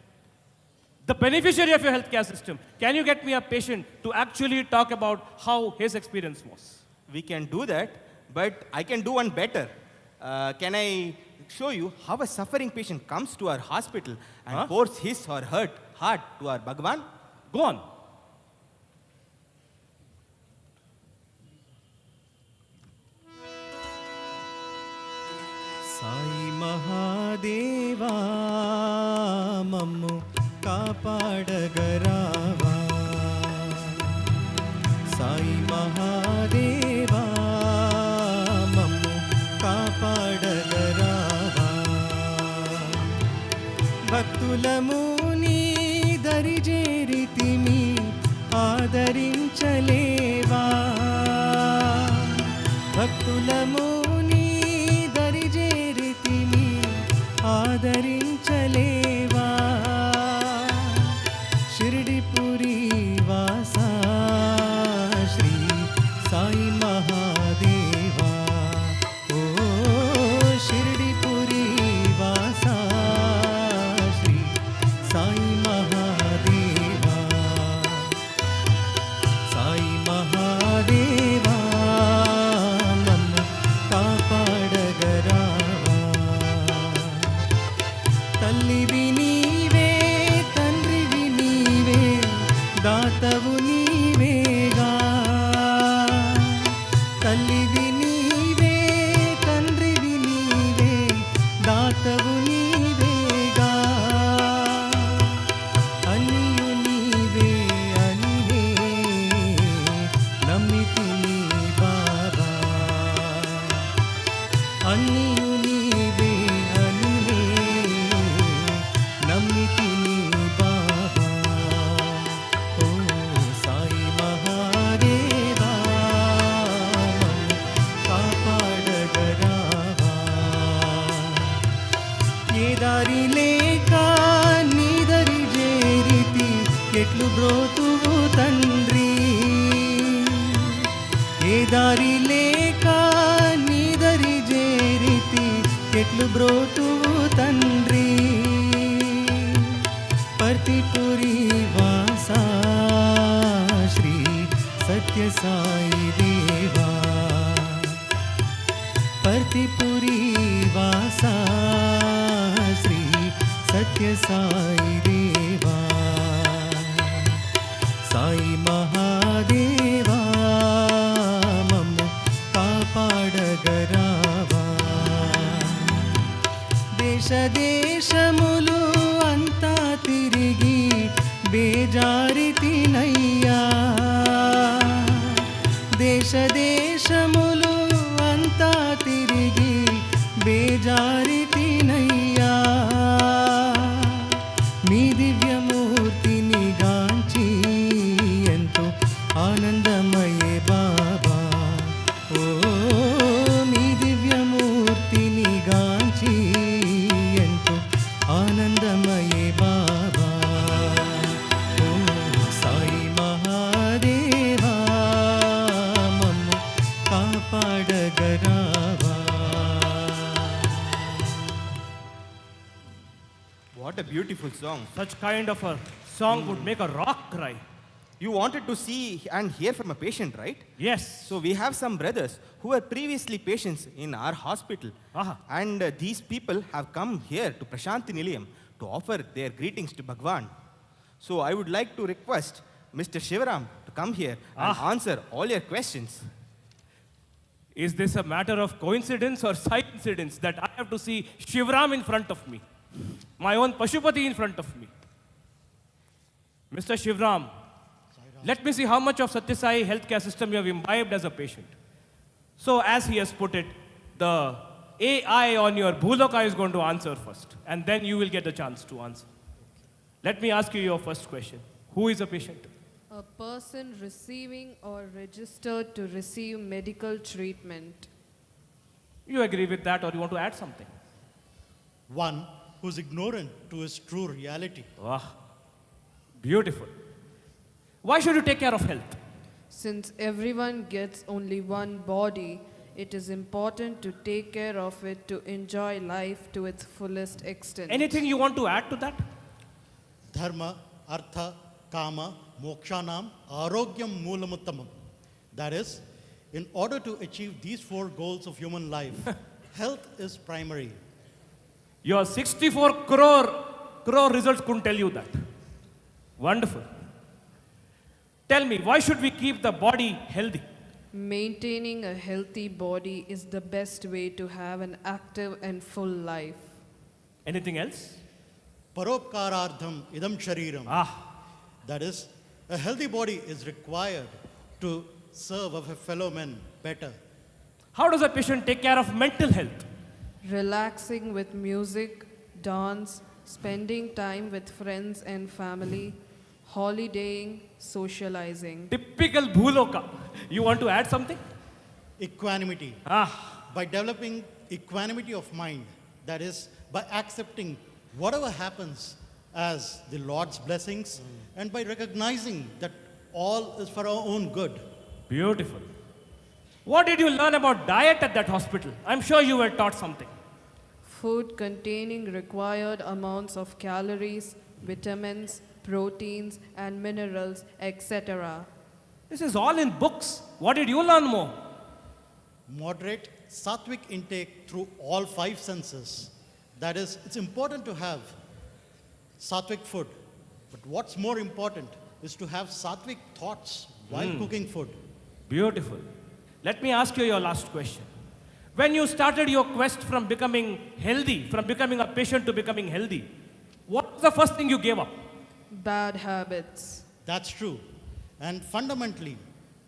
H: The beneficiary of your healthcare system. Can you get me a patient to actually talk about how his experience was?
K: We can do that, but I can do one better. Can I show you how a suffering patient comes to our hospital and pours his or her heart to our Bhagwan?
H: Go on.
C: Sai Mahadeva Mammu Kapadagarawa. Sai Mahadeva Mammu Kapadagarawa. భక్తులము నీ దరిజేరితిమి ఆదరించలేవా. భక్తులము నీ దరిజేరితిమి ఆదరించలేవా. షిరిడిపురి వాసా శ్రీ సాయి మహాదేవా. ఓ షిరిడిపురి వాసా శ్రీ సాయి మహాదేవా. సాయి మహాదేవా మమ్ము కాపాడగరావా. తల్లివి నీవే తండ్రివి నీవే దాతవు నీవేగా. తల్లివి నీవే తండ్రివి నీవే దాతవు నీవేగా. అనియు నీవే అనినే నమ్మితిని బాబా. అనియు నీవే అనినే నమ్మితిని బాబా. ఓ సాయి మహాదేవా మమ్ము కాపాడగరావా. ఏ దారి లేక నీ దరి చేరితి ఎట్లు బ్రోతువు తండ్రి. ఏ దారి లేక నీ దరి చేరితి ఎట్లు బ్రోతువు తండ్రి. పర్తిపురి వాసా శ్రీ సత్య సాయి దేవా. పర్తిపురి వాసా శ్రీ సత్య సాయి దేవా. సాయి మహాదేవా మమ్ము కాపాడగరావా దేశ దేశములు అంతా తిరిగి బేజారితినయ్యా దేశ దేశములు అంతా తిరిగి బేజారితినయ్యా మీ దివ్యమూర్తిని గాంచి ఎంతో ఆనందమయే బాబా ఓ మీ దివ్యమూర్తిని గాంచి ఎంతో ఆనందమయే బాబా ఓ సాయి మహాదేవా మమ్ము కాపాడగరావా.
K: What a beautiful song.
H: Such kind of a song would make a rock cry.
K: You wanted to see and hear from a patient, right?
H: Yes.
K: So we have some brothers who were previously patients in our hospital. And these people have come here to Prashanti Nilayam to offer their greetings to Bhagwan. So I would like to request Mr. Shivaram to come here and answer all your questions.
H: Is this a matter of coincidence or coincidence that I have to see Shivaram in front of me? My own Pashupati in front of me. Mr. Shivaram, let me see how much of Satyasai healthcare system you have imbibed as a patient. So as he has put it, the AI on your Bhuloka is going to answer first, and then you will get the chance to answer. Let me ask you your first question. Who is a patient?
T: A person receiving or registered to receive medical treatment.
H: You agree with that, or you want to add something?
F: One who's ignorant to his true reality.
H: Wow, beautiful. Why should you take care of health?
T: Since everyone gets only one body, it is important to take care of it to enjoy life to its fullest extent.
H: Anything you want to add to that?
F: Dharma, artha, kama, mokshanam, arogyam moolamuttamam. That is, in order to achieve these four goals of human life, health is primary.
H: Your 64 crore results couldn't tell you that. Wonderful. Tell me, why should we keep the body healthy?
T: Maintaining a healthy body is the best way to have an active and full life.
H: Anything else?
F: Paropkarardham idam shariram. That is, a healthy body is required to serve of a fellow man better.
H: How does a patient take care of mental health?
T: Relaxing with music, dance, spending time with friends and family, holidaying, socializing.
H: Typical Bhuloka. You want to add something?
F: Equanimity. By developing equanimity of mind, that is, by accepting whatever happens as the Lord's blessings, and by recognizing that all is for our own good.
H: Beautiful. What did you learn about diet at that hospital? I'm sure you were taught something.
T: Food containing required amounts of calories, vitamins, proteins, and minerals, etc.
H: This is all in books. What did you learn more?
F: Moderate sattvic intake through all five senses. That is, it's important to have sattvic food. But what's more important is to have sattvic thoughts while cooking food.
H: Beautiful. Let me ask you your last question. When you started your quest from becoming healthy, from becoming a patient to becoming healthy, what was the first thing you gave up?
T: Bad habits.
F: That's true. And fundamentally,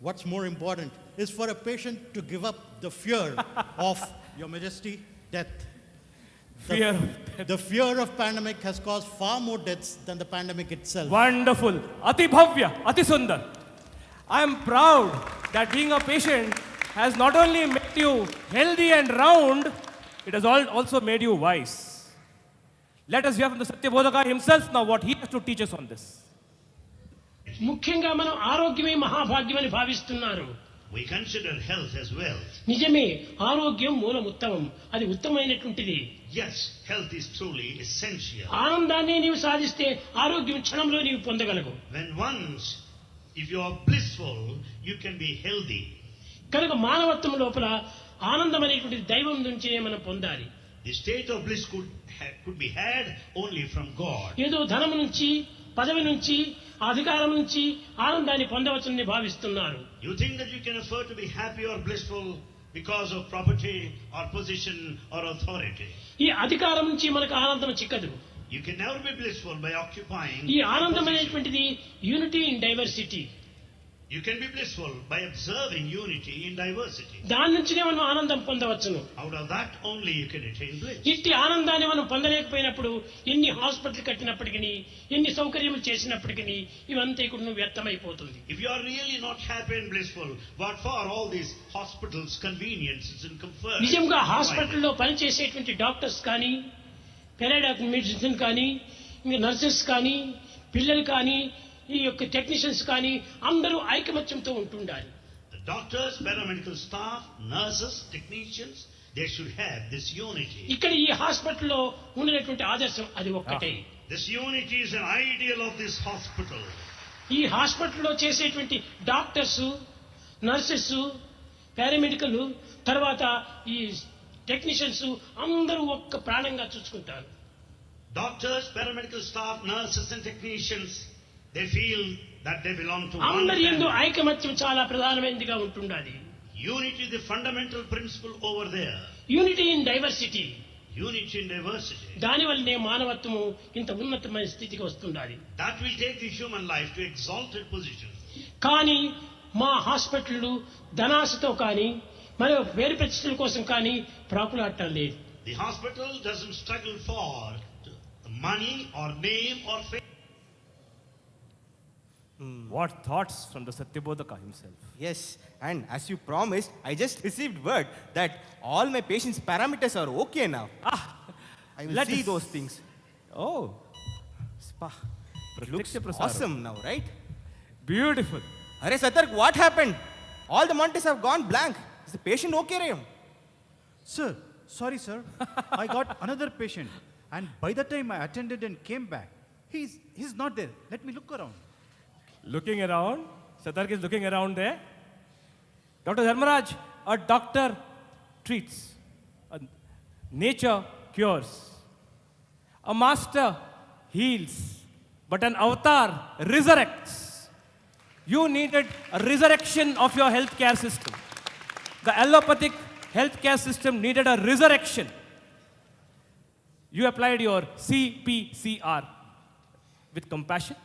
F: what's more important is for a patient to give up the fear of, Your Majesty, death. The fear of pandemic has caused far more deaths than the pandemic itself.
H: Wonderful. Ati Bhavya, Ati Sundar. I am proud that being a patient has not only made you healthy and round, it has also made you wise. Let us hear from the Satyabodhaka himself now what he has to teach us on this.
B: ముఖ్యంగా మనం ఆరోగ్యమే మహాభాగ్యమని భావిస్తున్నారు.
J: We consider health as wealth.
B: నిజమే, ఆరోగ్యం మూలం ఉత్తమం, అది ఉత్తమమైనటువంటిది.
J: Yes, health is truly essential.
B: ఆనందాన్ని నీవు సాధిస్తే ఆరోగ్యం క్షణంలో నీవు పొందగలవు.
J: If you are blissful, you can be healthy.
B: కనుక మానవత్వం లోపల ఆనందం అనేటువంటి దైవం నుంచే మనం పొందాలి.
J: The state of bliss could be had only from God.
B: ఏదో ధనం నుంచి పదవి నుంచి అధికారం నుంచి ఆనందాన్ని పొందవచ్చని భావిస్తున్నారు.
J: You think that you can afford to be happy or blissful because of property or position or authority.
B: ఈ అధికారం నుంచి మనకు ఆనందం చిక్కదు.
J: You can never be blissful by occupying.
B: ఈ ఆనందమైనటువంటిది unity in diversity.
J: You can be blissful by observing unity in diversity.
B: దాని నుంచినే మనం ఆనందం పొందవచ్చును.
J: Out of that only you can attain bliss.
B: ఇట్టి ఆనందాన్ని మనం పొందలేకపోయినప్పుడు ఎన్ని హాస్పిటల్ కట్టినప్పటికీ ఎన్ని సౌకర్యములు చేసినప్పటికీ ఇవంతా కూడా వ్యర్థమైపోతుంది.
J: If you are really not happy and blissful, what for all these hospitals, conveniences and comfort?
B: నిజంగా హాస్పిటల్లో పనిచేసేటువంటి డాక్టర్స్ కానీ పెరాడాక్ మెడిసిన్ కానీ ఇంకా నర్సెస్ కానీ పిల్లలు కానీ ఈ యొక్క టెక్నీషియన్స్ కానీ అందరూ ఐకమత్యంతో ఉంటుండాలి.
J: The doctors, paramedical staff, nurses, technicians, they should have this unity.
B: ఇక్కడ ఈ హాస్పిటల్లో ఉన్నటువంటి ఆదర్శం అది ఒక్కటే.
J: This unity is an ideal of this hospital.
B: ఈ హాస్పిటల్లో చేసేటువంటి డాక్టర్స్, నర్సెస్, పారామెడికల్ తర్వాత ఈ టెక్నీషియన్స్ అందరూ ఒక్క ప్రాణంగా చూసుకుంటారు.
J: Doctors, paramedical staff, nurses and technicians, they feel that they belong to one
B: అందరి యందు
J: family.
B: ఐకమత్యం చాలా ప్రధానమైనదిగా ఉంటుండాలి.
J: Unity is the fundamental principle over there.
B: Unity in diversity.
J: Unity in diversity.
B: దానివల్లనే మానవత్వము ఇంత ఉన్నతమైన స్థితికి వస్తుండాలి.
J: That will take the human life to exalted position.
B: కానీ మా హాస్పిటళ్ళు ధనాశతో కానీ మరి వేరు ప్రతిష్టల కోసం కానీ ప్రాకులాడటం లేదు.
J: The hospital doesn't struggle for money or name or fame.
H: What thoughts from the Satyabodhaka himself?
K: Yes, and as you promised, I just received word that all my patients' parameters are okay now. I will see those things. Oh, spa. It looks awesome now, right?
H: Beautiful.
K: Arey Satark, what happened? All the monitors have gone blank. Is the patient okay, Rayam?
I: Sir, sorry, sir. I got another patient. And by the time I attended and came back, he's not there. Let me look around.
H: Looking around, Satark is looking around there. Dr. Dharmaraj, a doctor treats, nature cures, a master heals, but an avatar resurrects. You needed a resurrection of your healthcare system. The allopathic healthcare system needed a resurrection. You applied your CPCR with compassion,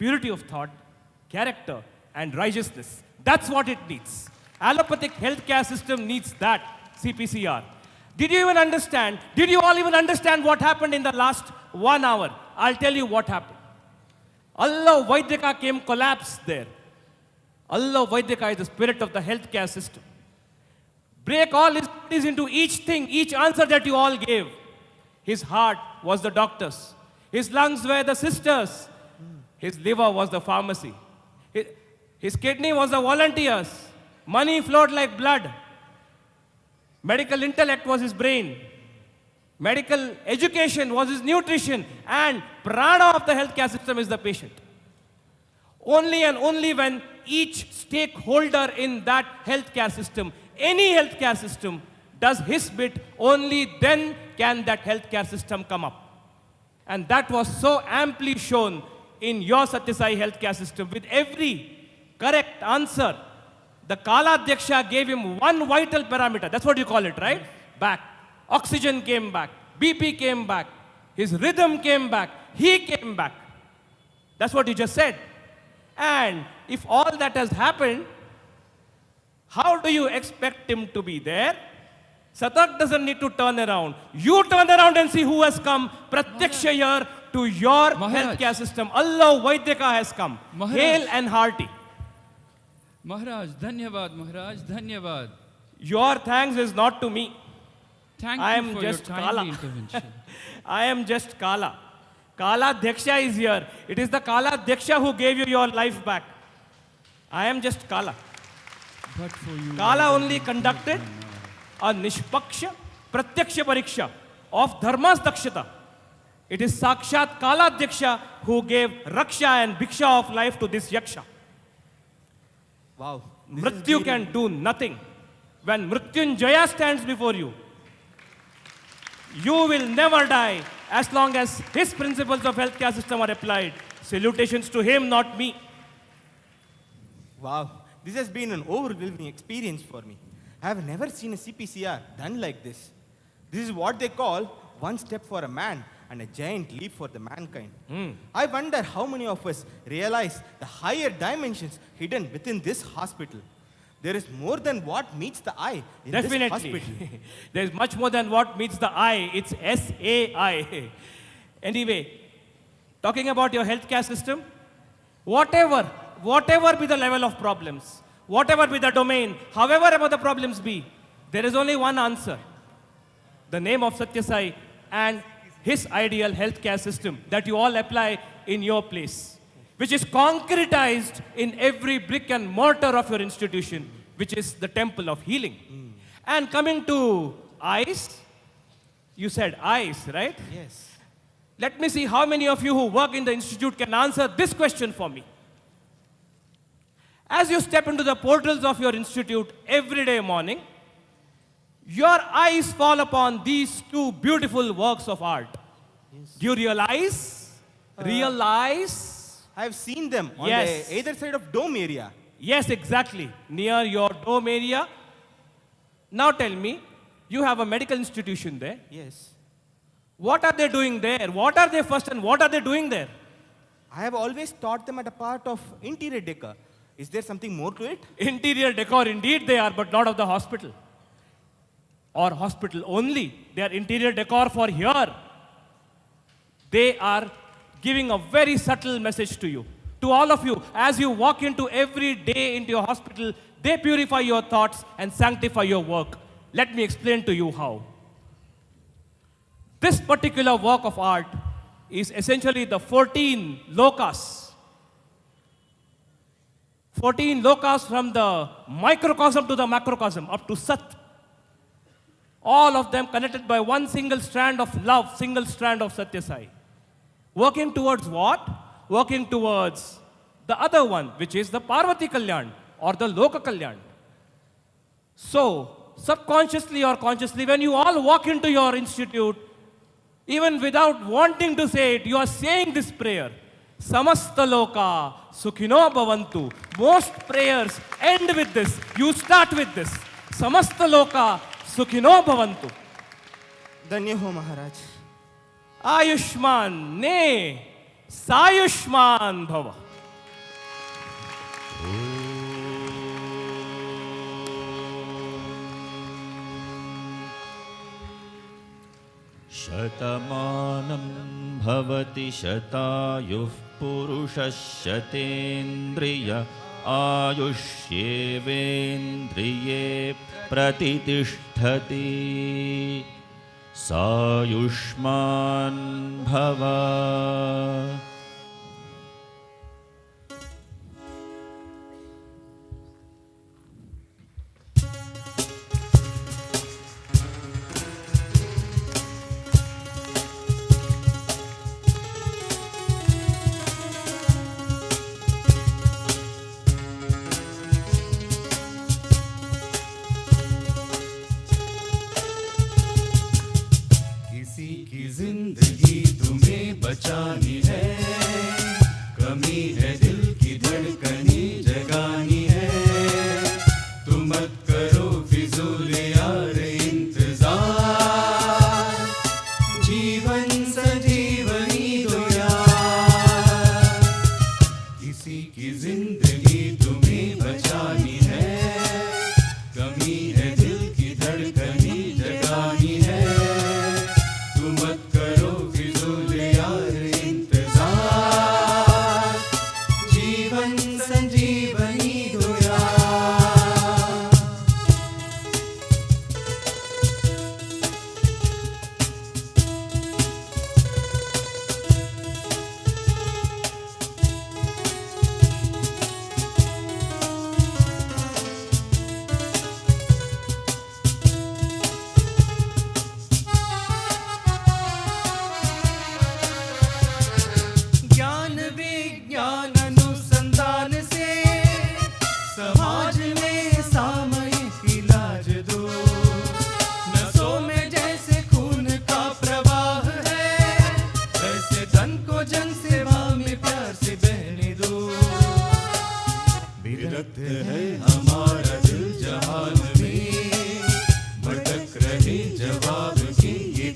H: purity of thought, character, and righteousness. That's what it needs. Allopathic healthcare system needs that, CPCR. Did you even understand? Did you all even understand what happened in the last 1 hour? I'll tell you what happened. Allah Vaidika came collapsed there. Allah Vaidika is the spirit of the healthcare system. Break all his bodies into each thing, each answer that you all gave. His heart was the doctors. His lungs were the sisters. His liver was the pharmacy. His kidney was the volunteers. Money flowed like blood. Medical intellect was his brain. Medical education was his nutrition. And prana of the healthcare system is the patient. Only and only when each stakeholder in that healthcare system, any healthcare system, does his bit, only then can that healthcare system come up. And that was so amply shown in your Satyasai healthcare system. With every correct answer, the Kala Dhyaksha gave him one vital parameter. That's what you call it, right? Back. Oxygen came back. BP came back. His rhythm came back. He came back. That's what you just said. And if all that has happened, how do you expect him to be there? Satak doesn't need to turn around. You turn around and see who has come. Pratyaksha here to your healthcare system. Allah Vaidika has come. Hail and hearty.
D: Maharaj, Dhanyavad, Maharaj, Dhanyavad.
H: Your thanks is not to me.
D: Thank
H: I
D: you
H: am
D: for
H: just
D: your timely
H: Kala.
D: intervention.
H: I am just Kala. Kala Dhyaksha is here. It is the Kala Dhyaksha who gave you your life back. I am just Kala.
D: But for you,
H: Kala only conducted a Nishpaksha Pratyaksha Pariksha of Dharma's Dakshata. It is Sakshat Kala Dhyaksha who gave Raksha and Bhiksha of life to this Yaksha.
K: Wow.
H: Mrityu can do nothing. When Mrityunjaya stands before you, you will never die as long as his principles of healthcare system are applied. Salutations to him, not me.
K: Wow, this has been an overwhelming experience for me. I have never seen a CPCR done like this. This is what they call one step for a man and a giant leap for the mankind. I wonder how many of us realize the higher dimensions hidden within this hospital. There is more than what meets the eye in this
H: Definitely.
K: hospital.
H: There's much more than what meets the eye. It's SAI. Anyway, talking about your healthcare system, whatever be the level of problems, whatever be the domain, however ever the problems be, there is only one answer. The name of Satya Sai and his ideal healthcare system that you all apply in your place, which is concretized in every brick and mortar of your institution, which is the temple of healing. And coming to eyes, you said eyes, right?
K: Yes.
H: Let me see how many of you who work in the institute can answer this question for me. As you step into the portals of your institute every day morning, your eyes fall upon these two beautiful works of art. Do you realize? Realize?
K: I have seen them on
H: Yes.
K: the either side of dome area.
H: Yes, exactly. Near your dome area. Now tell me, you have a medical institution there.
K: Yes.
H: What are they doing there? What are they first and what are they doing there?
K: I have always taught them at a part of interior decor. Is there something more to it?
H: Interior decor, indeed they are, but not of the hospital. Or hospital only. They are interior decor for here. They are giving a very subtle message to you. To all of you, as you walk into every day into your hospital, they purify your thoughts and sanctify your work. Let me explain to you how. This particular work of art is essentially the 14 lokas. 14 lokas from the microcosm to the macrocosm, up to Sat. All of them connected by one single strand of love, single strand of Satya Sai. Working towards what? Working towards the other one, which is the Parvati Kalyan or the Loka Kalyan. So, subconsciously or consciously, when you all walk into your institute, even without wanting to say it, you are saying this prayer. Samasta Loka Sukhino Bhavantu. Most prayers end with this. You start with this. Samasta Loka Sukhino Bhavantu.
K: Dhanya ho Maharaj.
H: Ayushman ne Saiyushman Bhava.
L: शतमानं भवति शतायुः पुरुषः शतेन्द्रिय आयुष्येवेन्द्रिये प्रतितिष्ठति सायुष्मान् भव.
G: जिंदगी तुम्हें बचानी है, कमी है दिल की धड़कनी जगानी है, तुम मत करो फिजूल यार इंतजार, जीवन सजीवनी दो यार, किसी की जिंदगी तुम्हें बचानी है, कमी है दिल की धड़कनी जगानी है, मत करो फिजूल यार इंतजार.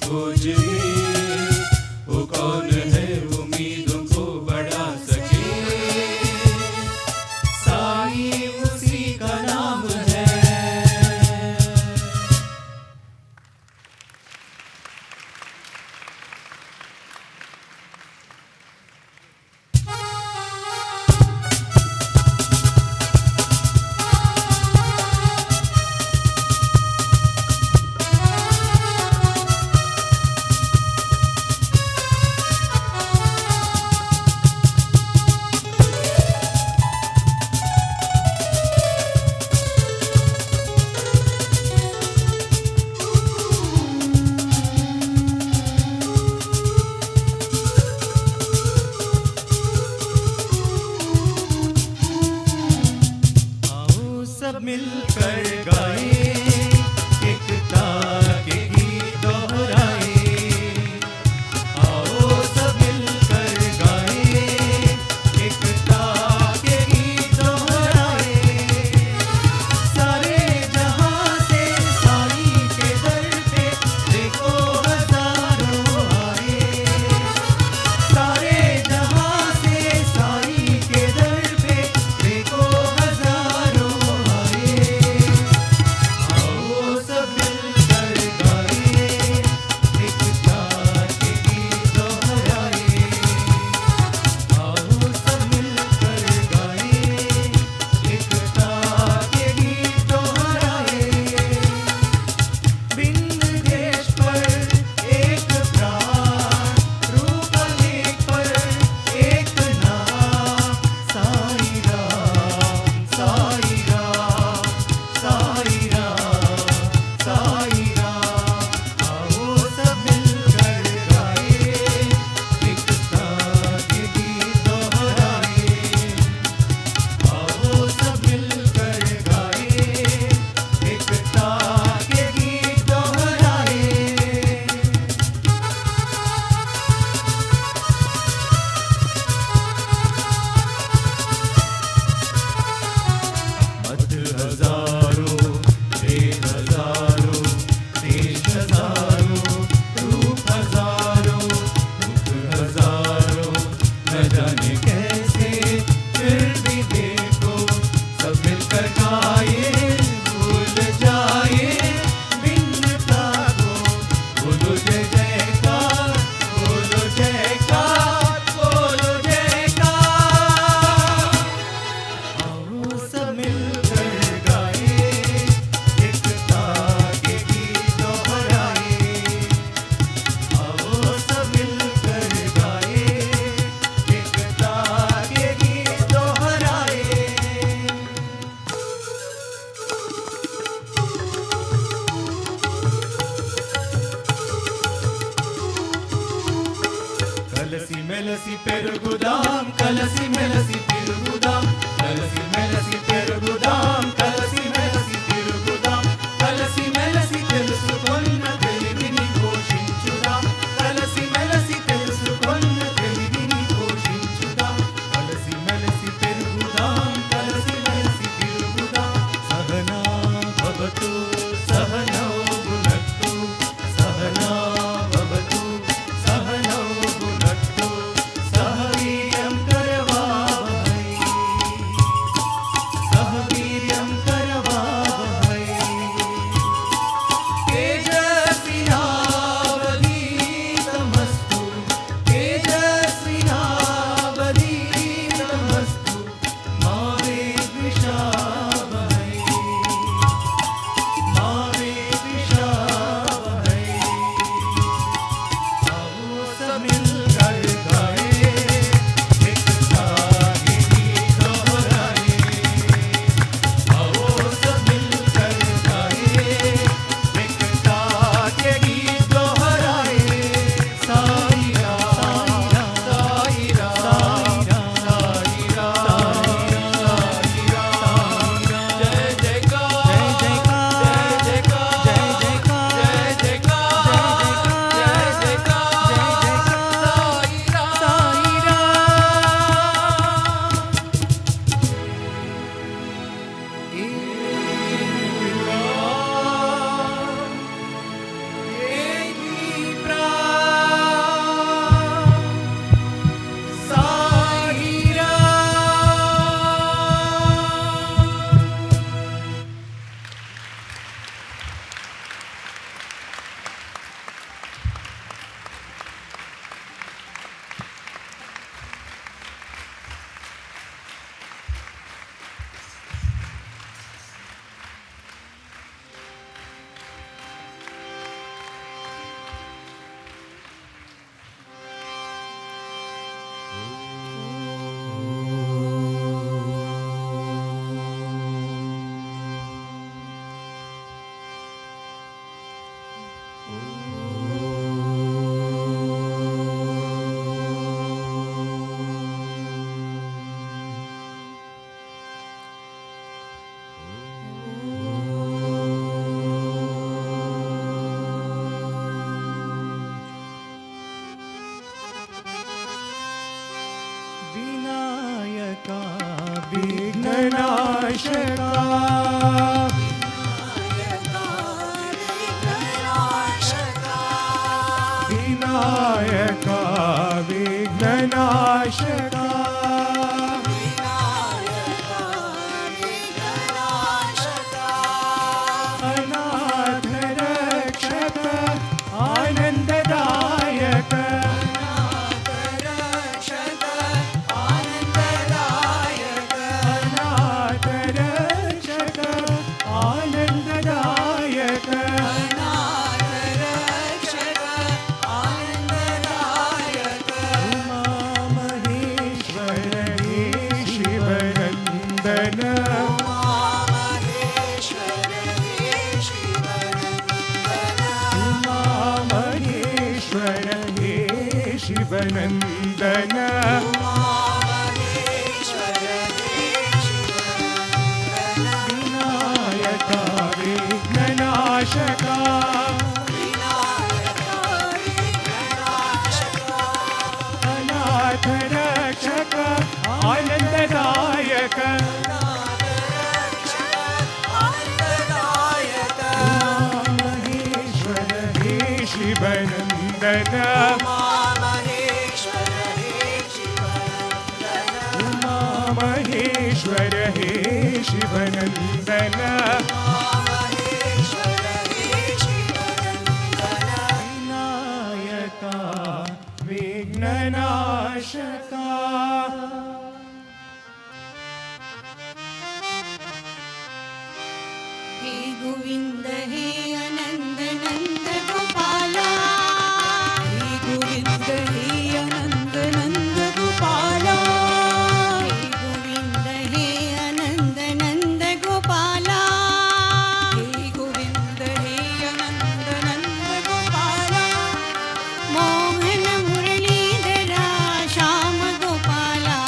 G: खोज वो कौन है उम्मीदों को बढ़ा सके, साई उसी का नाम है। मिलकर गाए एकता के गीत दोहराए, आओ सब मिलकर गाए एकता के गीत दोहराए, सारे जहां से साई के दर पे देखो हजारों आए, सारे जहां से साई के दर पे देखो हजारों మెలసి పెరుగుదాం కలసి మెలసి తిరుగుదాం కలసి మెలసి పెరుగుదాం కలసి మెలసి తిరుగుదాం కలసి మెలసి తెలుసుకొన్న తెలివిని పోషించుదాం కలసి మెలసి తెలుసుకొన్న తెలివిని పోషించుదాం కలసి మెలసి పెరుగుదాం కలసి మెలసి తిరుగుదాం సహనా భవతు సహనౌ భునక్తు సహనా భవతు సహనౌ భునక్తు సహ వీర్యం కరవావహై సహ వీర్యం కరవావహై Tejaswi Vighnanashaka, Vinayaka, Vighnanashaka, Anadharakshaka, Anandadayaka, Anadharakshaka, Anandadayaka, Shivanandana, Vinayaka, Vighnanashaka, Anadharakshaka, Anandadayaka, Maheshwara, He Shivanandana, Maheshwara, He Shivanandana, Vinayaka, Vighnanashaka.
M: हे गोविंद हे आनंद नंद गोपाला, हे गोविंद हे आनंद नंद गोपाला, हे गोविंद हे आनंद नंद गोपाला, हे गोविंद हे आनंद नंद गोपाला, मोहन मुरलीधरा श्याम गोपाला,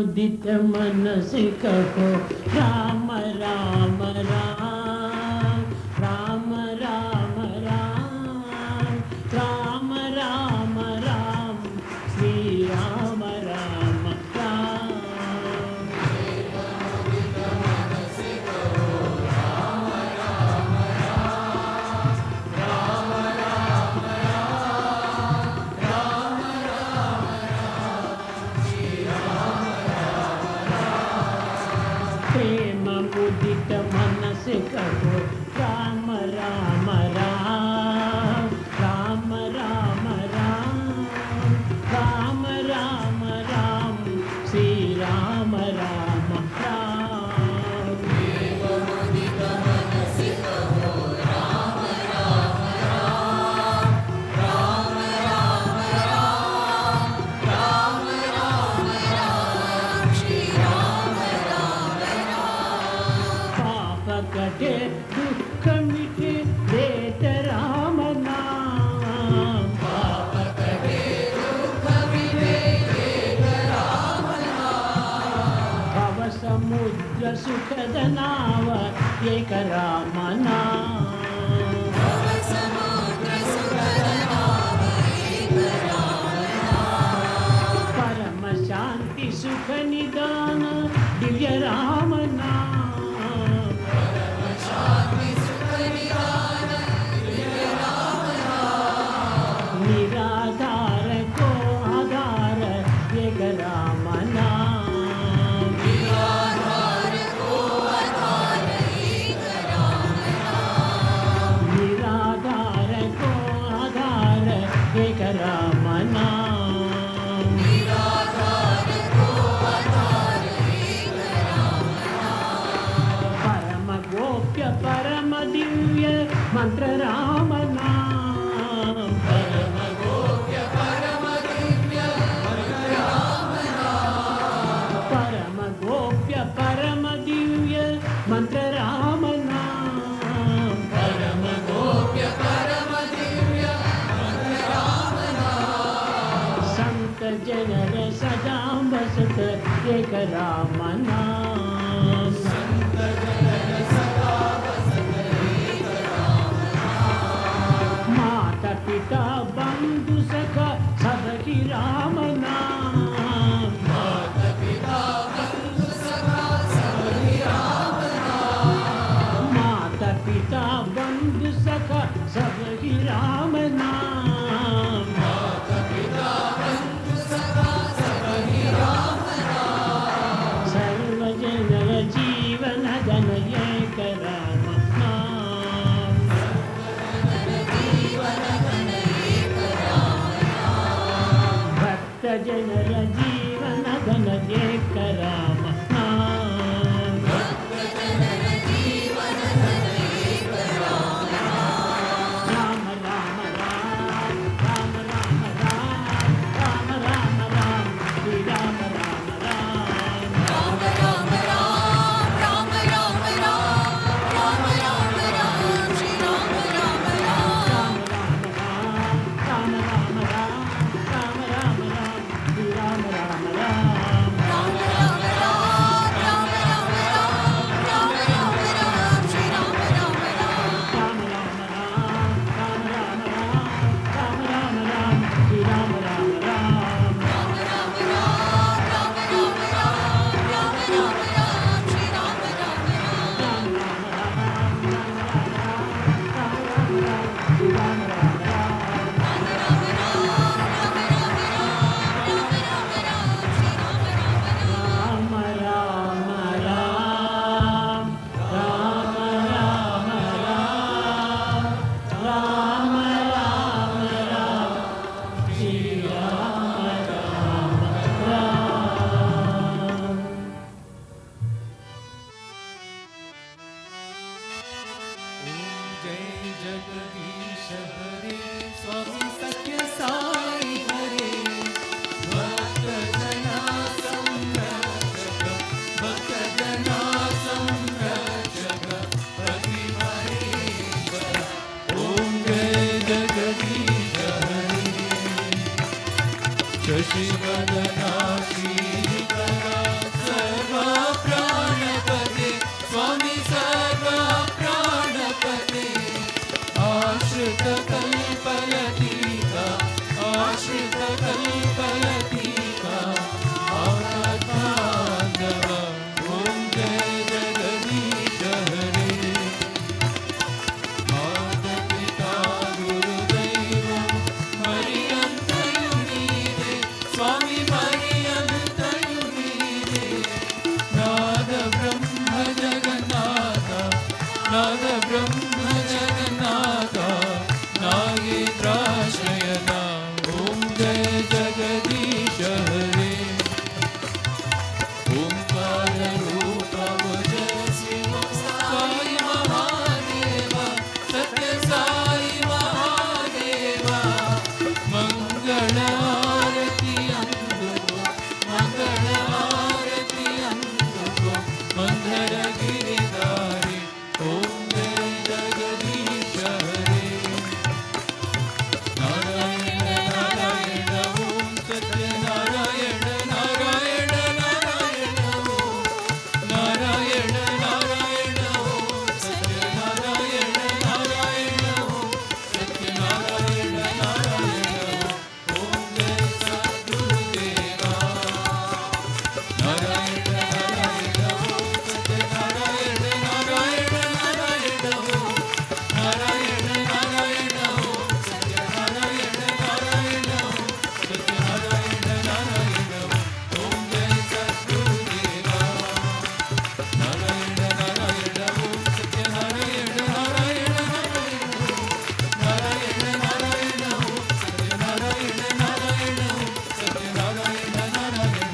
N: मुदित मन से कहो राम राम राम राम राम राम राम राम राम श्री राम राम राम प्रेम मुदित मन से कहो राम राम राम राम राम राम राम राम राम श्री राम राम राम प्रेम मुदित मन से कहो राम राम राम राम राम राम राम राम राम श्री राम पाप कटे दुख मिटे वेद राम नाम पाप कटे दुख मिटे वेद राम नाम भव समुद्र सुखद नाव एक राम नाम भव समुद्र सुखद नाव एक राम नाम परम शांति सुख निदान दिव्य राम नाम निराधार को आधार एक राम नाम निराधार को आधार एक राम नाम निराधार को आधार एक राम नाम निराधार को आधार एक राम नाम परम गोप्य परम दिव्य मंत्र राम नाम परम गोप्य परम दिव्य मंत्र राम नाम परम गोप्य परम दिव्य मंत्र राम नाम परम गोप्य परम दिव्य मंत्र राम नाम संत जनर सदा बसत एक राम नाम संत जनर सदा बसत एक राम नाम माता पिता बंधु सखा सबकी राम नाम माता पिता बंधु सखा सबकी राम नाम माता पिता बंधु सखा सबकी राम नाम माता पिता बंधु सखा सबकी राम नाम सर्व जनर जीवन धन एक राम नाम जीवन धन एक राम नाम भक्त जनर जीवन धन एक राम नाम भक्त जनर जीवन धन एक राम नाम राम राम राम राम राम राम राम राम राम श्री राम राम राम राम राम राम राम राम राम राम राम राम श्री राम राम राम राम राम राम राम राम राम राम श्री राम राम राम राम राम राम राम राम राम राम राम राम श्री राम राम राम राम राम राम राम राम राम राम राम श्री राम राम राम राम राम राम राम राम राम राम राम श्री राम राम राम राम
G: जय जगदीश हरे स्वामी सत्य साई हरे भक्त जना संरक्षक भक्त जना संरक्षक प्रतिभरेश्वर ओम जय जगदीश हरे शशिवदना श्रीकरा नाद ब्रह्म जगन्नाथ नागेन्द्राशयना ओम जय जगदीश हरे ओंकार रूप जय शिव साई महादेव सत्य साई महादेव मंगल आरती अंदुको मंगल आरती अंदुको मंदर गिरिधारी ओम जय जगदीश हरे नारायण नारायण ओम सत्य नारायण नारायण नारायण ओम नारायण नारायण ओम सत्य नारायण नारायण ओम सत्य नारायण नारायण ओम जय सद्गुरुदेवा नारायण नारायण ओम सत्य नारायण नारायण नारायण ओम नारायण नारायण ओम सत्य नारायण नारायण ओम सत्य नारायण नारायण ओम जय सद्गुरुदेवा नारायण नारायण ओम सत्य नारायण नारायण नारायण ओम नारायण नारायण ओम सत्य नारायण नारायण ओम सत्य नारायण नारायण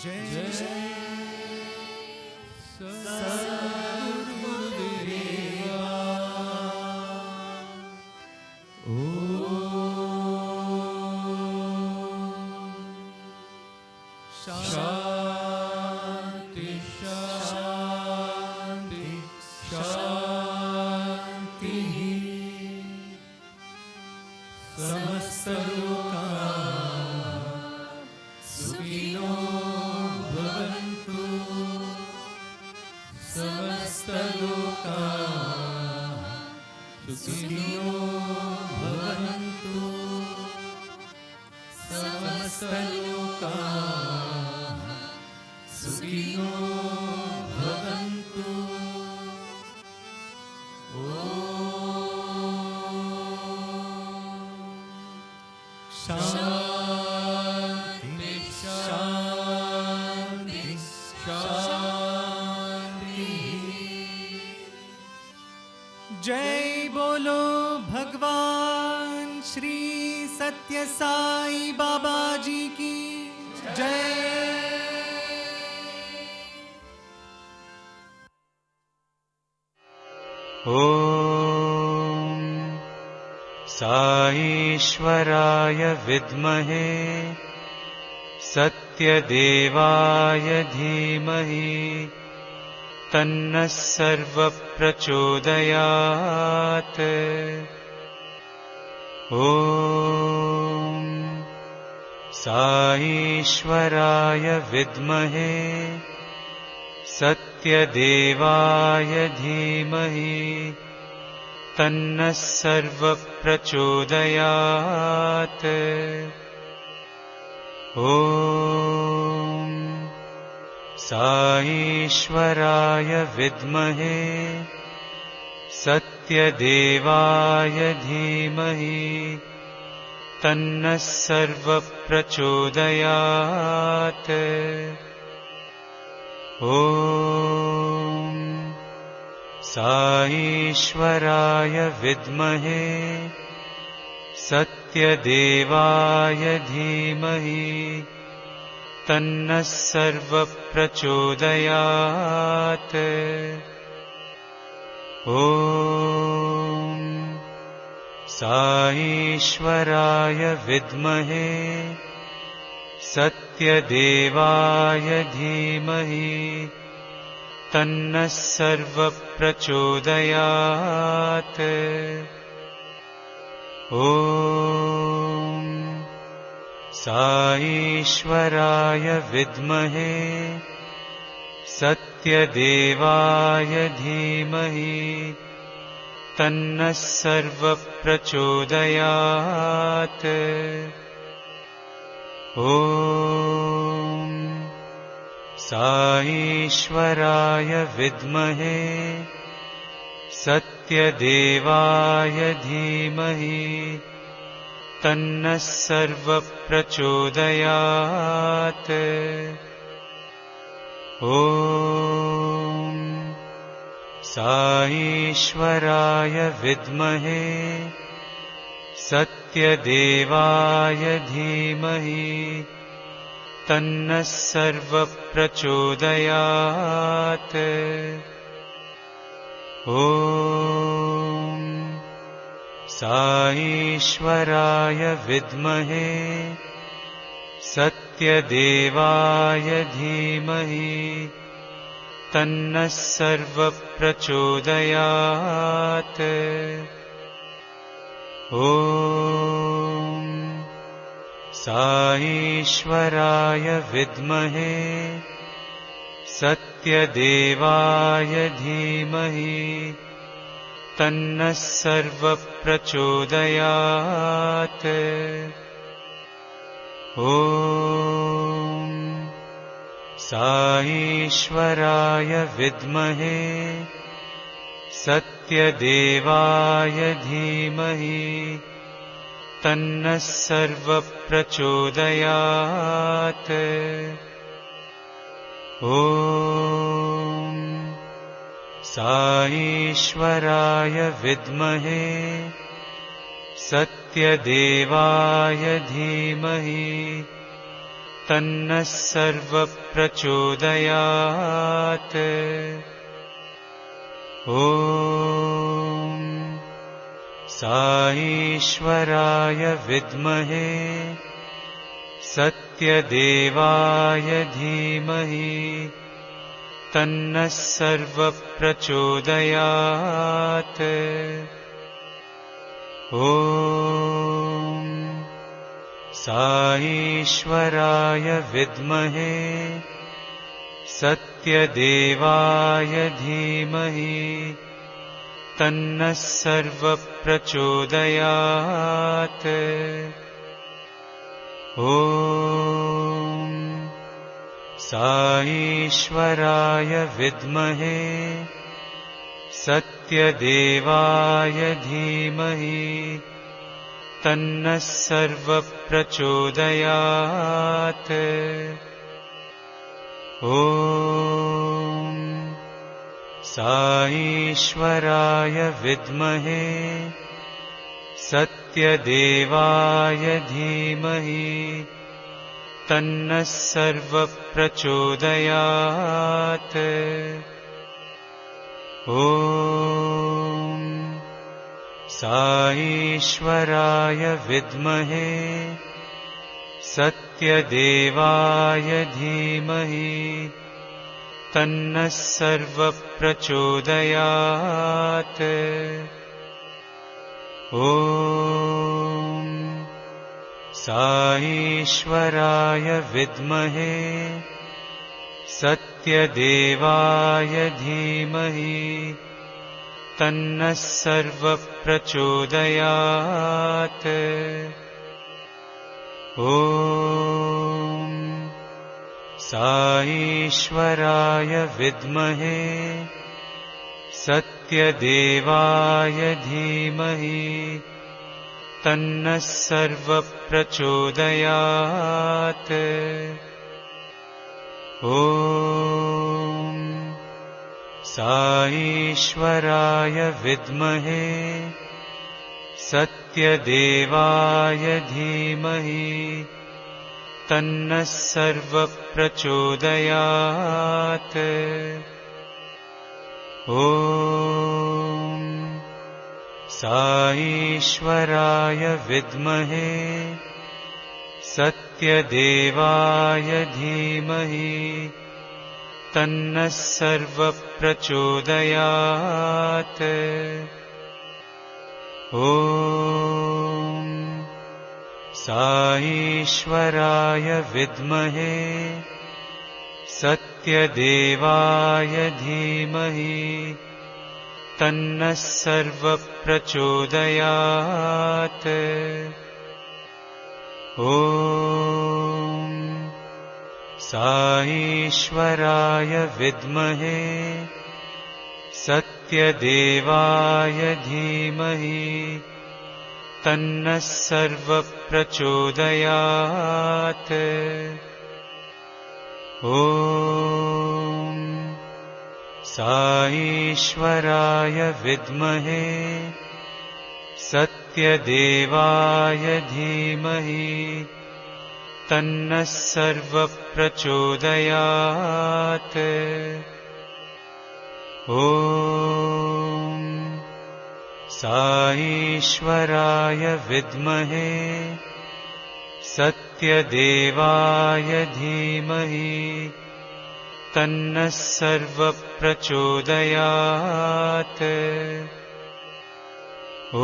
G: जय सद्गुरुदेवा शांति शांति शांति समस्त लोका सुखिनो भवन्तु समस्त लोका सुखिनो भवन्तु समस्त लोका सुखिनो भवन्तु शांति शांति शांति
C: जय बोलो भगवान श्री सत्य साई बाबा जी की जय।
O: ॐ साईश्वराय विद्महे सत्यदेवाय धीमहि तन्नः सर्वप्रचोदयात्। ॐ साईश्वराय विद्महे सत्यदेवाय धीमहि तन्नः सर्वप्रचोदयात्। ॐ साईश्वराय विद्महे सत्यदेवाय धीमहि तन्नः सर्वप्रचोदयात्। ॐ साईश्वराय विद्महे सत्यदेवाय धीमहि तन्नः सर्वप्रचोदयात्। ॐ साईश्वराय विद्महे सत्यदेवाय धीमहि तन्नः सर्वप्रचोदयात्। ॐ साईश्वराय विद्महे सत्यदेवाय धीमहि तन्नः सर्वप्रचोदयात्। ॐ साईश्वराय विद्महे सत्यदेवाय धीमहि तन्नः सर्वप्रचोदयात्। ॐ साईश्वराय विद्महे सत्यदेवाय धीमहि तन्नः सर्वप्रचोदयात् ॐ साईश्वराय विद्महे सत्यदेवाय धीमहि तन्नः सर्वप्रचोदयात् ॐ साईश्वराय विद्महे सत्यदेवाय धीमहि तन्नः सर्वप्रचोदयात् ॐ साईश्वराय विद्महे सत्यदेवाय धीमहि तन्नः सर्वप्रचोदयात् ॐ साईश्वराय विद्महे सत्यदेवाय धीमहि तन्नः सर्वप्रचोदयात् ॐ साईश्वराय विद्महे सत्यदेवाय धीमहि तन्नः सर्वप्रचोदयात् ॐ साईश्वराय विद्महे सत्यदेवाय धीमहि तन्नः सर्वप्रचोदयात् ॐ साईश्वराय विद्महे सत्यदेवाय धीमहि तन्नः सर्वप्रचोदयात् ॐ साईश्वराय विद्महे सत्यदेवाय धीमहि तन्नः सर्वप्रचोदयात् ॐ साईश्वराय विद्महे सत्यदेवाय धीमहि तन्नः सर्वप्रचोदयात् ॐ साईश्वराय विद्महे सत्यदेवाय धीमहि तन्नः सर्वप्रचोदयात् ॐ साईश्वराय विद्महे सत्यदेवाय धीमहि तन्नः सर्वप्रचोदयात् ॐ साईश्वराय विद्महे सत्यदेवाय धीमहि तन्नः सर्वप्रचोदयात् ॐ साईश्वराय विद्महे सत्यदेवाय धीमहि तन्नः सर्वप्रचोदयात् ॐ साईश्वराय विद्महे सत्यदेवाय धीमहि तन्नः सर्वप्रचोदयात् ॐ साईश्वराय विद्महे सत्यदेवाय धीमहि तन्नः सर्वप्रचोदयात् ॐ
R: साईश्वराय विद्महे सत्यदेवाय धीमहि तन्नः सर्वप्रचोदयात्। ॐ साईश्वराय विद्महे सत्यदेवाय धीमहि तन्नः सर्वप्रचोदयात्। ॐ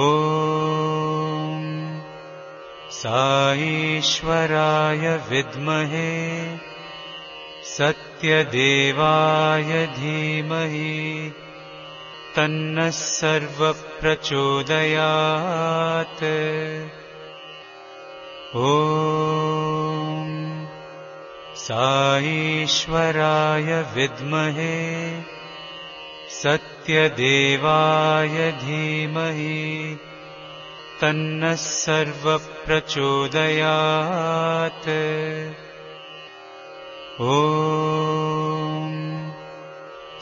R: साईश्वराय विद्महे सत्यदेवाय धीमहि तन्नः सर्वप्रचोदयात्। ॐ साईश्वराय विद्महे सत्यदेवाय धीमहि तन्नः सर्वप्रचोदयात्। ॐ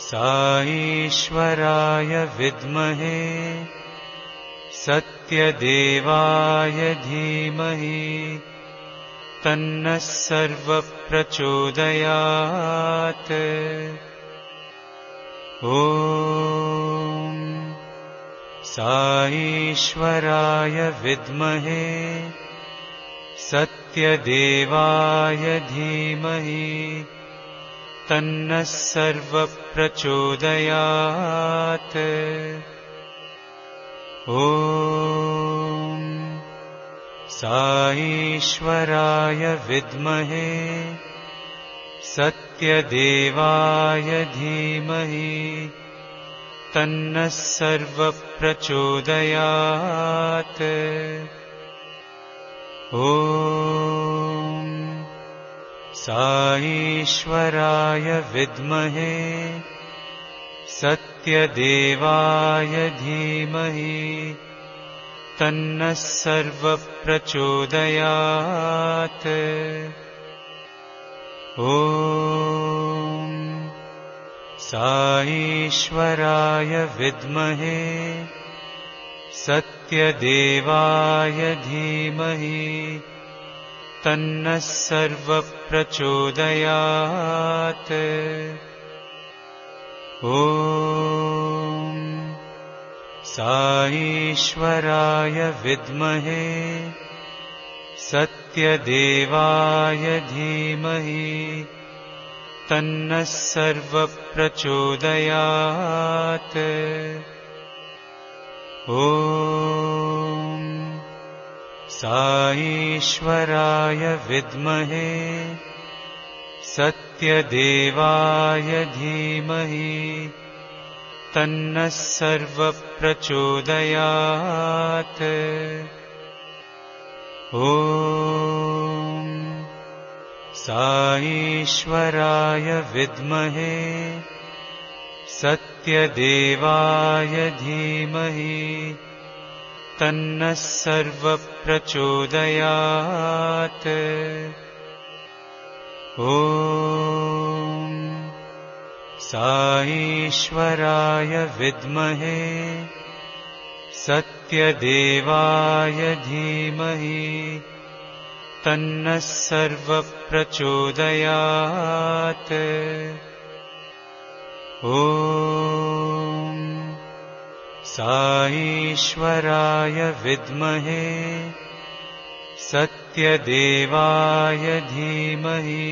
R: साईश्वराय विद्महे सत्यदेवाय धीमहि तन्नः सर्वप्रचोदयात्। ॐ साईश्वराय विद्महे सत्यदेवाय धीमहि तन्नः सर्वप्रचोदयात्। ॐ साईश्वराय विद्महे सत्यदेवाय धीमहि तन्नः सर्वप्रचोदयात्। ॐ साईश्वराय विद्महे सत्यदेवाय धीमहि तन्नः सर्वप्रचोदयात्। ॐ साईश्वराय विद्महे सत्यदेवाय धीमहि तन्नः सर्वप्रचोदयात्। ॐ साईश्वराय विद्महे सत्यदेवाय धीमहि तन्नः सर्वप्रचोदयात्। ॐ साईश्वराय विद्महे सत्यदेवाय धीमहि तन्नः सर्वप्रचोदयात्। ॐ साईश्वराय विद्महे सत्यदेवाय धीमहि तन्नः सर्वप्रचोदयात्। ॐ साईश्वराय विद्महे सत्यदेवाय धीमहि तन्नः सर्वप्रचोदयात्। ॐ साईश्वराय विद्महे सत्यदेवाय धीमहि